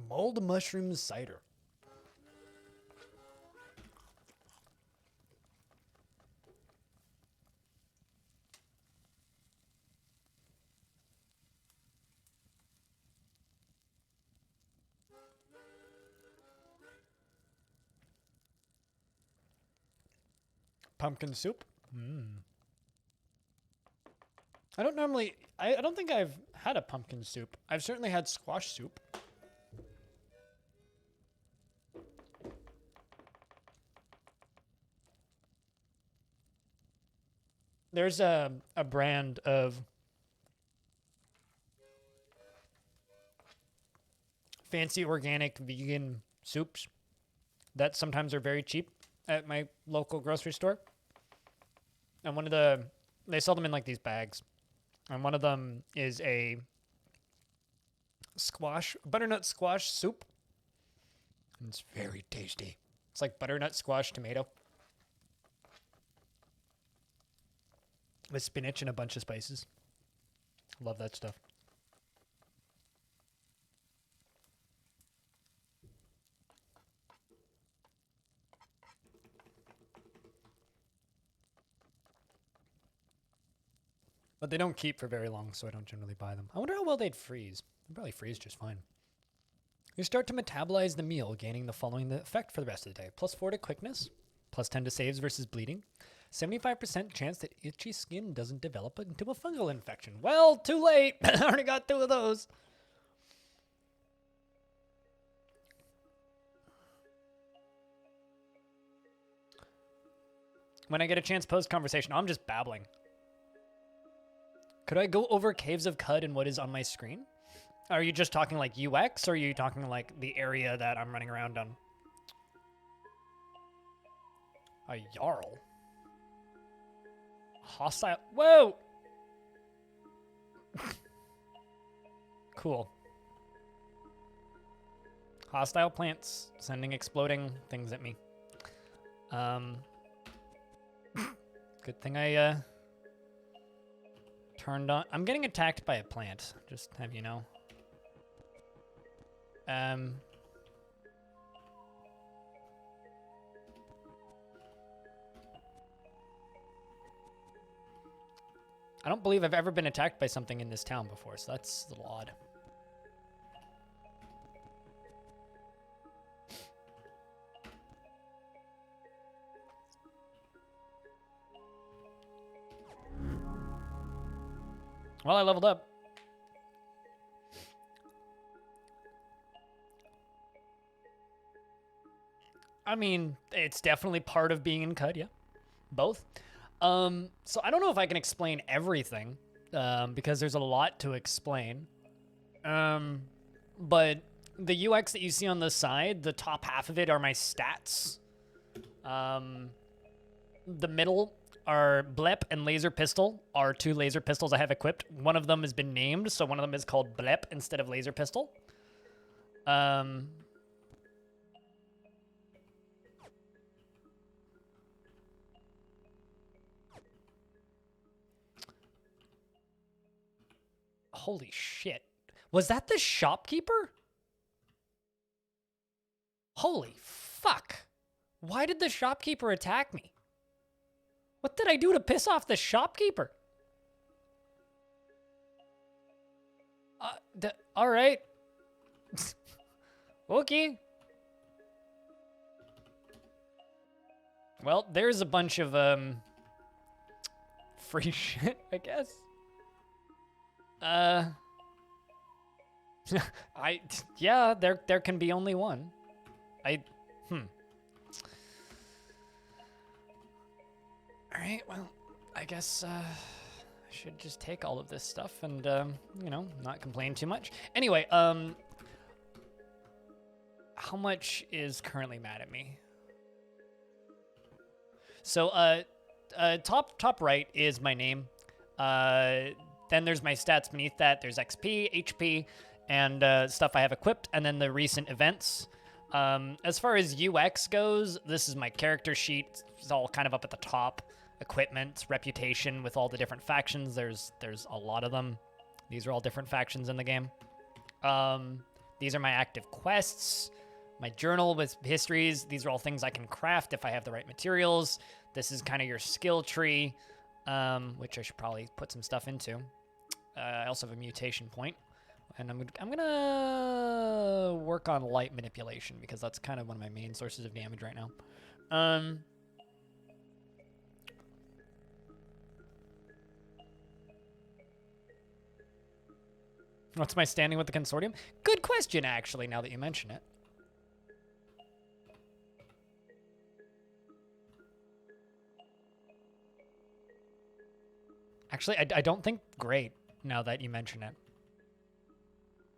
Mulled mushroom cider. Pumpkin soup. I don't normally... I don't think I've had a pumpkin soup. I've certainly had squash soup. There's a brand of fancy organic vegan soups that sometimes are very cheap at my local grocery store. And they sell them in like these bags. And one of them is a butternut squash soup. And it's very tasty. It's like butternut squash tomato with spinach and a bunch of spices. Love that stuff. But they don't keep for very long, so I don't generally buy them. I wonder how well they'd freeze. They'd probably freeze just fine. You start to metabolize the meal, gaining the following effect for the rest of the day. +4 to quickness, +10 to saves versus bleeding, 75% chance that itchy skin doesn't develop into a fungal infection. Well, too late. I already got 2 of those. When I get a chance post-conversation, I'm just babbling. Could I go over Caves of Cud and what is on my screen? Are you just talking like UX, or are you talking like the area that I'm running around on? A Jarl. Hostile. Whoa! Cool. Hostile plants sending exploding things at me. Good thing I turned on. I'm getting attacked by a plant, just to have you know. I don't believe I've ever been attacked by something in this town before, so that's a little odd. Well, I leveled up. I mean, it's definitely part of being in Cud, yeah. Both. So I don't know if I can explain everything, because there's a lot to explain. But the UX that you see on the side, the top half of it are my stats. The middle are Blep and Laser Pistol, are 2 laser pistols I have equipped. One of them has been named, so one of them is called Blep instead of Laser Pistol. Holy shit. Was that the shopkeeper? Holy fuck. Why did the shopkeeper attack me? What did I do to piss off the shopkeeper? All right. Okay. Well, there's a bunch of free shit, I guess. Yeah, there can be only one. All right, well, I guess I should just take all of this stuff and you know, not complain too much. Anyway, how much is currently mad at me? So top right is my name. Then there's my stats beneath that. There's XP, HP, and stuff I have equipped, and then the recent events. As far as UX goes, this is my character sheet. It's all kind of up at the top. Equipment, reputation with all the different factions. There's a lot of them. These are all different factions in the game. These are my active quests. My journal with histories. These are all things I can craft if I have the right materials. This is kind of your skill tree, which I should probably put some stuff into. I also have a mutation point, and I'm gonna work on light manipulation because that's kind of one of my main sources of damage right now. What's my standing with the consortium? Good question, actually, now that you mention it. Actually, I don't think great, now that you mention it.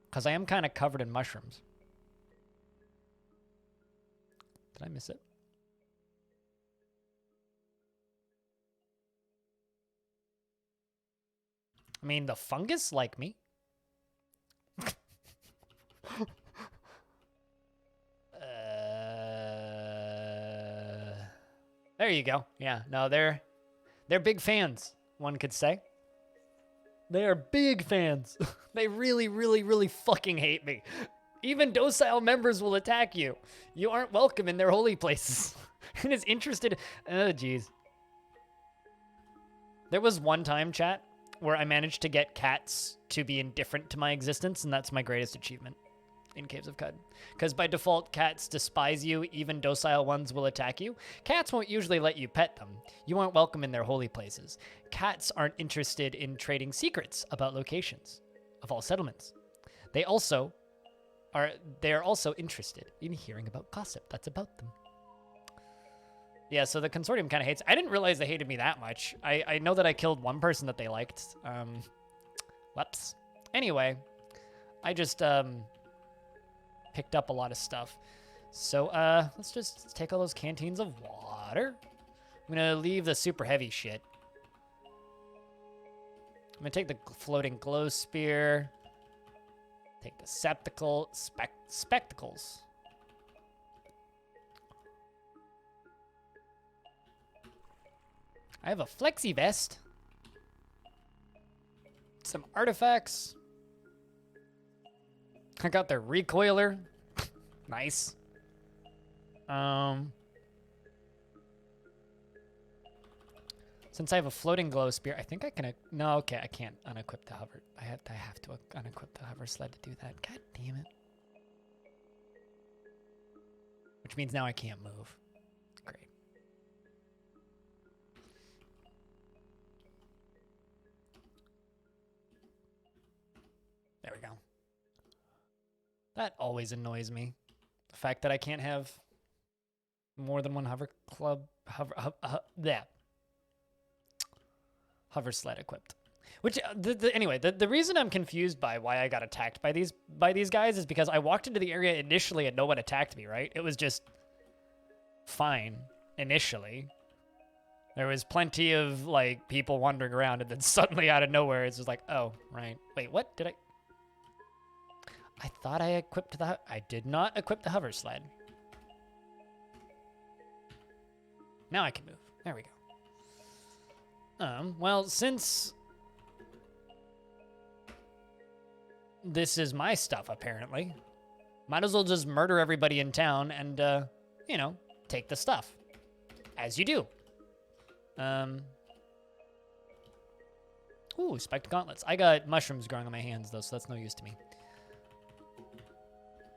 Because I am kind of covered in mushrooms. Did I miss it? I mean, the fungus like me. There you go. Yeah, no, they're big fans, one could say. They are big fans. They really, really, really fucking hate me. Even docile members will attack you. You aren't welcome in their holy places. And is interested. Oh, jeez. There was one time, chat, where I managed to get cats to be indifferent to my existence, and that's my greatest achievement in Caves of Cud. Because by default, cats despise you, even docile ones will attack you. Cats won't usually let you pet them. You aren't welcome in their holy places. Cats aren't interested in trading secrets about locations of all settlements. They are also interested in hearing about gossip that's about them. Yeah, so the consortium kind of hates. I didn't realize they hated me that much. I know that I killed one person that they liked. Whoops. Anyway, I just picked up a lot of stuff. So let's just take all those canteens of water. I'm gonna leave the super heavy shit. I'm gonna take the floating glow spear. Take the spectacles. I have a flexi vest. Some artifacts. I got their recoiler. Nice. Since I have a floating glow spear, I think I can. No, okay, I can't unequip the hover. I have to unequip the hover sled to do that. God damn it. Which means now I can't move. Great. There we go. That always annoys me. The fact that I can't have more than one hover sled equipped. Which anyway, the reason I'm confused by why I got attacked by these guys is because I walked into the area initially and no one attacked me, right? It was just fine initially. There was plenty of like people wandering around, and then suddenly out of nowhere it's just like, oh, right. Wait, what? Did I thought I equipped I did not equip the hover sled. Now I can move. There we go. Well, since this is my stuff, apparently, might as well just murder everybody in town and, you know, take the stuff. As you do. Ooh, spiked gauntlets. I got mushrooms growing on my hands, though, so that's no use to me.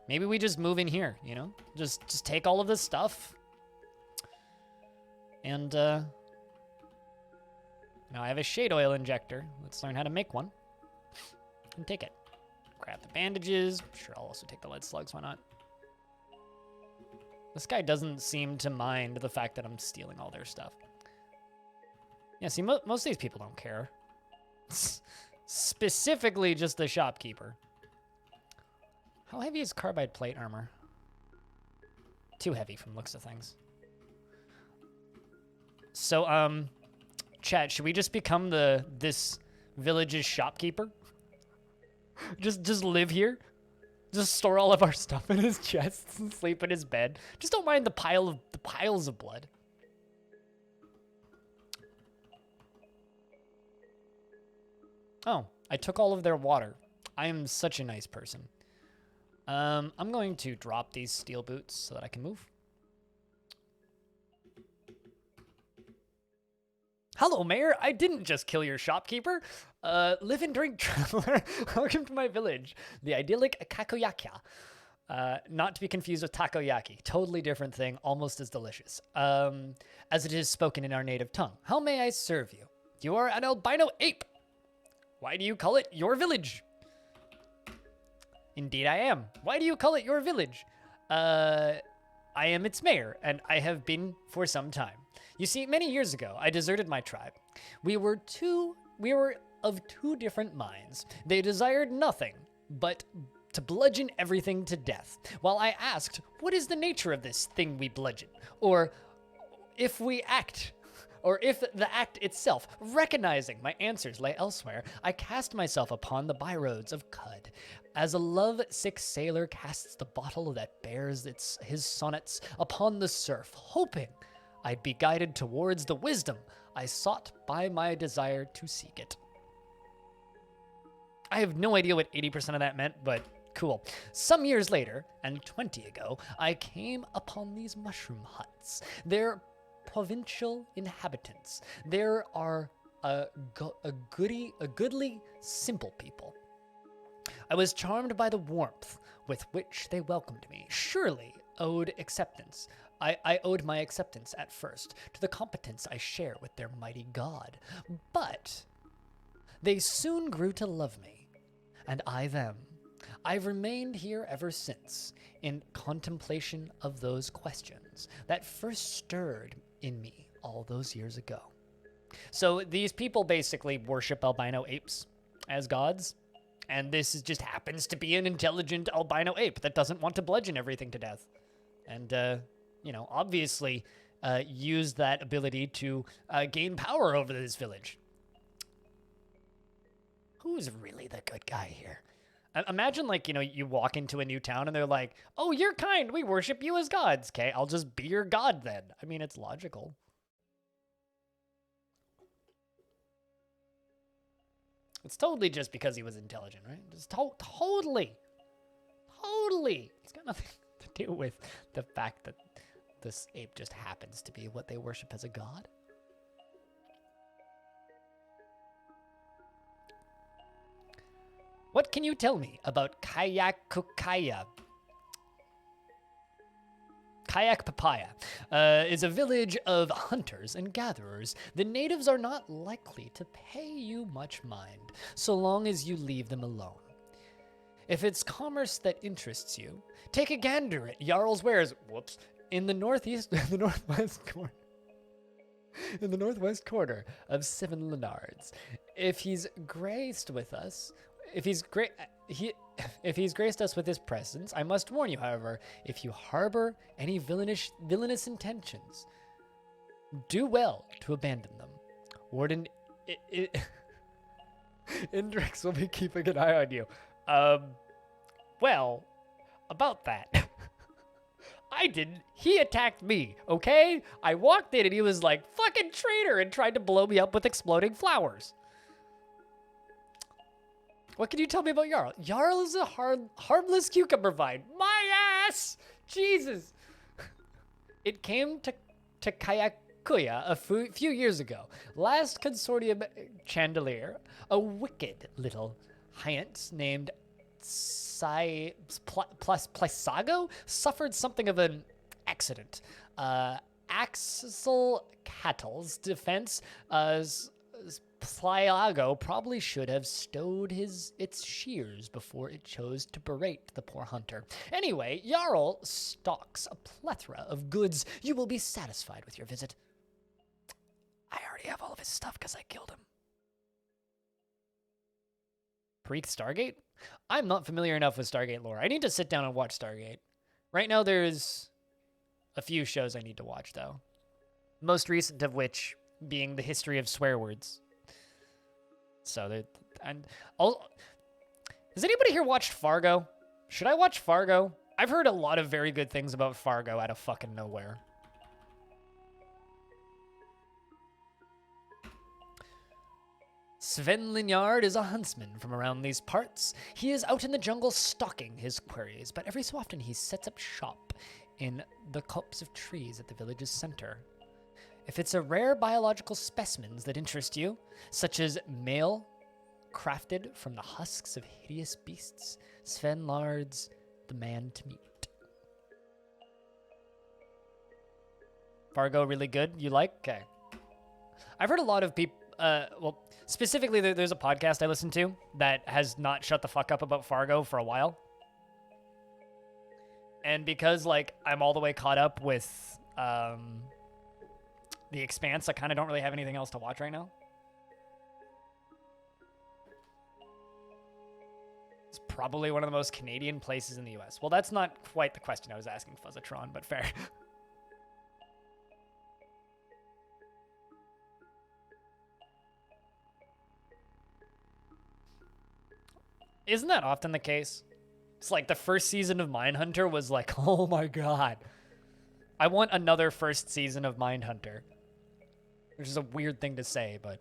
Maybe we just move in here, you know? Just take all of this stuff. And, now I have a shade oil injector. Let's learn how to make one. And take it. Grab the bandages. Sure, I'll also take the lead slugs. Why not? This guy doesn't seem to mind the fact that I'm stealing all their stuff. Yeah, see, most of these people don't care. Specifically just the shopkeeper. How heavy is carbide plate armor? Too heavy from looks of things. So, chat, should we just become this village's shopkeeper? Just live here? Just store all of our stuff in his chests and sleep in his bed. Just don't mind the piles of blood. Oh, I took all of their water. I am such a nice person. I'm going to drop these steel boots so that I can move. Hello, Mayor. I didn't just kill your shopkeeper. Live and drink, traveler. Welcome to my village. The idyllic kakoyakya. Not to be confused with takoyaki. Totally different thing, almost as delicious. As it is spoken in our native tongue. How may I serve you? You are an albino ape. Why do you call it your village? Indeed I am. Why do you call it your village? I am its mayor, and I have been for some time. You see, many years ago, I deserted my tribe. We were of two different minds. They desired nothing but to bludgeon everything to death, while I asked, what is the nature of this thing we bludgeon? Or if we act, or if the act itself, recognizing my answers lay elsewhere, I cast myself upon the byroads of Cud, as a love-sick sailor casts the bottle that bears his sonnets upon the surf, hoping I'd be guided towards the wisdom I sought by my desire to seek it. I have no idea what 80% of that meant, but cool. Some years later, and 20 ago, I came upon these mushroom huts. They're provincial inhabitants. There are a goodly, simple people. I was charmed by the warmth with which they welcomed me. Surely owed acceptance. I owed my acceptance at first to the competence I share with their mighty God. But they soon grew to love me, and I them. I've remained here ever since, in contemplation of those questions that first stirred in me all those years ago. So these people basically worship albino apes as gods, and this just happens to be an intelligent albino ape that doesn't want to bludgeon everything to death. And, obviously use that ability to gain power over this village. Who's really the good guy here? Imagine, you walk into a new town and they're like, oh, you're kind. We worship you as gods. Okay, I'll just be your god then. I mean, it's logical. It's totally just because he was intelligent, right? Just totally. It's got nothing to do with the fact that this ape just happens to be what they worship as a god. What can you tell me about Kayakukaya? Kayak Papaya is a village of hunters and gatherers. The natives are not likely to pay you much mind, so long as you leave them alone. If it's commerce that interests you, take a gander at Jarl's Wares. Whoops. In the northwest corner of Seven Lenards. If he's graced us with his presence, I must warn you, however, if you harbor any villainous intentions, do well to abandon them. Warden Indrix will be keeping an eye on you. Well, about that. I didn't. He attacked me, okay? I walked in and he was like, fucking traitor, and tried to blow me up with exploding flowers. What can you tell me about Jarl? Jarl is a harmless cucumber vine. My ass! Jesus! It came to Kayakuya a few years ago. Last consortium chandelier, a wicked little hyant named Plysago suffered something of an accident. Axel Cattle's defense, Plyago probably should have stowed its shears before it chose to berate the poor hunter. Anyway, Jarl stocks a plethora of goods. You will be satisfied with your visit. I already have all of his stuff because I killed him. Preek Stargate? I'm not familiar enough with Stargate lore. I need to sit down and watch Stargate. Right now there's a few shows I need to watch, though. Most recent of which being the history of swear words. So, has anybody here watched Fargo? Should I watch Fargo? I've heard a lot of very good things about Fargo out of fucking nowhere. Sven Linyard is a huntsman from around these parts. He is out in the jungle stalking his quarries, but every so often he sets up shop in the copse of trees at the village's center. If it's a rare biological specimens that interest you, such as male crafted from the husks of hideous beasts, Sven Lard's the man to meet. Fargo really good? You like? Okay. I've heard a lot of people, specifically there's a podcast I listen to that has not shut the fuck up about Fargo for a while. And because, I'm all the way caught up with, The Expanse, I kind of don't really have anything else to watch right now. It's probably one of the most Canadian places in the US. Well, that's not quite the question I was asking, Fuzzatron, but fair. Isn't that often the case? It's like the first season of Mindhunter was like, oh my god. I want another first season of Mindhunter. Which is a weird thing to say, but...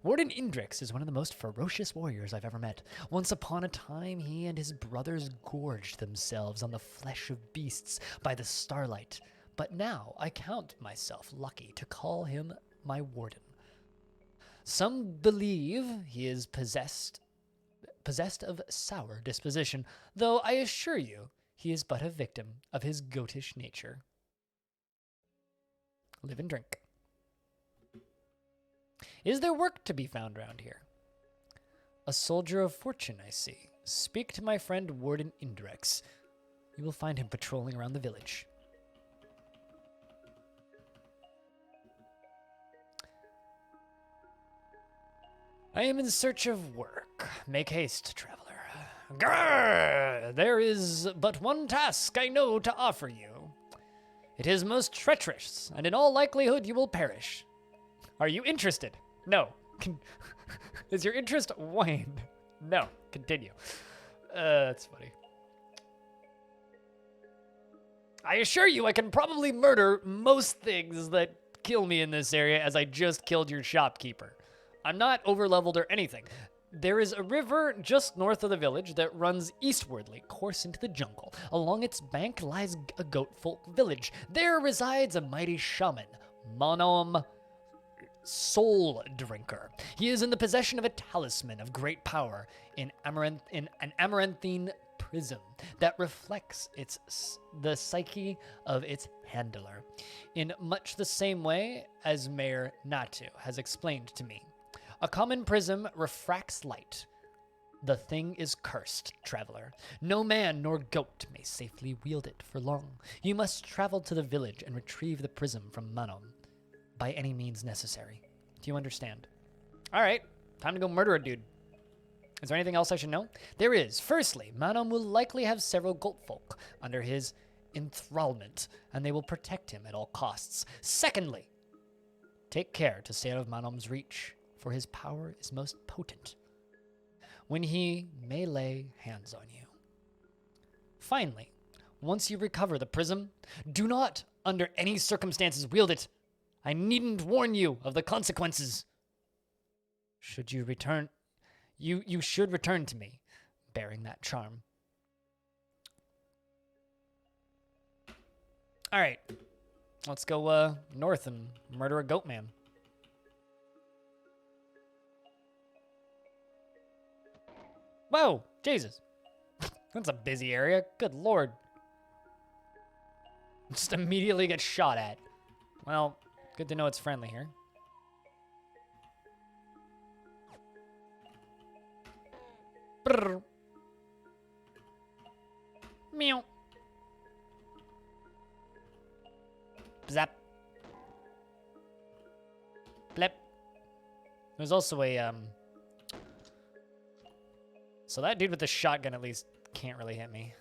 Warden Indrix is one of the most ferocious warriors I've ever met. Once upon a time, he and his brothers gorged themselves on the flesh of beasts by the starlight. But now I count myself lucky to call him my warden. Some believe he is possessed of sour disposition, though I assure you he is but a victim of his goatish nature. Live and drink. Is there work to be found round here? A soldier of fortune, I see. Speak to my friend Warden Indrex. You will find him patrolling around the village. I am in search of work. Make haste, traveler. Grrr! There is but one task I know to offer you. It is most treacherous, and in all likelihood you will perish. Are you interested? No. Is your interest waned? No. Continue. That's funny. I assure you I can probably murder most things that kill me in this area, as I just killed your shopkeeper. I'm not overleveled or anything. There is a river just north of the village that runs eastwardly, course into the jungle. Along its bank lies a goat folk village. There resides a mighty shaman, Monom Soul Drinker. He is in the possession of a talisman of great power in an amaranthine prism that reflects the psyche of its handler, in much the same way as Mayor Natu has explained to me. A common prism refracts light. The thing is cursed, traveler. No man nor goat may safely wield it for long. You must travel to the village and retrieve the prism from Manom by any means necessary. Do you understand? All right, time to go murder a dude. Is there anything else I should know? There is. Firstly, Manom will likely have several goat folk under his enthrallment, and they will protect him at all costs. Secondly, take care to stay out of Manom's reach, for his power is most potent when he may lay hands on you. Finally, once you recover the prism, do not, under any circumstances, wield it. I needn't warn you of the consequences. Should you return, you should return to me, bearing that charm. All right, let's go north and murder a goat man. Whoa, Jesus. That's a busy area. Good lord. Just immediately get shot at. Well, good to know it's friendly here. Brrr. Meow. Zap. Blep. There's also a, So that dude with the shotgun at least can't really hit me.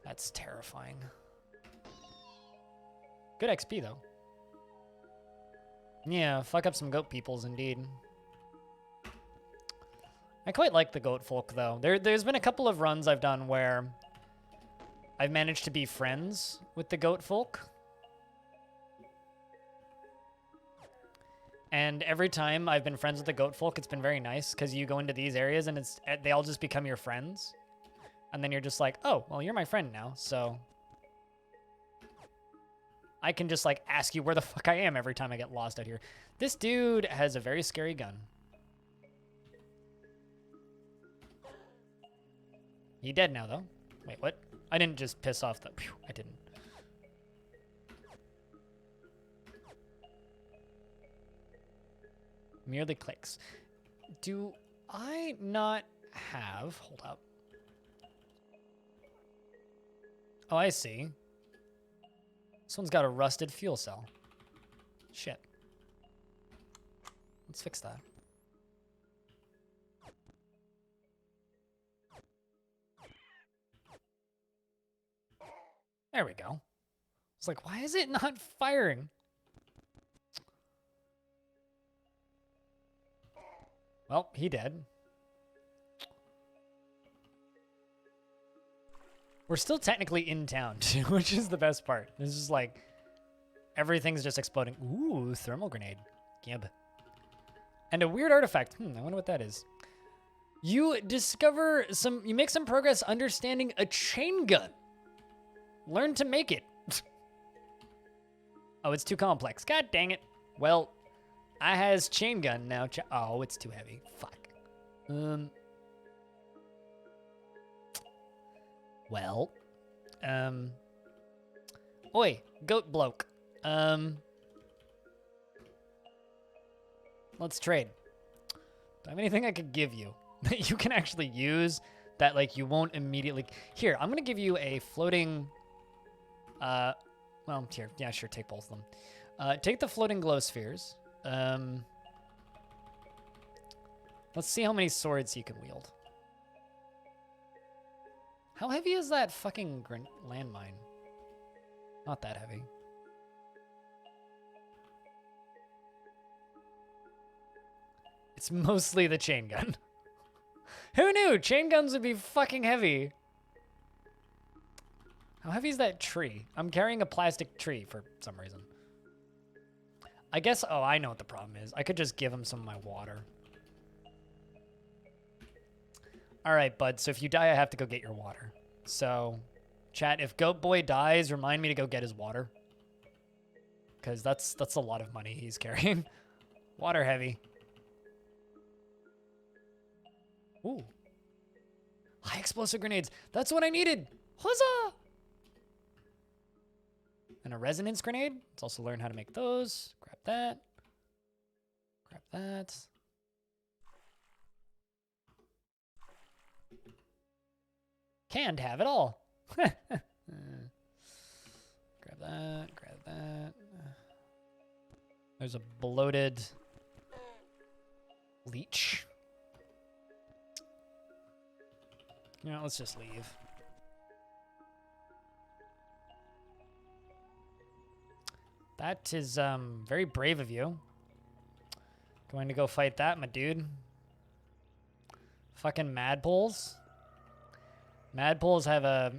That's terrifying. Good XP, though. Yeah, fuck up some goat peoples, indeed. I quite like the goat folk, though. There's been a couple of runs I've done where I've managed to be friends with the goat folk. And every time I've been friends with the goat folk, it's been very nice, because you go into these areas and they all just become your friends. And then you're just like, oh, well, you're my friend now, so I can just, like, ask you where the fuck I am every time I get lost out here. This dude has a very scary gun. He dead now, though. Wait, what? I didn't just piss off the... Phew, I didn't. Merely clicks. Do I not have... Hold up. Oh, I see. This one's got a rusted fuel cell. Shit. Let's fix that. There we go. It's like, why is it not firing? Well, he did. We're still technically in town, too, which is the best part. This is like, everything's just exploding. Ooh, thermal grenade. Gib. And a weird artifact. I wonder what that is. You you make some progress understanding a chain gun. Learn to make it. Oh, it's too complex. God dang it. Well, I has chain gun now. Oh, it's too heavy. Fuck. Well. Oi, goat bloke. Let's trade. Do I have anything I could give you that you can actually use that, like, you won't immediately... Here, I'm going to give you a floating... Well, here. Yeah, sure, take both of them. Take the floating glow spheres. Let's see how many swords you can wield. How heavy is that fucking landmine? Not that heavy. It's mostly the chain gun. Who knew? Chain guns would be fucking heavy. How heavy is that tree? I'm carrying a plastic tree for some reason. I guess, oh, I know what the problem is. I could just give him some of my water. All right, bud, so if you die, I have to go get your water. So, chat, if Goat Boy dies, remind me to go get his water. Because that's a lot of money he's carrying. Water heavy. Ooh. High explosive grenades. That's what I needed. Huzzah! And a resonance grenade. Let's also learn how to make those. Grab that. Grab that. Can't have it all. Grab that. Grab that. There's a bloated leech. You know, let's just leave. That is very brave of you. Going to go fight that, my dude. Fucking madpoles. Madpoles have a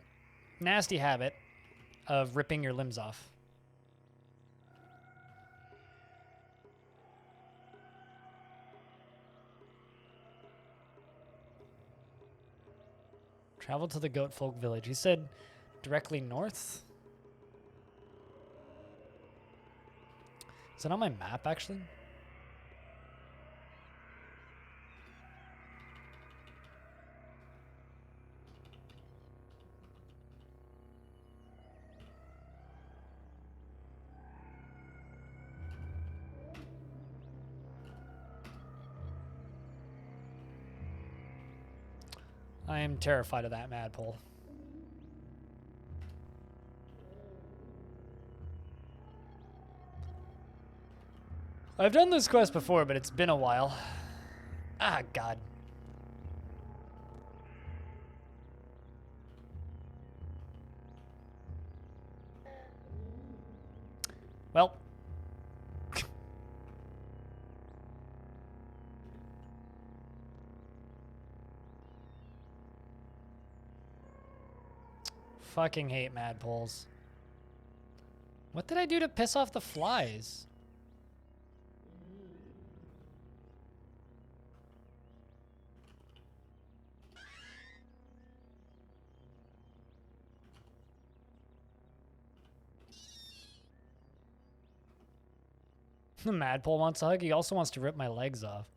nasty habit of ripping your limbs off. Travel to the goat folk village. He said directly north. Is it on my map, actually? I am terrified of that madpole. I've done this quest before, but it's been a while. Ah, God. Well. Fucking hate madpoles. What did I do to piss off the flies? The madpole wants a hug. He also wants to rip my legs off.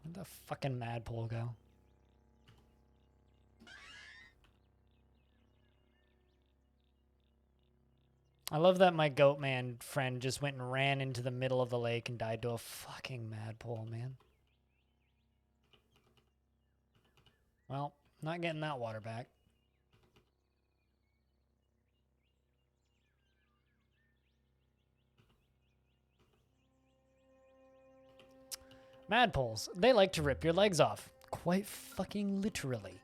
Where'd the fucking madpole go? I love that my goat man friend just went and ran into the middle of the lake and died to a fucking madpole, man. Well, not getting that water back. Madpoles, they like to rip your legs off. Quite fucking literally.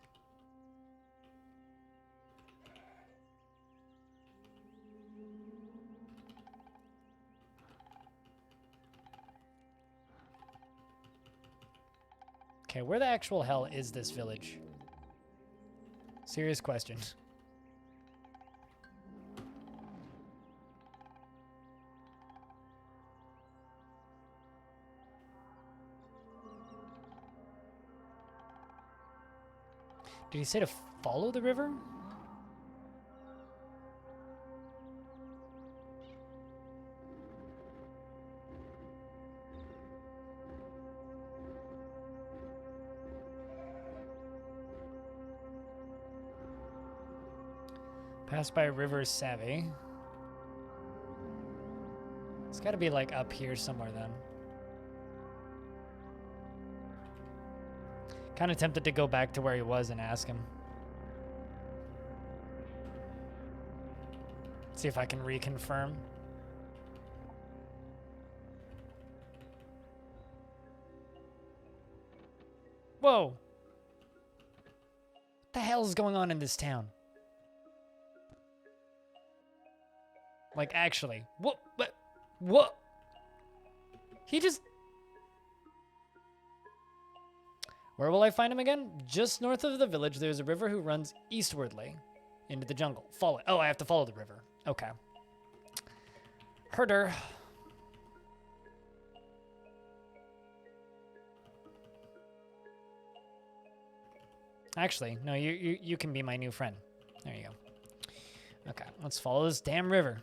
Okay, where the actual hell is this village? Serious question. Did he say to follow the river? Pass by River Savvy. It's got to be like up here somewhere then. Kind of tempted to go back to where he was and ask him. See if I can reconfirm. Whoa! What the hell is going on in this town? Like, actually. What? He just... Where will I find him again? Just north of the village, there's a river who runs eastwardly into the jungle. Follow it. Oh, I have to follow the river. Okay. Herder. Actually, no, you can be my new friend. There you go. Okay, let's follow this damn river.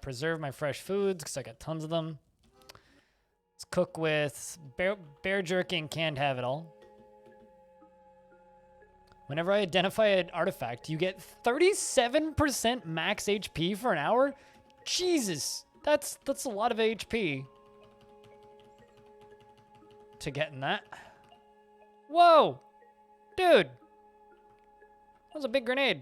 Preserve my fresh foods because I got tons of them. Let's cook with bear jerky and canned have it all. Whenever I identify an artifact, you get 37% max HP for an hour? Jesus, that's a lot of HP to get in that. Whoa, dude, that was a big grenade.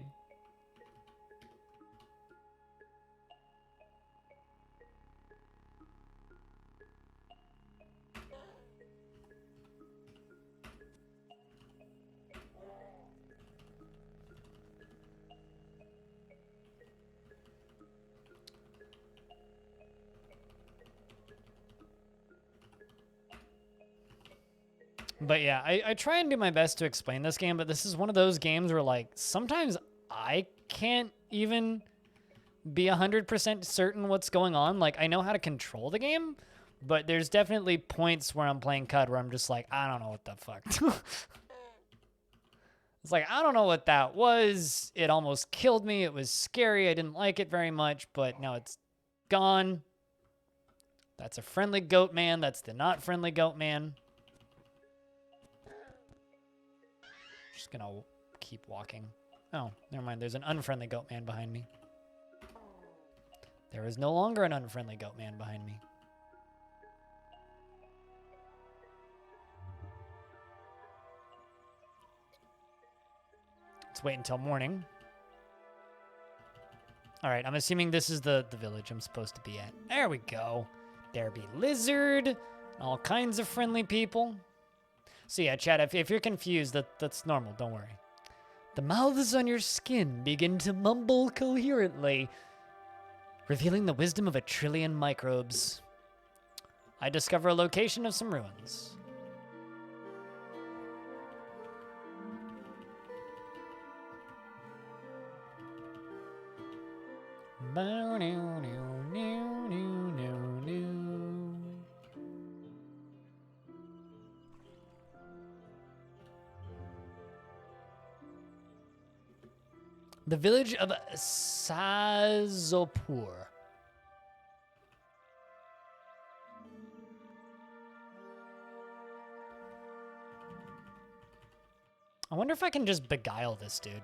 But yeah, I try and do my best to explain this game, but this is one of those games where, like, sometimes I can't even be 100% certain what's going on. Like, I know how to control the game, but there's definitely points where I'm playing CUD where I'm just like, I don't know what the fuck. It's like, I don't know what that was. It almost killed me. It was scary. I didn't like it very much, but now it's gone. That's a friendly goat man. That's the not friendly goat man. Just gonna keep walking. Oh, never mind. There's an unfriendly goat man behind me. There is no longer an unfriendly goat man behind me. Let's wait until morning. All right, I'm assuming this is the village I'm supposed to be at. There we go. There be lizard, all kinds of friendly people. So yeah, chat, if you're confused, that's normal, don't worry. The mouths on your skin begin to mumble coherently, revealing the wisdom of 1 trillion microbes. I discover a location of some ruins. The village of Sazopur. I wonder if I can just beguile this dude.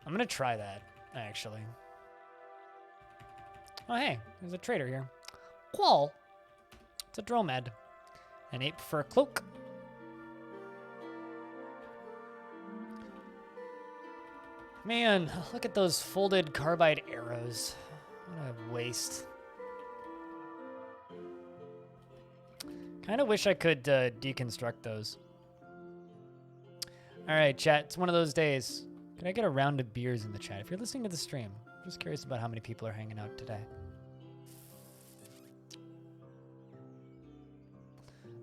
I'm gonna try that, actually. Oh, hey, there's a trader here. Qual. It's a dromad. An ape for a cloak. Man, look at those folded carbide arrows. What a waste. Kind of wish I could deconstruct those. All right, chat. It's one of those days. Can I get a round of beers in the chat? If you're listening to the stream, I'm just curious about how many people are hanging out today.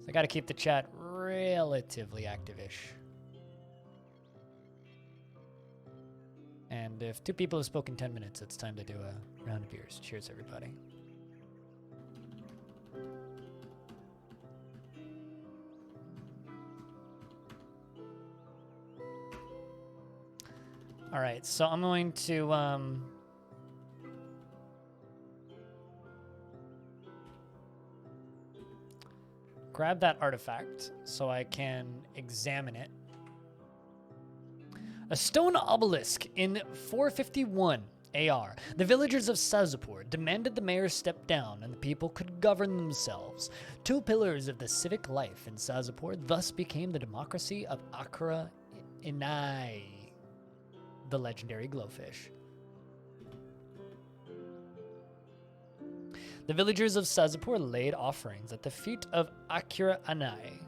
So I got to keep the chat relatively active-ish. And if 2 people have spoken 10 minutes, it's time to do a round of beers. Cheers, everybody. All right, so I'm going to grab that artifact so I can examine it. A stone obelisk in 451 AR. The villagers of Sazapur demanded the mayor step down and the people could govern themselves. 2 pillars of the civic life in Sazapur thus became the democracy of Akra Inai, the legendary glowfish. The villagers of Sazapur laid offerings at the feet of Akira Anai,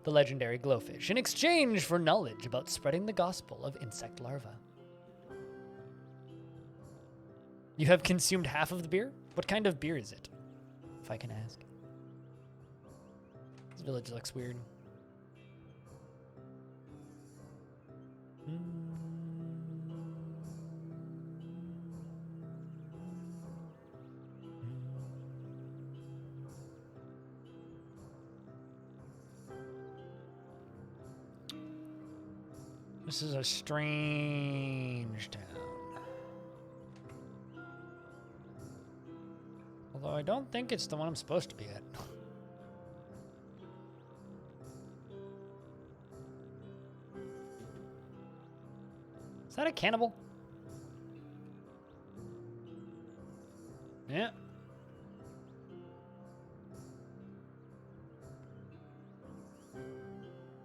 the legendary glowfish, in exchange for knowledge about spreading the gospel of insect larvae. You have consumed half of the beer? What kind of beer is it, if I can ask? This village looks weird. This is a strange town. Although I don't think it's the one I'm supposed to be at. Is that a cannibal? Yeah.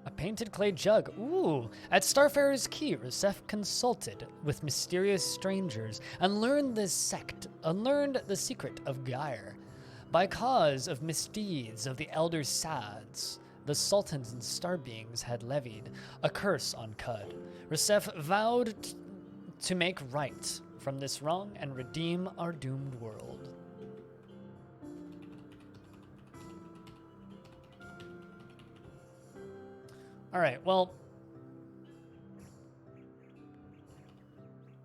A painted clay jug. Ooh. At Starfarer's Key, Rusef consulted with mysterious strangers and learned the secret of Gyre. By cause of misdeeds of the elder Sads, the sultans and star beings had levied a curse on Cud. Rusef vowed to make right from this wrong and redeem our doomed world. All right, well.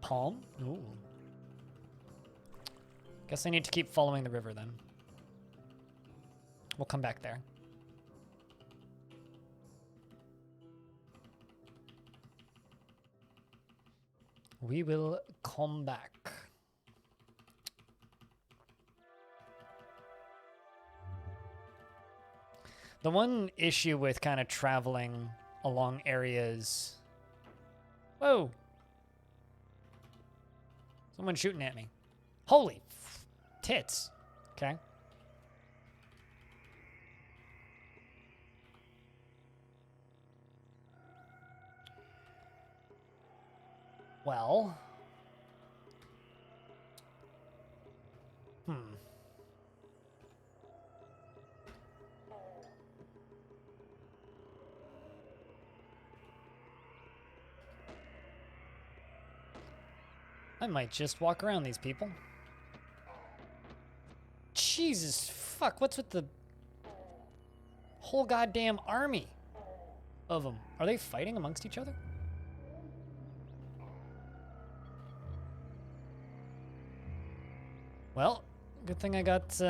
Palm? Ooh. Guess I need to keep following the river then. We'll come back there. We will come back. The one issue with kind of traveling along areas... Whoa! Someone's shooting at me. Holy tits. Okay. Well. I might just walk around these people. Jesus fuck, what's with the whole goddamn army of them? Are they fighting amongst each other? Well, good thing I got,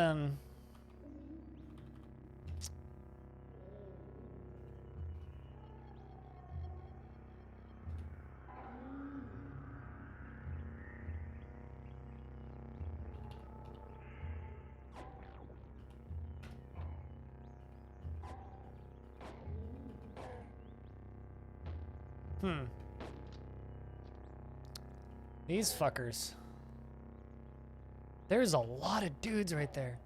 these fuckers. There's a lot of dudes right there.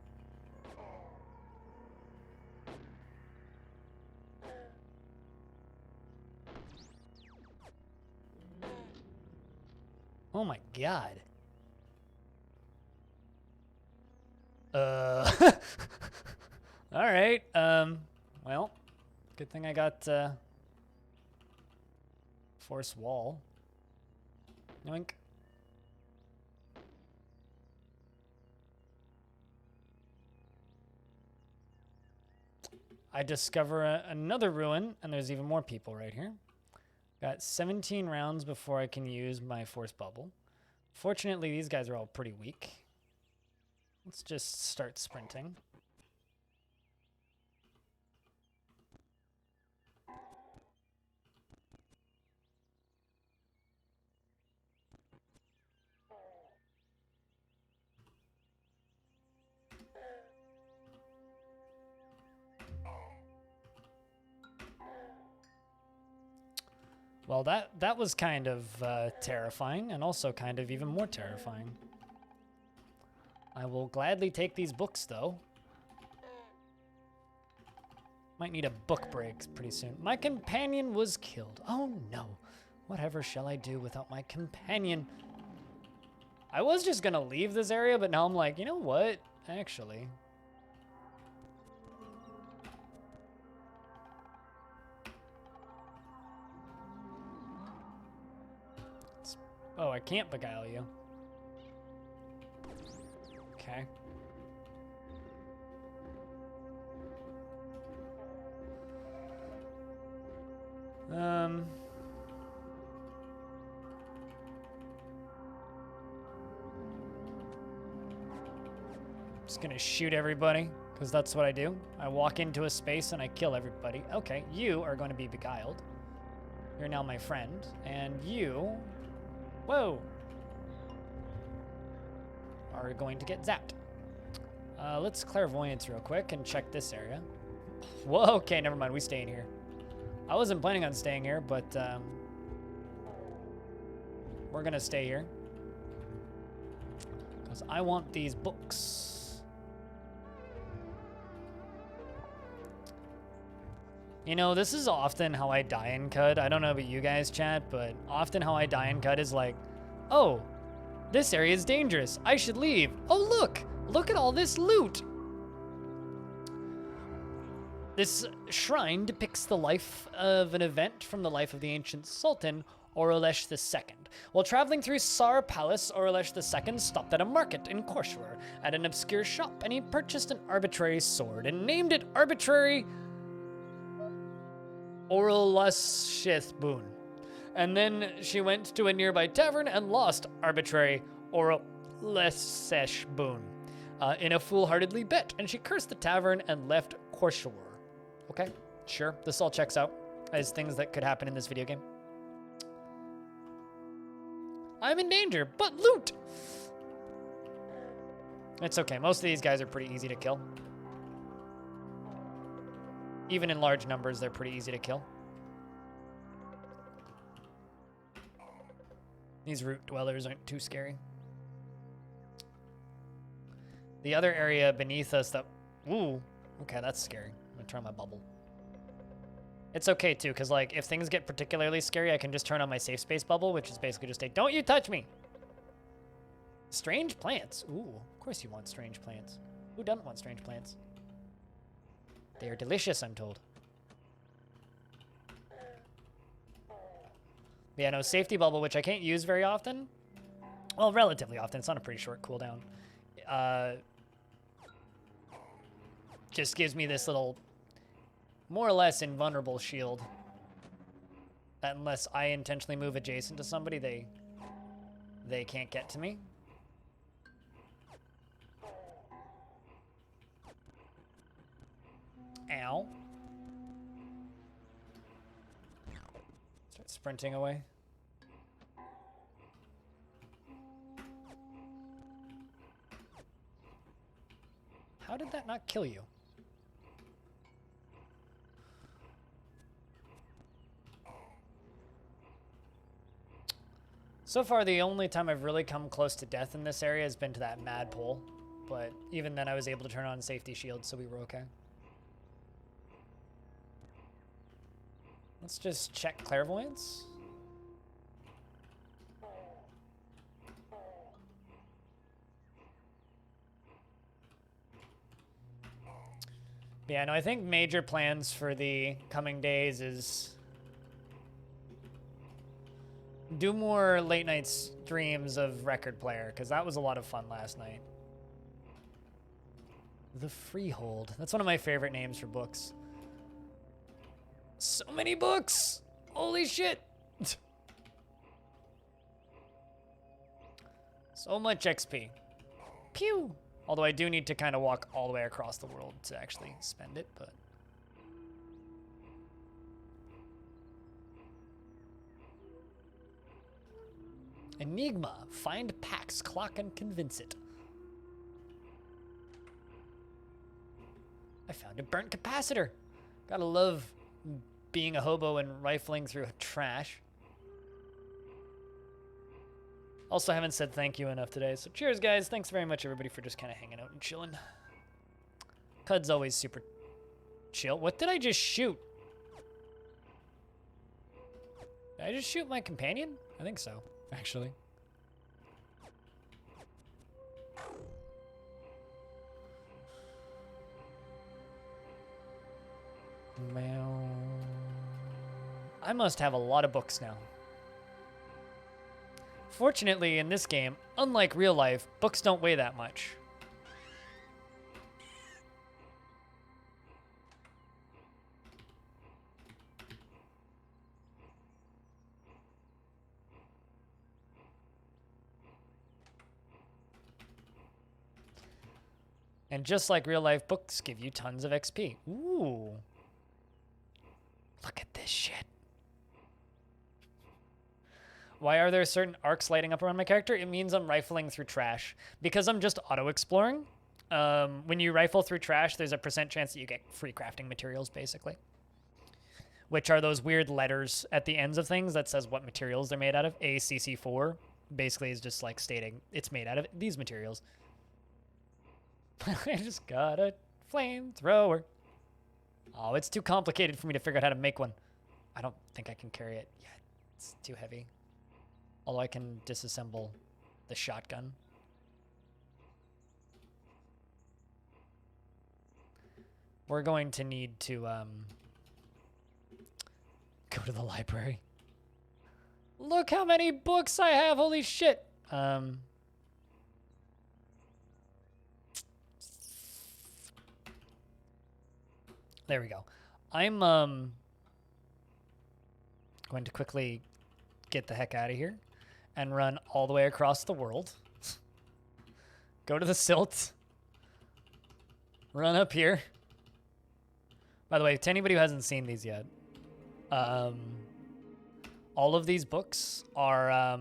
Oh my god. Alright, well, good thing I got, force wall. Yoink. I discover another ruin, and there's even more people right here. Got 17 rounds before I can use my force bubble. Fortunately, these guys are all pretty weak. Let's just start sprinting. Well, that was kind of terrifying, and also kind of even more terrifying. I will gladly take these books, though. Might need a book break pretty soon. My companion was killed. Oh no. Whatever shall I do without my companion? I was just gonna leave this area, but now I'm like, you know what? Actually. Oh, I can't beguile you. Okay. Just gonna shoot everybody, because that's what I do. I walk into a space and I kill everybody. Okay, you are going to be beguiled. You're now my friend, and you... Whoa! Are going to get zapped. Let's clairvoyance real quick and check this area. Whoa, okay, never mind. We stay in here. I wasn't planning on staying here, but we're gonna stay here. Because I want these books. You know, this is often how I die in CUD. I don't know about you guys, chat, but often how I die in CUD is like, oh, this area is dangerous. I should leave. Oh, look! Look at all this loot! This shrine depicts the life of an event from the life of the ancient Sultan, Orelesh II. While traveling through Sar Palace, Orelesh II stopped at a market in Korshur at an obscure shop, and he purchased an arbitrary sword and named it Arbitrary Oreleshethbun. And then she went to a nearby tavern and lost Arbitrary Oreleshethbun in a foolhardily bet, and she cursed the tavern and left Korshur. Okay, sure, this all checks out as things that could happen in this video game. I'm in danger, but loot! It's okay, most of these guys are pretty easy to kill. Even in large numbers, they're pretty easy to kill. These root dwellers aren't too scary. The other area beneath us that... Ooh, okay, that's scary. I'm gonna turn on my bubble. It's okay, too, because, like, if things get particularly scary, I can just turn on my safe space bubble, which is basically just a, don't you touch me! Strange plants. Ooh, of course you want strange plants. Who doesn't want strange plants? They are delicious, I'm told. Yeah, no, safety bubble, which I can't use very often. Well, relatively often. It's on a pretty short cooldown. Just gives me this little, more or less invulnerable shield. That unless I intentionally move adjacent to somebody, they can't get to me. Ow. Start sprinting away. How did that not kill you? So far, the only time I've really come close to death in this area has been to that mad pole. But even then, I was able to turn on safety shield, so we were okay. Let's just check clairvoyance. But yeah, no, I think major plans for the coming days is do more late night streams of Record Player, because that was a lot of fun last night. The Freehold. That's one of my favorite names for books. So many books! Holy shit! So much XP. Pew! Although I do need to kind of walk all the way across the world to actually spend it, but... Enigma. Find Pax clock and convince it. I found a burnt capacitor. Gotta love being a hobo and rifling through trash. Also haven't said thank you enough today, so cheers guys. Thanks very much everybody for just kind of hanging out and chilling. Cud's always super chill. What did I just shoot? Did I just shoot my companion? I think so, actually. I must have a lot of books now. Fortunately, in this game, unlike real life, books don't weigh that much. And just like real life, books give you tons of XP. Ooh. Look at this shit. Why are there certain arcs lighting up around my character? It means I'm rifling through trash. Because I'm just auto-exploring, when you rifle through trash, there's a % chance that you get free crafting materials, basically. Which are those weird letters at the ends of things that says what materials they're made out of. ACC4 basically is just like stating it's made out of these materials. I just got a flamethrower. Oh, it's too complicated for me to figure out how to make one. I don't think I can carry it yet. It's too heavy. Although I can disassemble the shotgun. We're going to need to go to the library. Look how many books I have, holy shit. There we go. I'm going to quickly get the heck out of here and run all the way across the world. Go to the silt. Run up here. By the way, to anybody who hasn't seen these yet, all of these books are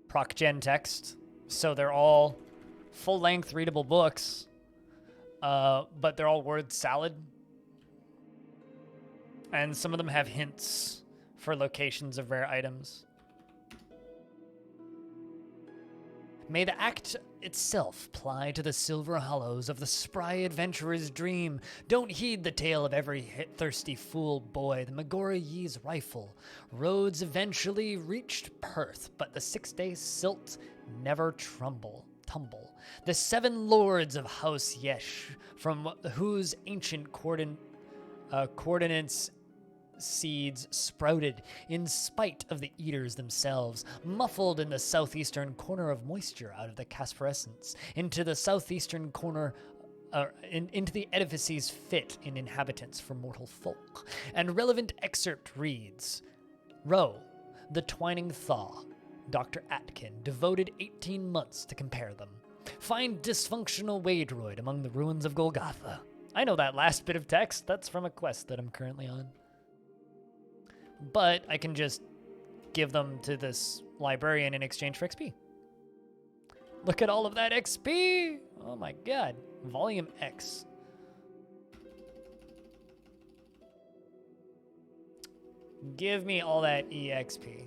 proc-gen text, so they're all full-length readable books, but they're all word salad. And some of them have hints for locations of rare items. May the act itself ply to the silver hollows of the spry adventurer's dream. Don't heed the tale of every thirsty fool boy. The Magora Yee's rifle. Roads eventually reached Perth, but the 6-day silt never tumble. The 7 lords of House Yesh, from whose ancient coordinates seeds sprouted in spite of the eaters themselves, muffled in the southeastern corner of moisture out of the phosphorescence, into the southeastern corner, into the edifices fit in inhabitants for mortal folk. And relevant excerpt reads, Roe, the twining thaw, Dr. Atkin devoted 18 months to compare them. Find dysfunctional Waydroid among the ruins of Golgotha. I know that last bit of text. That's from a quest that I'm currently on. But I can just give them to this librarian in exchange for XP. Look at all of that XP! Oh my god. Volume X. Give me all that EXP.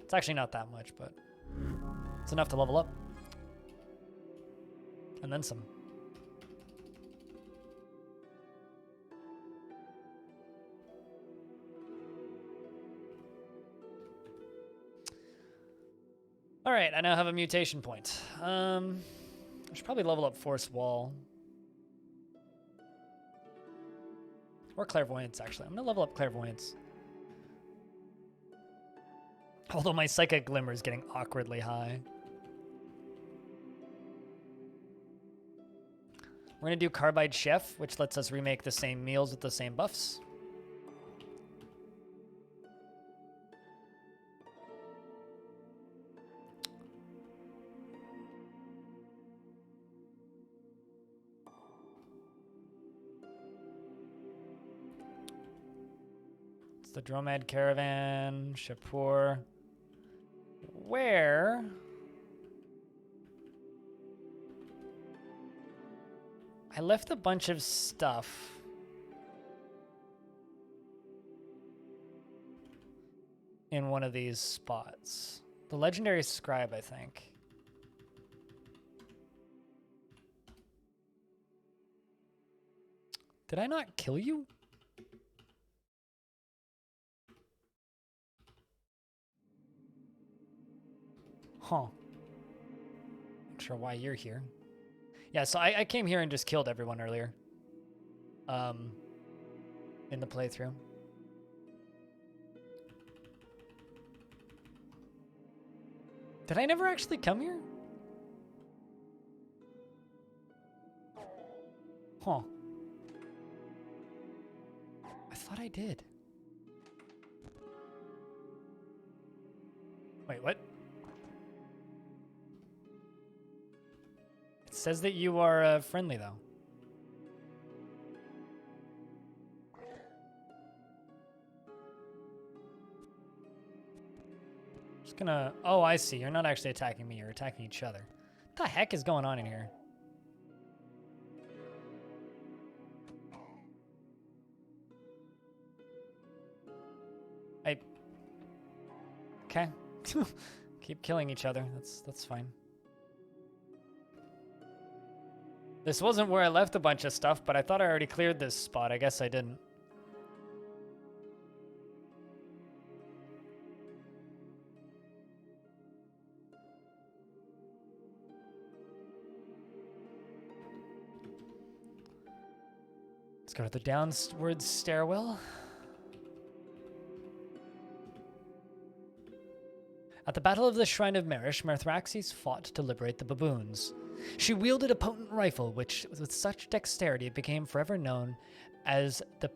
It's actually not that much, but it's enough to level up. And then some. All right, I now have a mutation point. I should probably level up Force Wall. Or clairvoyance, actually. I'm gonna level up clairvoyance. Although my psychic glimmer is getting awkwardly high. We're gonna do Carbide Chef, which lets us remake the same meals with the same buffs. It's the Dromad Caravan, Shapur. Where? I left a bunch of stuff. In one of these spots. The Legendary Scribe, I think. Did I not kill you? Huh. Not sure why you're here. Yeah, so I came here and just killed everyone earlier. In the playthrough. Did I never actually come here? Huh. I thought I did. Wait, what? It says that you are friendly, though. Just gonna... Oh, I see. You're not actually attacking me. You're attacking each other. What the heck is going on in here? Okay. Keep killing each other. That's fine. This wasn't where I left a bunch of stuff, but I thought I already cleared this spot. I guess I didn't. Let's go to the downward stairwell. At the Battle of the Shrine of Marish, Mithraxes fought to liberate the baboons. She wielded a potent rifle, which, with such dexterity, it became forever known as the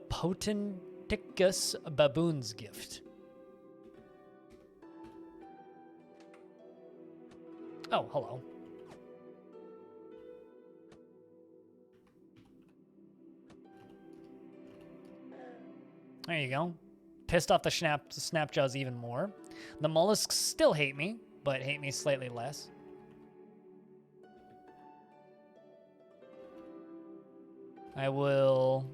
Potenticus Baboon's Gift. Oh, hello. There you go. Pissed off the Snapjaws even more. The mollusks still hate me, but hate me slightly less. I will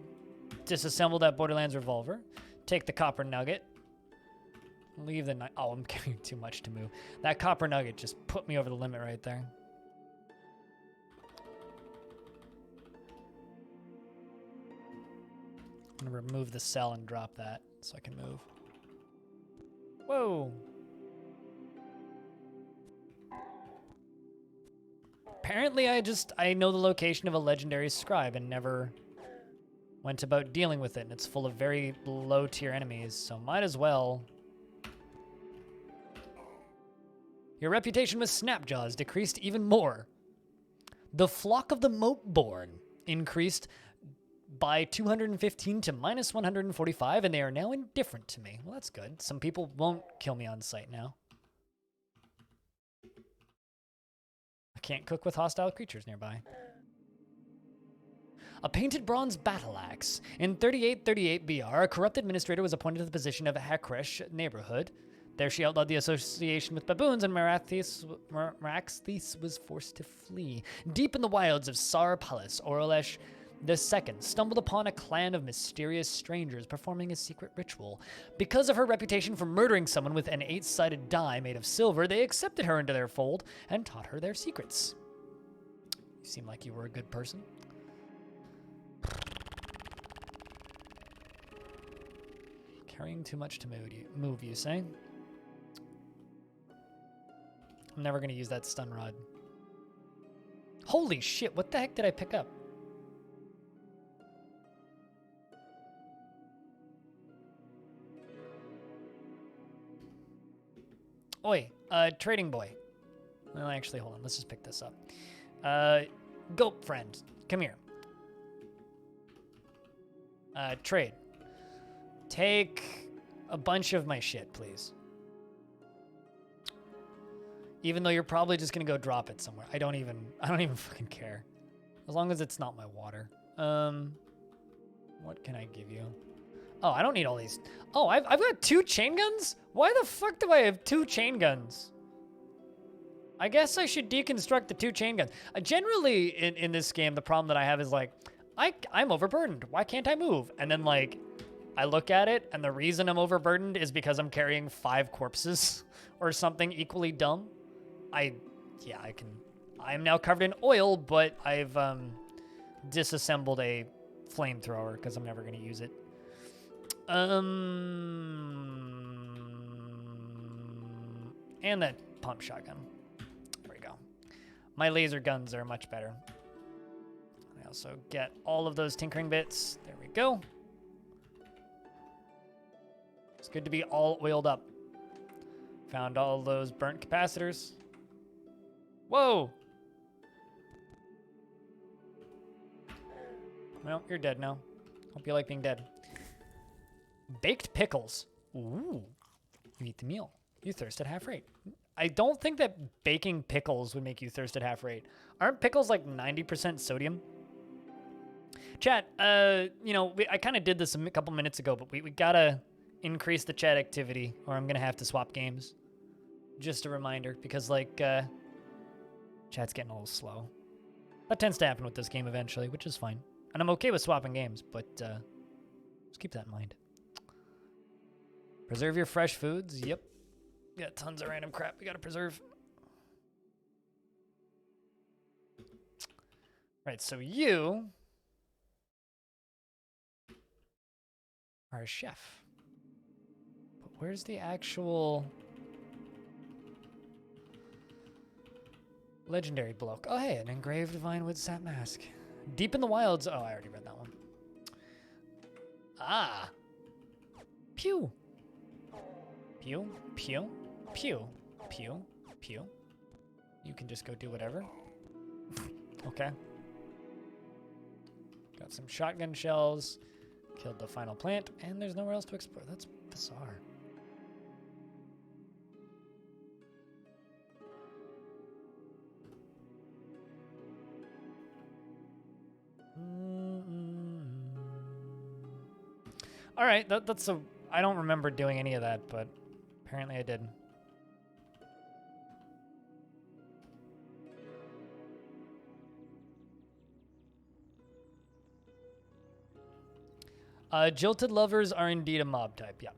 disassemble that Borderlands revolver, take the copper nugget, leave the knife. Oh, I'm carrying too much to move. That copper nugget just put me over the limit right there. I'm gonna remove the cell and drop that so I can move. Whoa. Apparently I know the location of a legendary scribe and never went about dealing with it, and it's full of very low tier enemies, so might as well. Your reputation with Snapjaws decreased even more. The flock of the Moatborn increased by 215 to minus 145, and they are now indifferent to me. Well, that's good. Some people won't kill me on sight now. I can't cook with hostile creatures nearby. A painted bronze battle axe. In 3838 BR, a corrupt administrator was appointed to the position of Hakresh neighborhood. There she outlawed the association with baboons, and Meraxes was forced to flee. Deep in the wilds of Sar Palace, Orlesh II stumbled upon a clan of mysterious strangers performing a secret ritual. Because of her reputation for murdering someone with an 8-sided die made of silver, they accepted her into their fold and taught her their secrets. You seem like you were a good person. Carrying too much to move, you say? I'm never going to use that stun rod. Holy shit, what the heck did I pick up? Oi, trading boy. Well, actually, hold on. Let's just pick this up. Goat friend, come here. Trade. Take a bunch of my shit, please. Even though you're probably just gonna go drop it somewhere. I don't even fucking care. As long as it's not my water. What can I give you? Oh, I don't need all these. Oh, I've got 2 chain guns? Why the fuck do I have 2 chain guns? I guess I should deconstruct the 2 chain guns. Generally, in this game, the problem that I have is like, I'm overburdened. Why can't I move? And then like, I look at it, and the reason I'm overburdened is because I'm carrying 5 corpses or something equally dumb. I am now covered in oil, but I've disassembled a flamethrower because I'm never gonna use it. And that pump shotgun. There we go. My laser guns are much better. I also get all of those tinkering bits. There we go. It's good to be all oiled up. Found all those burnt capacitors. Whoa! Well, you're dead now. Hope you like being dead. Baked pickles. Ooh. You eat the meal. You thirst at half rate. I don't think that baking pickles would make you thirst at half rate. Aren't pickles like 90% sodium? Chat, you know, I kind of did this a couple minutes ago, but we gotta increase the chat activity or I'm gonna have to swap games. Just a reminder, because like, chat's getting a little slow. That tends to happen with this game eventually, which is fine. And I'm okay with swapping games, but just keep that in mind. Preserve your fresh foods. Yep. Got tons of random crap we gotta preserve. Right, so you are a chef. But where's the actual legendary bloke? Oh, hey, an engraved vinewood sap mask. Deep in the wilds. Oh, I already read that one. Ah. Pew. Pew, pew, pew, pew, pew. You can just go do whatever. Okay. Got some shotgun shells. Killed the final plant, and there's nowhere else to explore. That's bizarre. All right, that's a... I don't remember doing any of that, but apparently I did. Jilted lovers are indeed a mob type, yeah.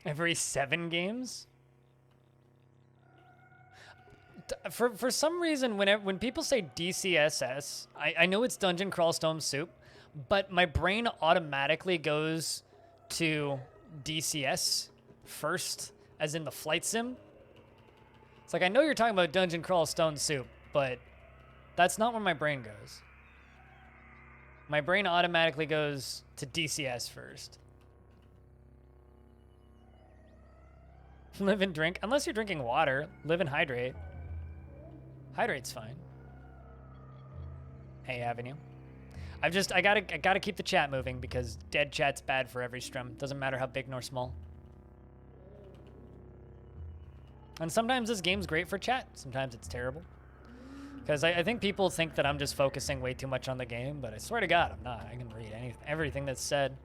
Every 7 games? For some reason, when people say DCSS, I know it's Dungeon Crawl Stone Soup, but my brain automatically goes to DCS first, as in the flight sim. It's like, I know you're talking about Dungeon Crawl Stone Soup, but that's not where my brain goes. My brain automatically goes to DCS first. Live and drink, unless you're drinking water. Live and hydrate. Hydrate's fine. Hey, Avenue. I gotta keep the chat moving because dead chat's bad for every stream. Doesn't matter how big nor small. And sometimes this game's great for chat. Sometimes it's terrible. Because I think people think that I'm just focusing way too much on the game, but I swear to God, I'm not. I can read everything that's said.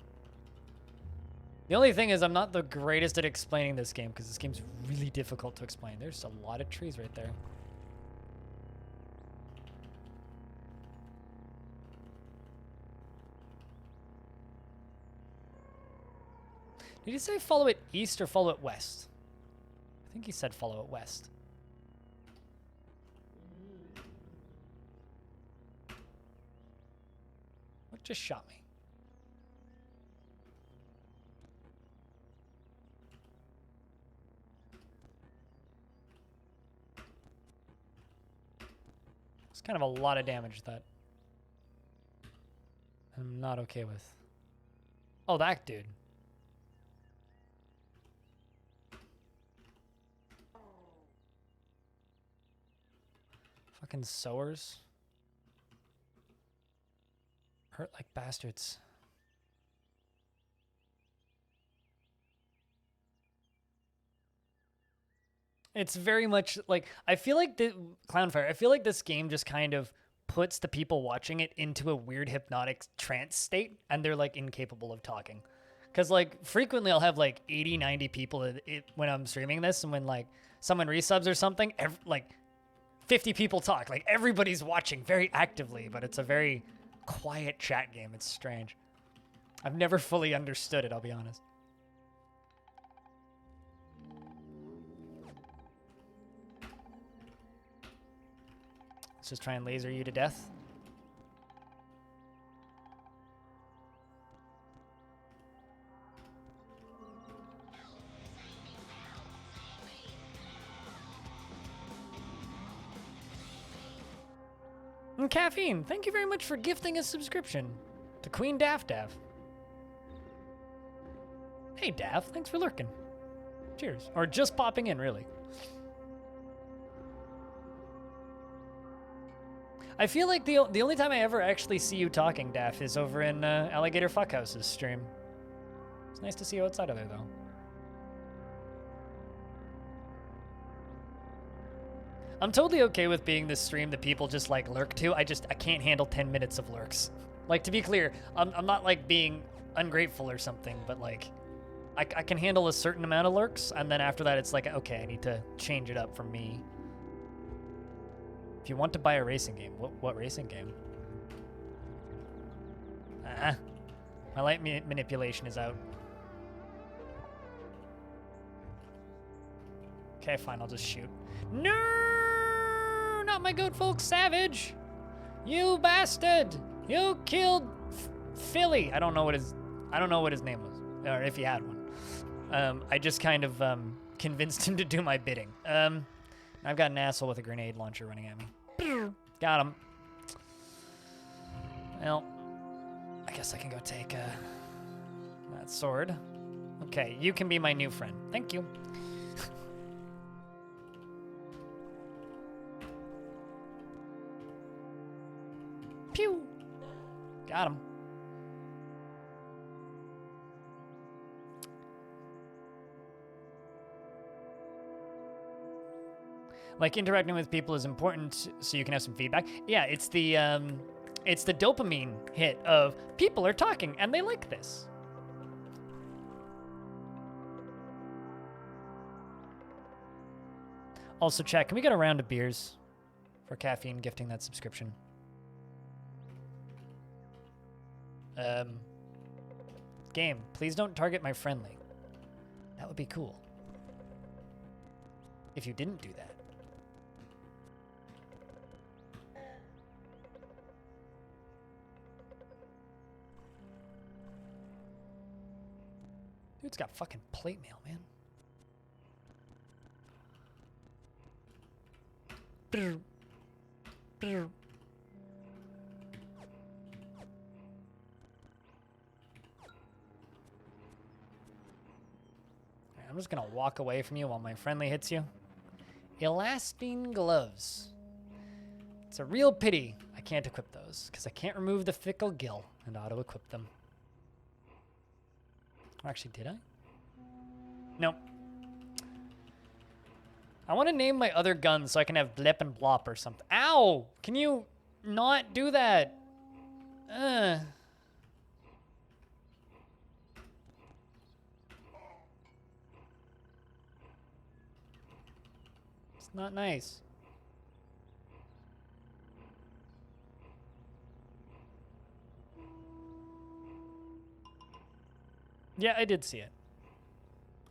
The only thing is I'm not the greatest at explaining this game because this game's really difficult to explain. There's a lot of trees right there. Did he say follow it east or follow it west? I think he said follow it west. What just shot me? It's kind of a lot of damage that. I'm not okay with. Oh, that dude. Fucking sowers. Hurt like bastards. It's very much like, I feel like the Clownfire, I feel like this game just kind of puts the people watching it into a weird hypnotic trance state, and they're like incapable of talking. Because like frequently I'll have like 80, 90 people when I'm streaming this, and when like someone resubs or something, like 50 people talk. Like everybody's watching very actively, but it's a very quiet chat game. It's strange. I've never fully understood it, I'll be honest. Let's just try and laser you to death. And Caffeine, thank you very much for gifting a subscription to Queen Daff Daff. Hey Daff, thanks for lurking. Cheers. Or just popping in, really. I feel like the only time I ever actually see you talking, Daff, is over in Alligator Fuckhouse's stream. It's nice to see you outside of there, though. I'm totally okay with being this stream that people just like lurk to. I can't handle 10 minutes of lurks. Like, to be clear, I'm not like being ungrateful or something, but like I can handle a certain amount of lurks, and then after that it's like, okay, I need to change it up for me. If you want to buy a racing game, what racing game? My light manipulation is out. Okay, fine, I'll just shoot. No, not my goat folk savage. You bastard. You killed Philly. I don't know what his name was, or if he had one. I just kind of convinced him to do my bidding. I've got an asshole with a grenade launcher running at me. Got him. Well, I guess I can go take that sword. Okay, you can be my new friend. Thank you. Pew! Got him. Like, interacting with people is important so you can have some feedback. Yeah, it's the dopamine hit of people are talking and they like this. Also, chat, can we get a round of beers for Caffeine gifting that subscription? Game, please don't target my friendly. That would be cool. If you didn't do that. Dude's got fucking plate mail, man. Brr. Brr. I'm just gonna walk away from you while my friendly hits you. Elastine gloves. It's a real pity I can't equip those, because I can't remove the fickle gill and auto-equip them. Or actually, did I? Nope. I want to name my other guns so I can have Blip and Blop or something. Ow! Can you not do that? It's not nice. Yeah, I did see it.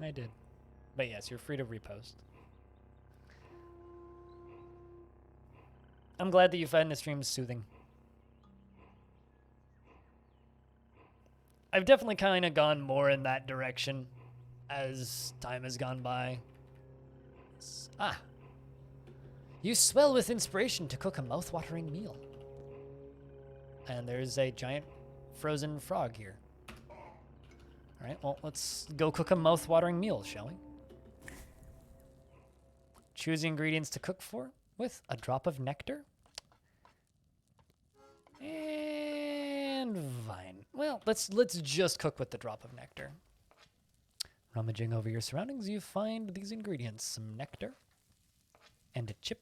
I did. But yes, you're free to repost. I'm glad that you find the stream soothing. I've definitely kind of gone more in that direction as time has gone by. Ah. You swell with inspiration to cook a mouth-watering meal. And there's a giant frozen frog here. All right, well, let's go cook a mouth-watering meal, shall we? Choose the ingredients to cook with a drop of nectar. And vine. Well, let's just cook with the drop of nectar. Rummaging over your surroundings, you find these ingredients: some nectar, and a chip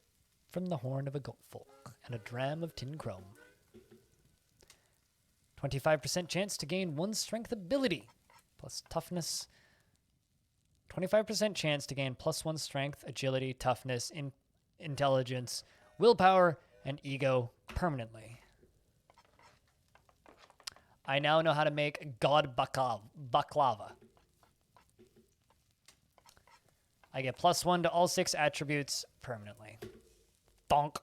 from the horn of a goatfolk, and a dram of tin chrome. 25% chance to gain 1 strength ability, plus toughness. 25% chance to gain +1 strength, agility, toughness, intelligence, willpower, and ego permanently. I now know how to make God Baklava. I get +1 to all 6 attributes permanently. Donk.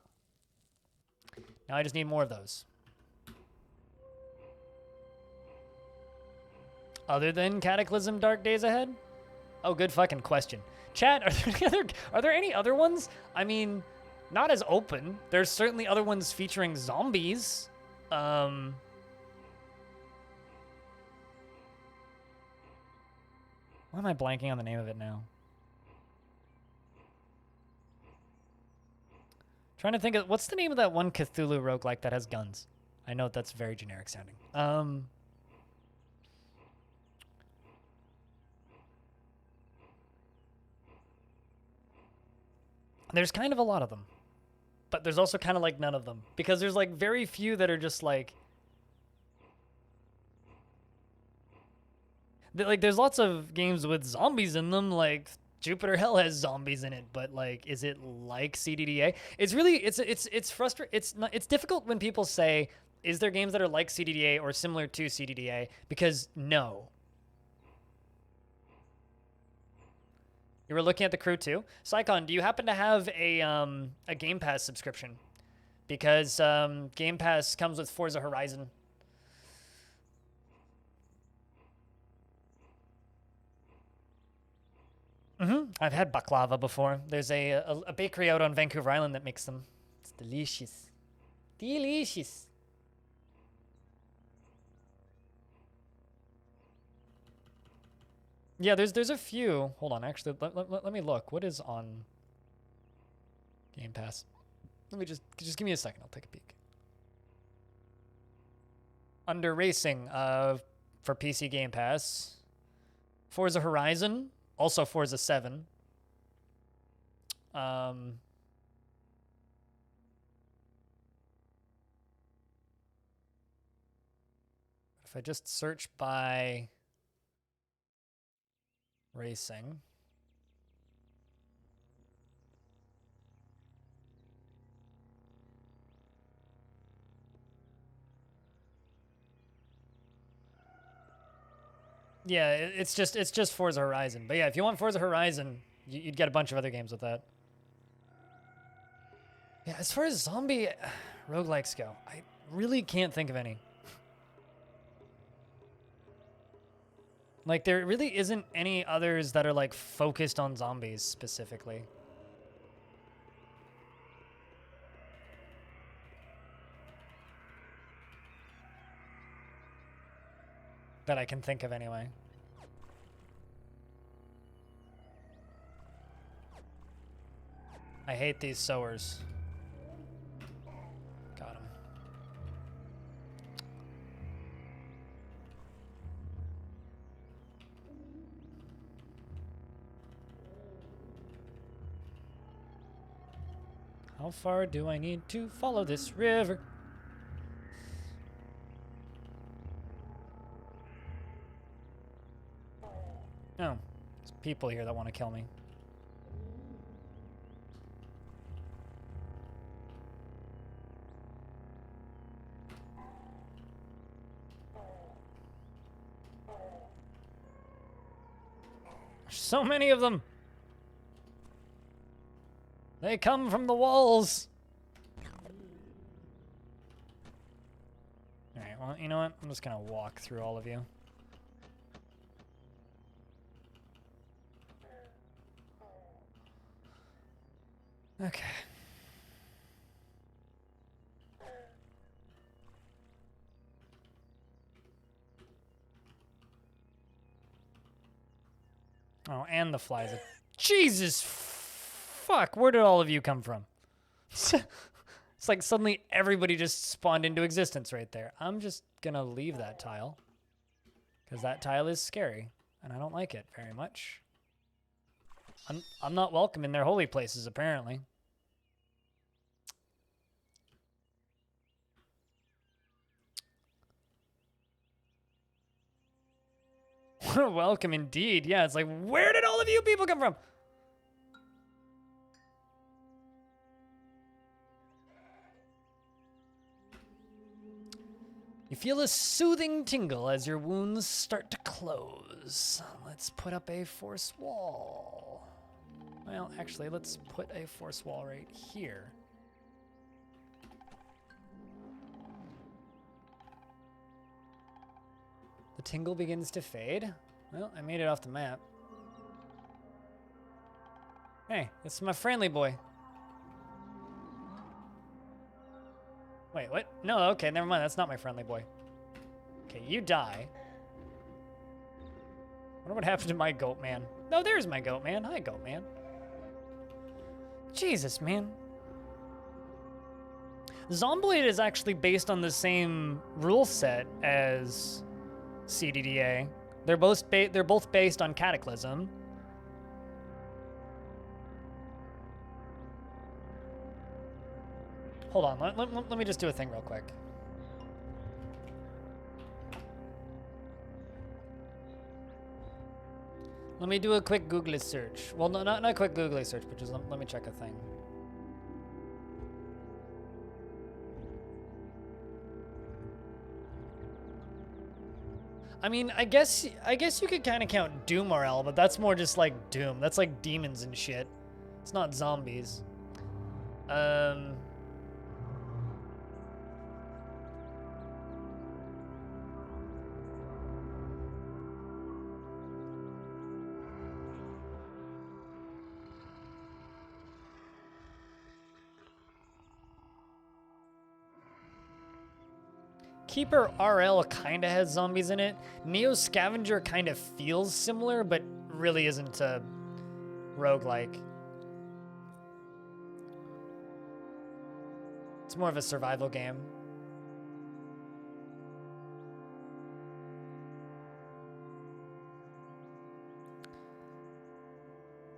Now I just need more of those. Other than Cataclysm Dark Days Ahead? Oh, good fucking question. Chat, are there any other ones? I mean, not as open. There's certainly other ones featuring zombies. Why am I blanking on the name of it now? Trying to think of, what's the name of that one Cthulhu roguelike that has guns? I know that's very generic sounding. There's kind of a lot of them, but there's also kind of like none of them, because there's like very few that are just like there's lots of games with zombies in them, like Jupiter Hell has zombies in it, but like, is it like CDDA? It's really, it's frustrating. It's difficult when people say, is there games that are like CDDA or similar to CDDA? Because no. You were looking at the crew too? Psychon, do you happen to have a Game Pass subscription? Because Game Pass comes with Forza Horizon. I've had baklava before. There's a bakery out on Vancouver Island that makes them. It's delicious. Delicious. Yeah, there's a few. Hold on, actually, let me look. What is on Game Pass? Let me just give me a second. I'll take a peek. Under racing, for PC Game Pass, Forza Horizon, also Forza 7. If I just search by racing. Yeah, it's just Forza Horizon. But yeah, if you want Forza Horizon, you'd get a bunch of other games with that. Yeah, as far as zombie roguelikes go, I really can't think of any. Like, there really isn't any others that are, like, focused on zombies specifically. That I can think of anyway. I hate these sowers. Got him. How far do I need to follow this river? No, there's people here that want to kill me. There's so many of them. They come from the walls. All right, well, you know what? I'm just gonna walk through all of you. Okay. Oh, and the flies. Jesus fuck, where did all of you come from? It's like suddenly everybody just spawned into existence right there. I'm just gonna leave that tile. Because that tile is scary. And I don't like it very much. I'm not welcome in their holy places, apparently. Welcome indeed. Yeah, it's like, where did all of you people come from? You feel a soothing tingle as your wounds start to close. Let's put up a force wall. Well, actually, let's put a force wall right here. The tingle begins to fade. Well, I made it off the map. Hey, this is my friendly boy. Wait, what? No, okay, never mind. That's not my friendly boy. Okay, you die. Wonder what happened to my goat man. No, there's my goat man. Hi, goat man. Jesus, man. Zomblade is actually based on the same rule set as CDDA. They're both based on Cataclysm. Hold on, let me just do a thing real quick. Let me do a quick Google search. Well, no, not a quick Google search, but just let me check a thing. I mean, I guess you could kind of count Doom RL, but that's more just like Doom. That's like demons and shit. It's not zombies. Keeper RL kind of has zombies in it. Neo Scavenger kind of feels similar, but really isn't a roguelike. It's more of a survival game.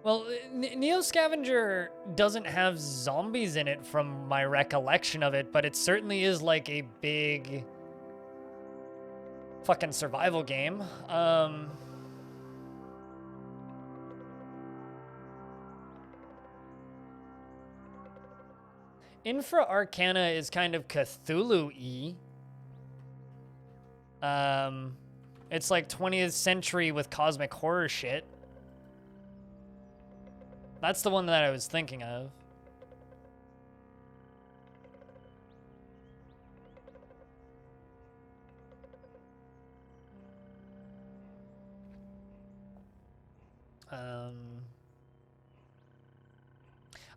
Well, Neo Scavenger doesn't have zombies in it from my recollection of it, but it certainly is like a big fucking survival game. Infra Arcana is kind of Cthulhu-y. It's like 20th century with cosmic horror shit. That's the one that I was thinking of.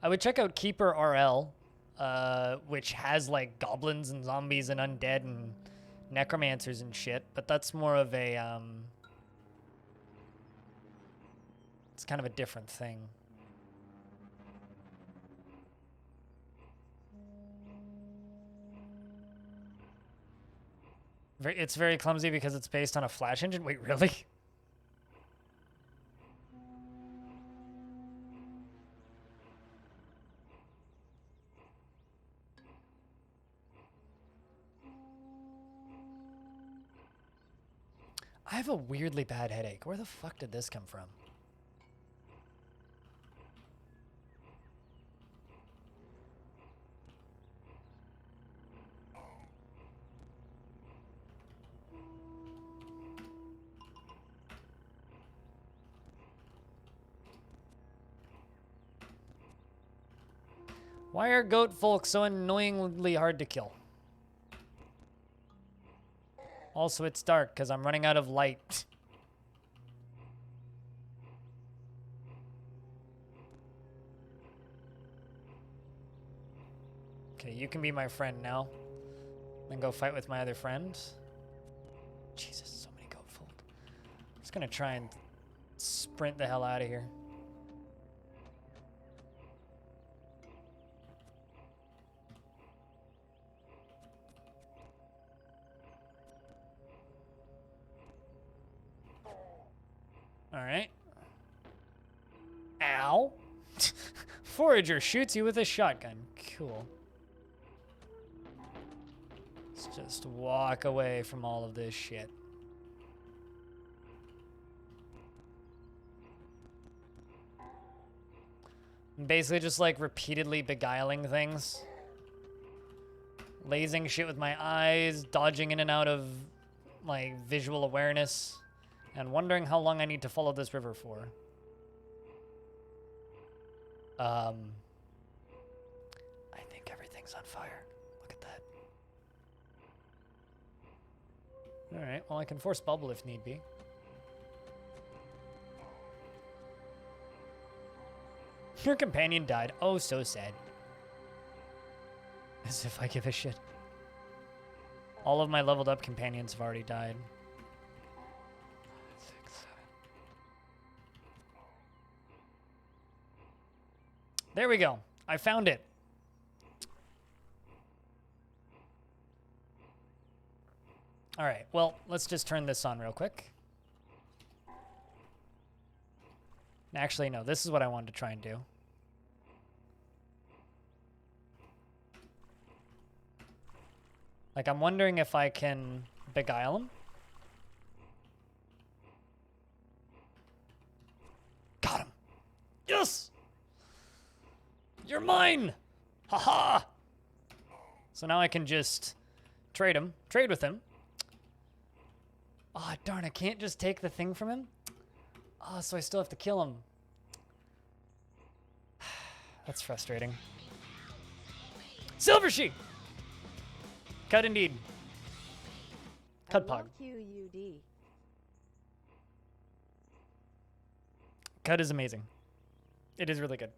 I would check out Keeper RL, which has like goblins and zombies and undead and necromancers and shit, but that's more of a, it's kind of a different thing. It's very clumsy because it's based on a Flash engine. Wait, really? I have a weirdly bad headache. Where the fuck did this come from? Why are goat folk so annoyingly hard to kill? Also, it's dark because I'm running out of light. Okay, you can be my friend now. Then go fight with my other friend. Jesus, so many goat folk. I'm just gonna try and sprint the hell out of here. All right. Ow. Forager shoots you with a shotgun. Cool. Let's just walk away from all of this shit. I'm basically just like repeatedly beguiling things. Lasing shit with my eyes, dodging in and out of like visual awareness, and wondering how long I need to follow this river for. I think everything's on fire. Look at that. Alright, well I can force bubble if need be. Your companion died. Oh, so sad. As if I give a shit. All of my leveled up companions have already died. 6, 7. There we go. I found it. All right, well, let's just turn this on real quick. Actually, no, this is what I wanted to try and do. Like, I'm wondering if I can beguile him. Got him. Yes! You're mine! Haha! So now I can just trade with him. Oh, darn, I can't just take the thing from him? Oh, so I still have to kill him. That's frustrating. Silver Sheep! Cut indeed. Cut pog. QUD. Cut is amazing. It is really good.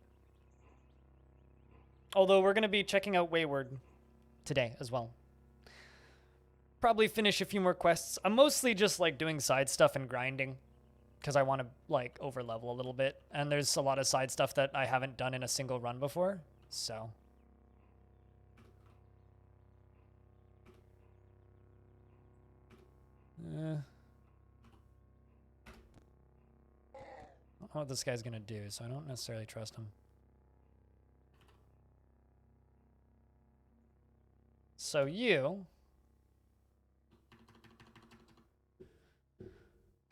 Although we're going to be checking out Wayward today as well. Probably finish a few more quests. I'm mostly just like doing side stuff and grinding because I want to like over level a little bit. And there's a lot of side stuff that I haven't done in a single run before. So. I don't know what this guy's going to do, so I don't necessarily trust him. So you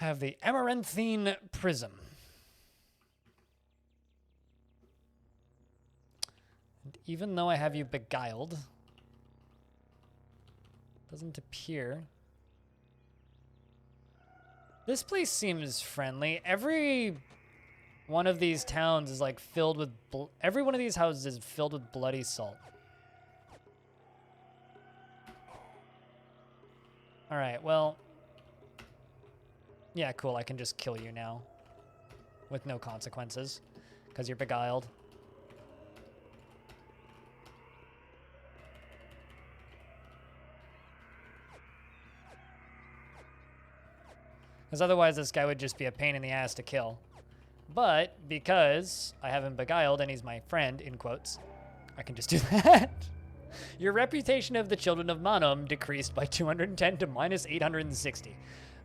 have the Amaranthine Prism. And even though I have you beguiled, doesn't appear. This place seems friendly. Every one of these towns is like filled with, every one of these houses is filled with bloody salt. All right, well, yeah, cool. I can just kill you now with no consequences because you're beguiled. Because otherwise this guy would just be a pain in the ass to kill. But because I have him beguiled and he's my friend, in quotes, I can just do that. Your reputation of the children of Manum decreased by 210 to minus 860.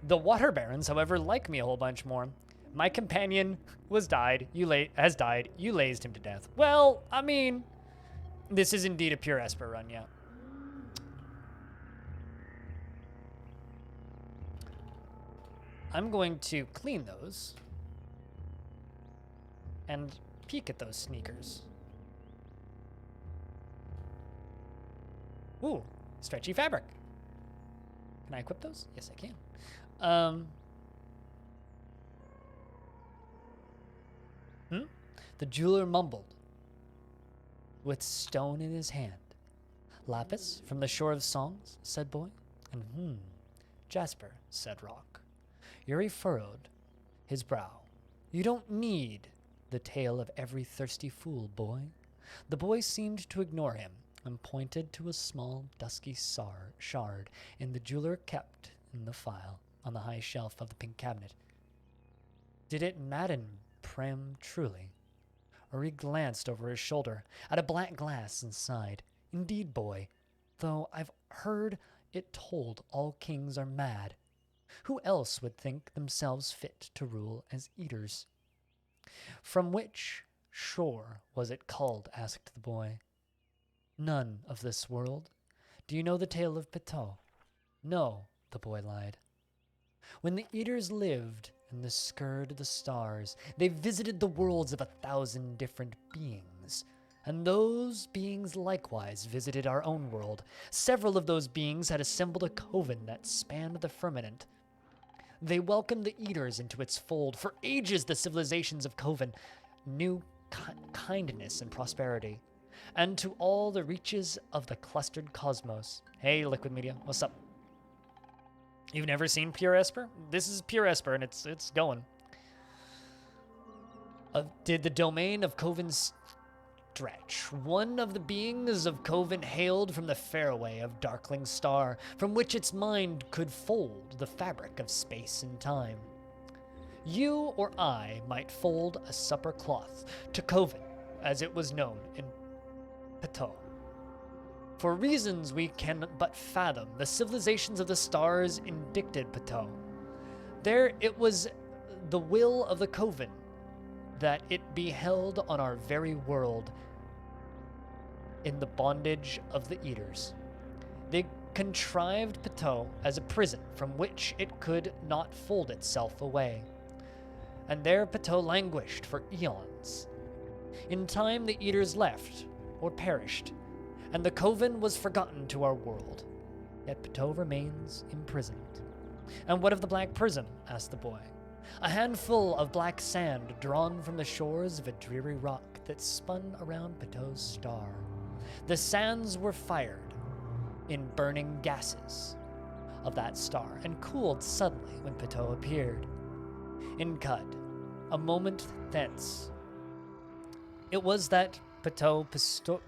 The water barons, however, like me a whole bunch more. My companion has died. You lased him to death. Well, I mean, this is indeed a pure Esper run, yeah. I'm going to clean those and peek at those sneakers. Ooh, stretchy fabric. Can I equip those? Yes, I can. The jeweler mumbled with stone in his hand. Lapis from the shore of songs, said boy. And Jasper, said rock. Yuri furrowed his brow. You don't need the tale of every thirsty fool, boy. The boy seemed to ignore him and pointed to a small, dusky shard in the jeweler kept in the file on the high shelf of the pink cabinet. Did it madden Prem truly? Or he glanced over his shoulder at a black glass inside. Indeed, boy, though I've heard it told all kings are mad. Who else would think themselves fit to rule as eaters? From which shore was it culled? Asked the boy. None of this world. Do you know the tale of Pitot? No, the boy lied. When the eaters lived in the skirt of the stars, they visited the worlds of 1,000 different beings. And those beings likewise visited our own world. Several of those beings had assembled a coven that spanned the firmament. They welcomed the eaters into its fold. For ages the civilizations of Coven knew kindness and prosperity. And to all the reaches of the clustered cosmos. Hey, Liquid Media, what's up? You've never seen Pure Esper? This is Pure Esper, and it's going. Did the domain of Coven stretch? One of the beings of Coven hailed from the fairway of darkling star, from which its mind could fold the fabric of space and time. You or I might fold a supper cloth to Coven, as it was known in Pitot. For reasons we can but fathom, the civilizations of the stars indicted Pitot. There it was the will of the Coven that it be held on our very world in the bondage of the eaters. They contrived Pitot as a prison from which it could not fold itself away. And there Pitot languished for eons. In time the eaters left or perished, and the Coven was forgotten to our world. Yet Pitot remains imprisoned. And what of the Black Prism? Asked the boy. A handful of black sand drawn from the shores of a dreary rock that spun around Pitot's star. The sands were fired in burning gases of that star and cooled suddenly when Pitot appeared. In Cud, a moment thence, it was that Pitot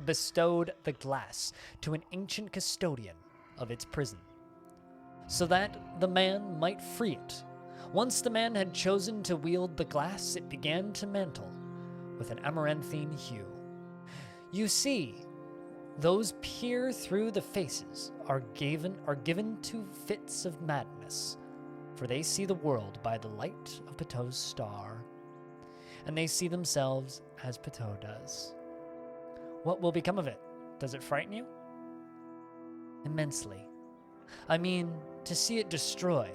bestowed the glass to an ancient custodian of its prison, so that the man might free it. Once the man had chosen to wield the glass, it began to mantle with an amaranthine hue. You see, those peer through the faces are given to fits of madness, for they see the world by the light of Pitot's star, and they see themselves as Pitot does. What will become of it? Does it frighten you? Immensely. I mean, to see it destroyed.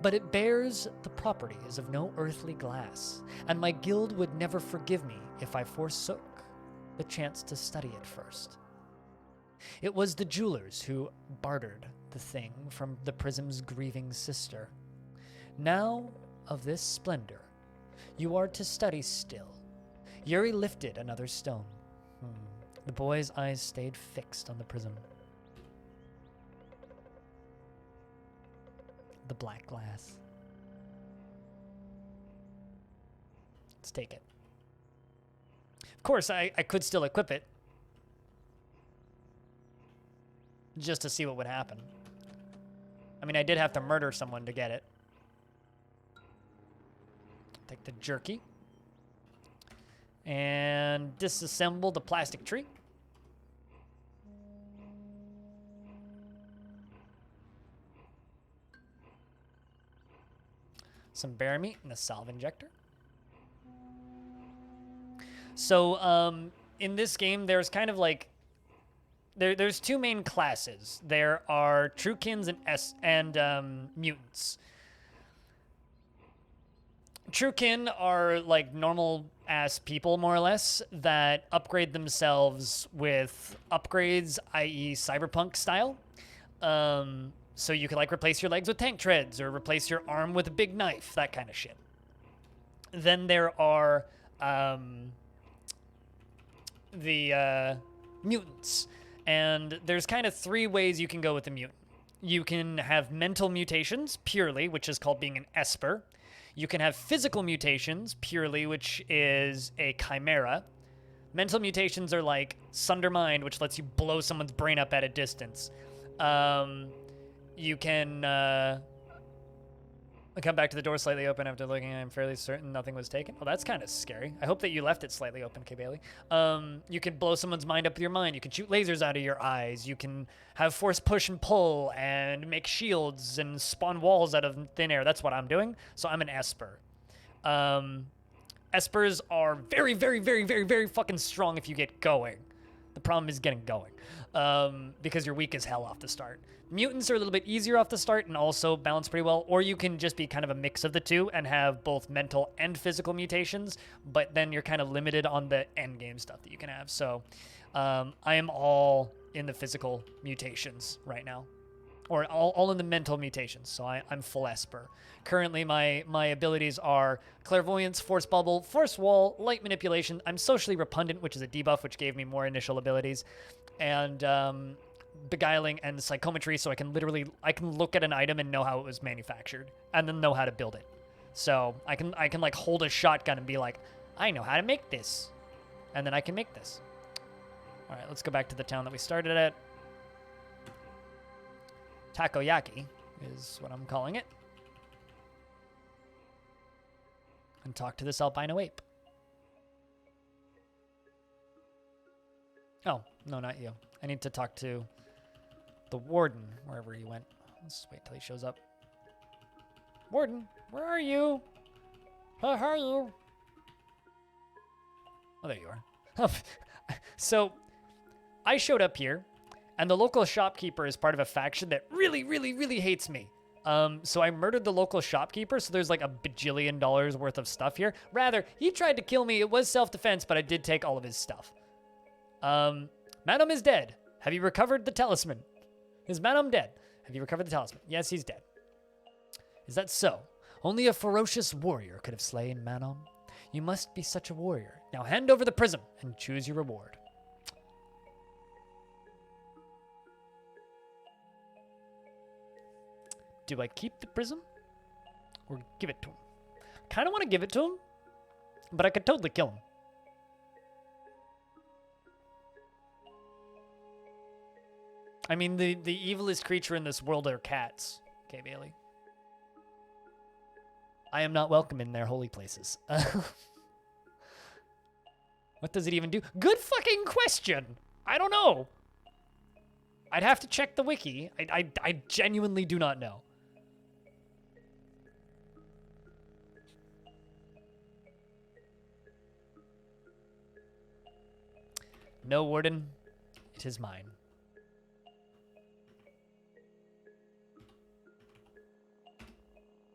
But it bears the properties of no earthly glass, and my guild would never forgive me if I forsook the chance to study it first. It was the jewelers who bartered the thing from the prism's grieving sister. Now, of this splendor, you are to study still. Yuri lifted another stone. The boy's eyes stayed fixed on the prism. The black glass. Let's take it. Of course, I could still equip it, just to see what would happen. I mean, I did have to murder someone to get it. Take the jerky. And disassemble the plastic tree. Some bear meat and a salve injector. So, in this game, there's kind of like... There's two main classes. There are Truekins and mutants. Truekin are like normal-ass people, more or less, that upgrade themselves with upgrades, i.e. cyberpunk style. So you could like replace your legs with tank treads or replace your arm with a big knife, that kind of shit. Then there are the mutants. And there's kind of three ways you can go with the mutant. You can have mental mutations, purely, which is called being an Esper. You can have physical mutations, purely, which is a chimera. Mental mutations are like Sundermind, which lets you blow someone's brain up at a distance. You can I come back to the door slightly open after looking. I'm fairly certain nothing was taken. Well, that's kind of scary. I hope that you left it slightly open, K. Bailey. You can blow someone's mind up with your mind. You can shoot lasers out of your eyes. You can have force push and pull and make shields and spawn walls out of thin air. That's what I'm doing. So I'm an Esper. Espers are very, very, very, very, very fucking strong if you get going. The problem is getting going, because you're weak as hell off the start. Mutants are a little bit easier off the start and also balance pretty well, or you can just be kind of a mix of the two and have both mental and physical mutations, but then you're kind of limited on the end game stuff that you can have. So I am all in the physical mutations right now, or all in the mental mutations, so I'm full Esper. Currently, my abilities are Clairvoyance, Force Bubble, Force Wall, Light Manipulation. I'm Socially Repugnant, which is a debuff, which gave me more initial abilities, and Beguiling and Psychometry, so I can look at an item and know how it was manufactured, and then know how to build it. So I can like hold a shotgun and be like, I know how to make this, and then I can make this. All right, let's go back to the town that we started at. Takoyaki is what I'm calling it. And talk to this albino ape. Oh, no, not you. I need to talk to the warden, wherever he went. Let's wait till he shows up. Warden, where are you? How are you? Oh, there you are. So, I showed up here, and the local shopkeeper is part of a faction that really, really, really hates me. So I murdered the local shopkeeper, so there's like $1 bajillion worth of stuff here. Rather, he tried to kill me. It was self-defense, but I did take all of his stuff. Madam is dead. Have you recovered the talisman? Is Madam dead? Have you recovered the talisman? Yes, he's dead. Is that so? Only a ferocious warrior could have slain Madam. You must be such a warrior. Now hand over the prism and choose your reward. Do I keep the prism or give it to him? I kind of want to give it to him, but I could totally kill him. I mean, the evilest creature in this world are cats. Okay, Bailey. I am not welcome in their holy places. What does it even do? Good fucking question. I don't know. I'd have to check the wiki. I genuinely do not know. No, Warden. It is mine.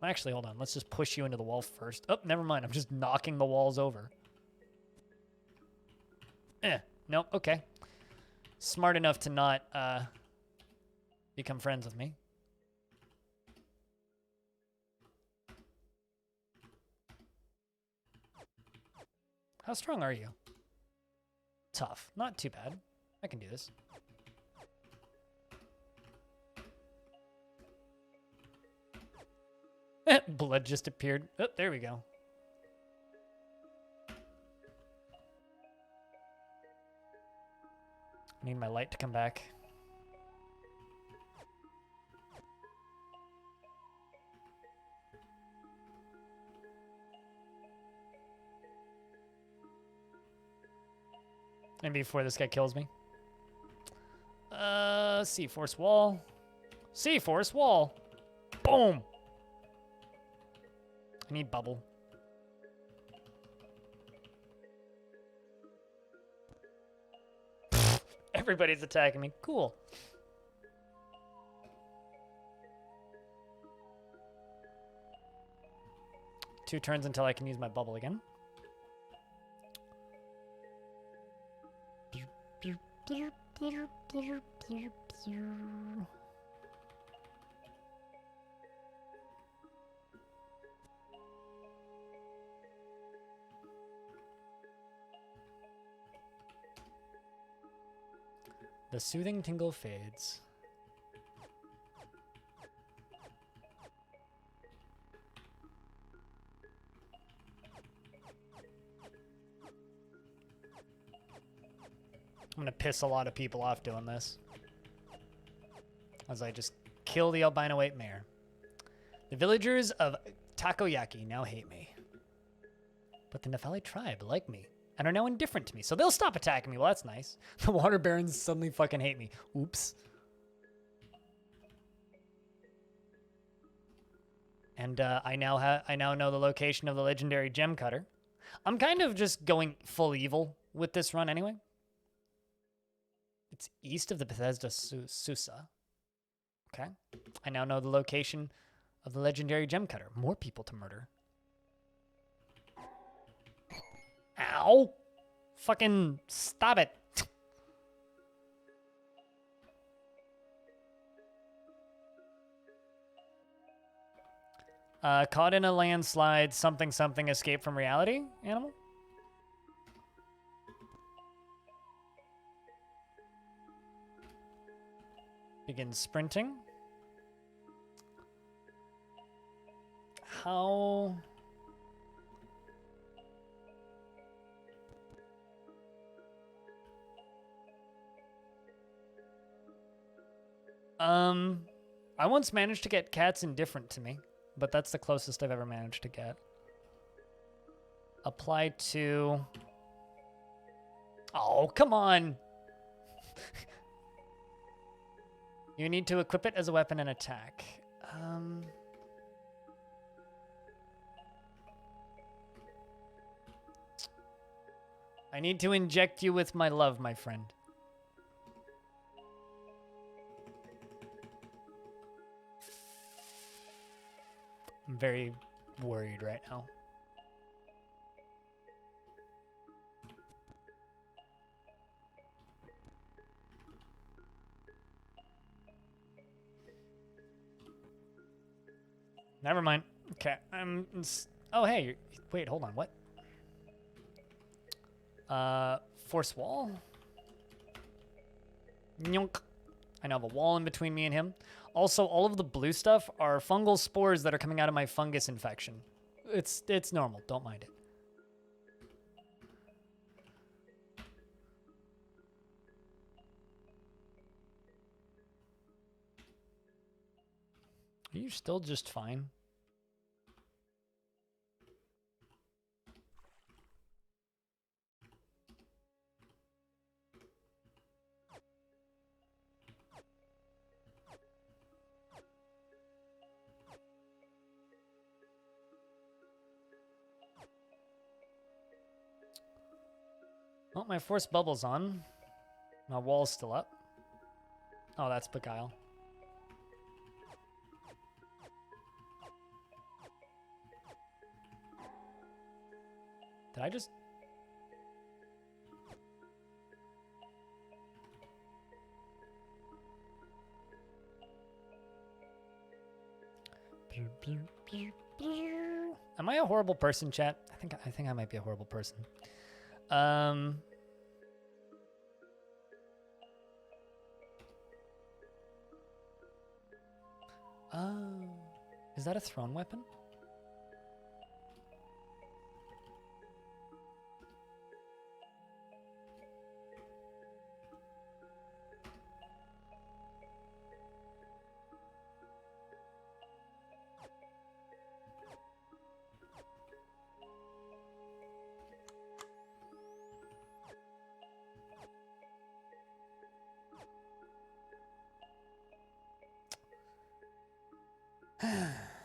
Actually, hold on. Let's just push you into the wall first. Oh, never mind. I'm just knocking the walls over. Nope. Okay. Smart enough to not become friends with me. How strong are you? Tough. Not too bad. I can do this. Blood just appeared. Oh, there we go. I need my light to come back. And before this guy kills me. C-Force wall. C-Force wall. Boom. I need bubble. Everybody's attacking me. Cool. Two turns until I can use my bubble again. The soothing tingle fades. I'm gonna piss a lot of people off doing this, as I just kill the albino ape mare. The villagers of Takoyaki now hate me. But the Nephali tribe like me and are now indifferent to me, so they'll stop attacking me. Well, that's nice. The water barons suddenly fucking hate me. Oops. And I now know the location of the legendary gem cutter. I'm kind of just going full evil with this run anyway. It's east of the Bethesda Susa. Okay. I now know the location of the legendary gem cutter. More people to murder. Ow! Fucking stop it. Caught in a landslide, something escaped from reality, animal? Begin sprinting. How... I once managed to get cats indifferent to me, but that's the closest I've ever managed to get. Apply to... Oh, come on! You need to equip it as a weapon and attack. I need to inject you with my love, my friend. I'm very worried right now. Never mind. Okay, oh, hey. Wait, hold on. What? Force wall? Nyonk. I now have a wall in between me and him. Also, all of the blue stuff are fungal spores that are coming out of my fungus infection. It's normal. Don't mind it. Are you still just fine? Well, my force bubble's on. My wall's still up. Oh, that's Beguile. Did I just... Am I a horrible person, chat? I think I might be a horrible person. Oh, is that a thrown weapon?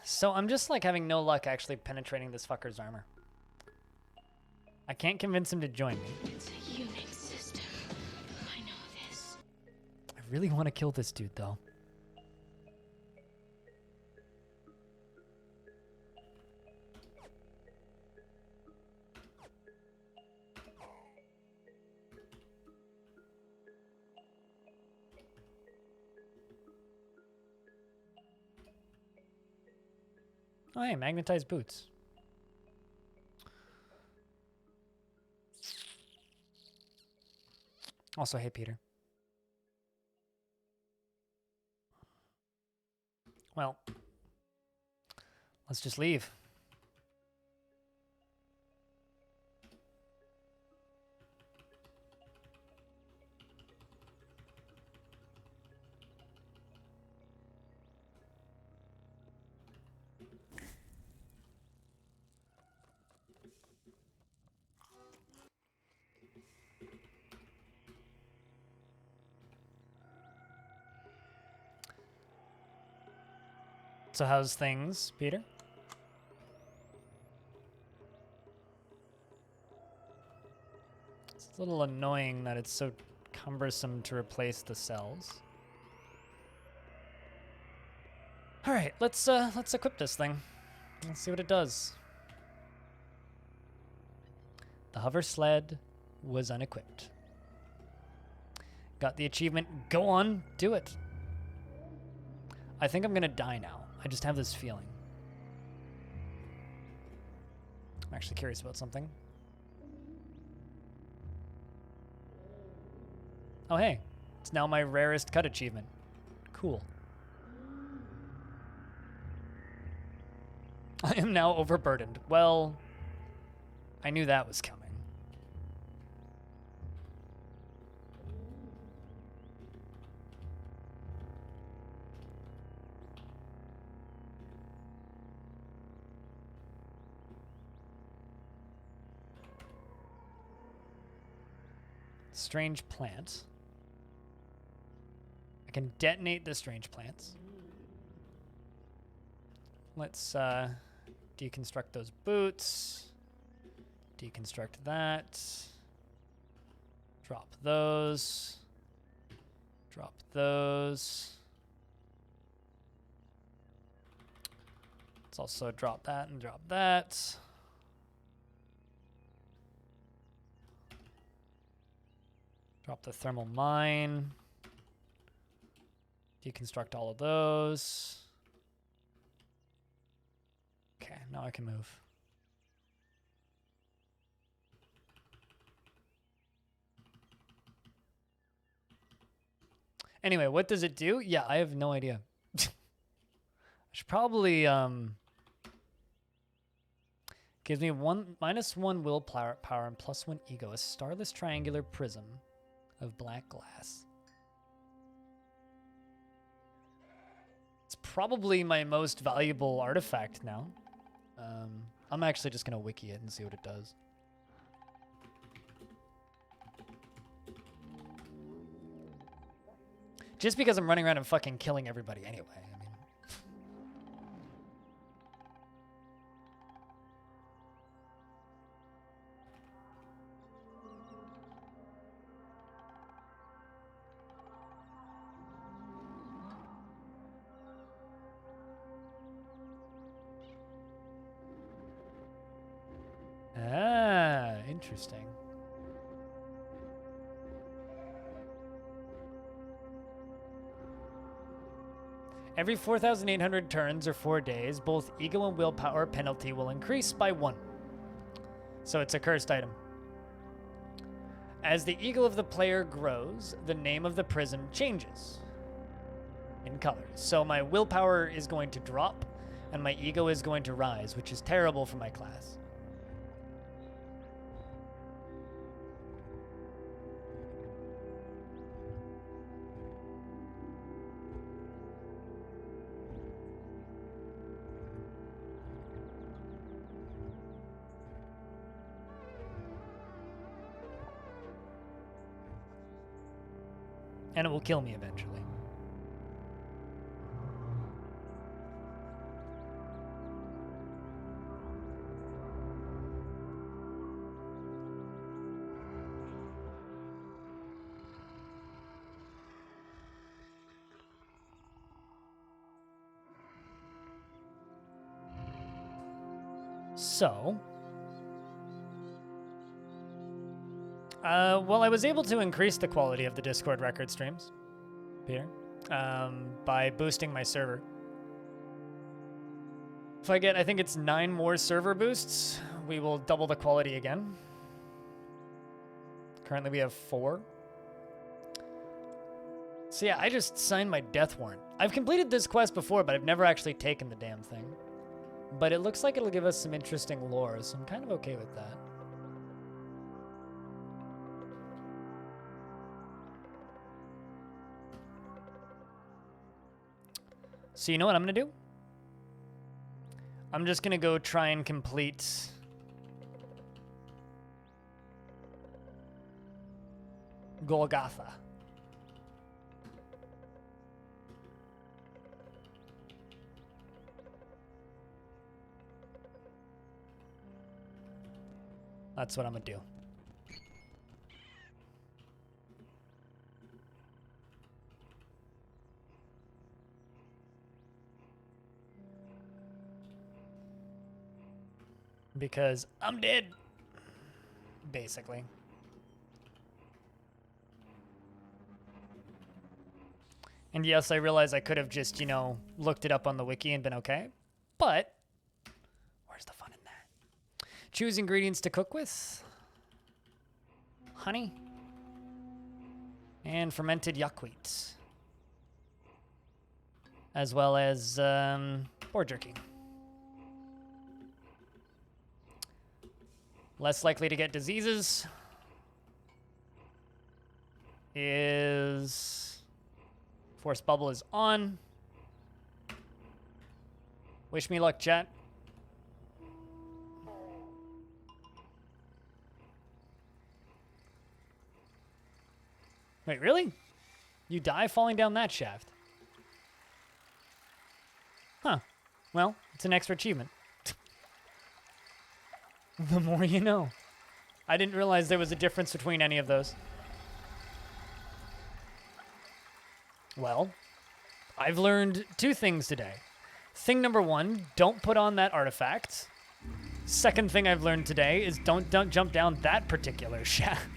So I'm just like having no luck actually penetrating this fucker's armor. I can't convince him to join me. It's a unit system. I know this. I really want to kill this dude though. Oh, hey, magnetized boots. Also, hey, Peter. Well, let's just leave. So how's things, Peter? It's a little annoying that it's so cumbersome to replace the cells. All right, let's equip this thing. Let's see what it does. The hover sled was unequipped. Got the achievement. Go on, do it. I think I'm gonna die now. I just have this feeling. I'm actually curious about something. Oh, hey. It's now my rarest cut achievement. Cool. I am now overburdened. Well, I knew that was coming. Strange plant. I can detonate the strange plants. Let's deconstruct those boots. Deconstruct that. Drop those. Drop those. Let's also drop that and drop that. Drop the thermal mine. Deconstruct all of those. Okay, now I can move. Anyway, what does it do? Yeah, I have no idea. I should probably gives me -1 willpower and +1 ego. A starless triangular prism of black glass. It's probably my most valuable artifact now. I'm actually just gonna wiki it and see what it does. Just because I'm running around and fucking killing everybody anyway. I mean. Ah, interesting. Every 4,800 turns or 4 days, both ego and willpower penalty will increase by 1. So it's a cursed item. As the ego of the player grows, the name of the prism changes in colors. So my willpower is going to drop and my ego is going to rise, which is terrible for my class. And it will kill me eventually. So, well, I was able to increase the quality of the Discord record streams, Peter, by boosting my server. If I get, I think it's 9 more server boosts, we will double the quality again. Currently we have 4. So yeah, I just signed my death warrant. I've completed this quest before, but I've never actually taken the damn thing. But it looks like it'll give us some interesting lore, so I'm kind of okay with that. So you know what I'm gonna do? I'm just gonna go try and complete Golgotha. That's what I'm gonna do. Because I'm dead. Basically. And yes, I realize I could have just, you know, looked it up on the wiki and been okay. But where's the fun in that? Choose ingredients to cook with. Honey. And fermented yuckweed. As well as boar jerky. Less likely to get diseases is force bubble is on. Wish me luck, chat. Wait, really? You die falling down that shaft? Huh. Well, it's an extra achievement. The more you know. I didn't realize there was a difference between any of those. Well, I've learned 2 things today. Thing number 1, don't put on that artifact. Second thing I've learned today is don't jump down that particular shaft.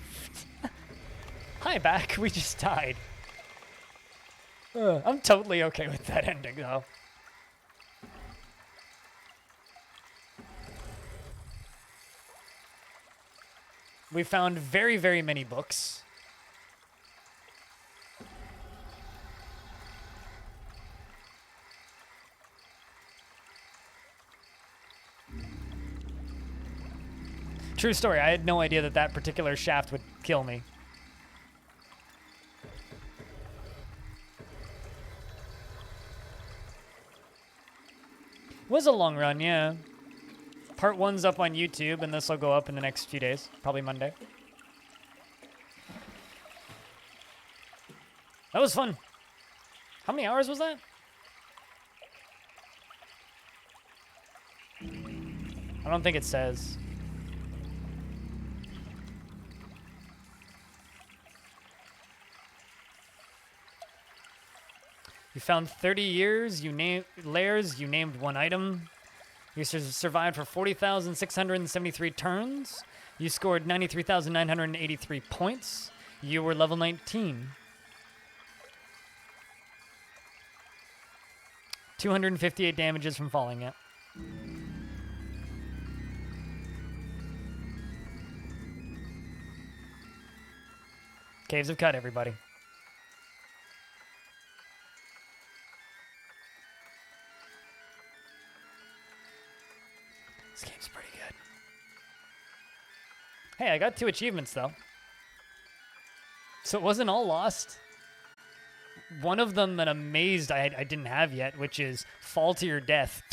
Hi, back. We just died. I'm totally okay with that ending, though. We found very, very many books. True story, I had no idea that that particular shaft would kill me. It was a long run, yeah. Part 1's up on YouTube, and this will go up in the next few days, probably Monday. That was fun. How many hours was that? I don't think it says. You found 30 years, layers, you named 1 item. You survived for 40,673 turns. You scored 93,983 points. You were level 19. 258 damages from falling, yeah. Caves of Cut, everybody. This game's pretty good. Hey, I got 2 achievements, though. So it wasn't all lost. One of them that I'm amazed I didn't have yet, which is Fall to Your Death.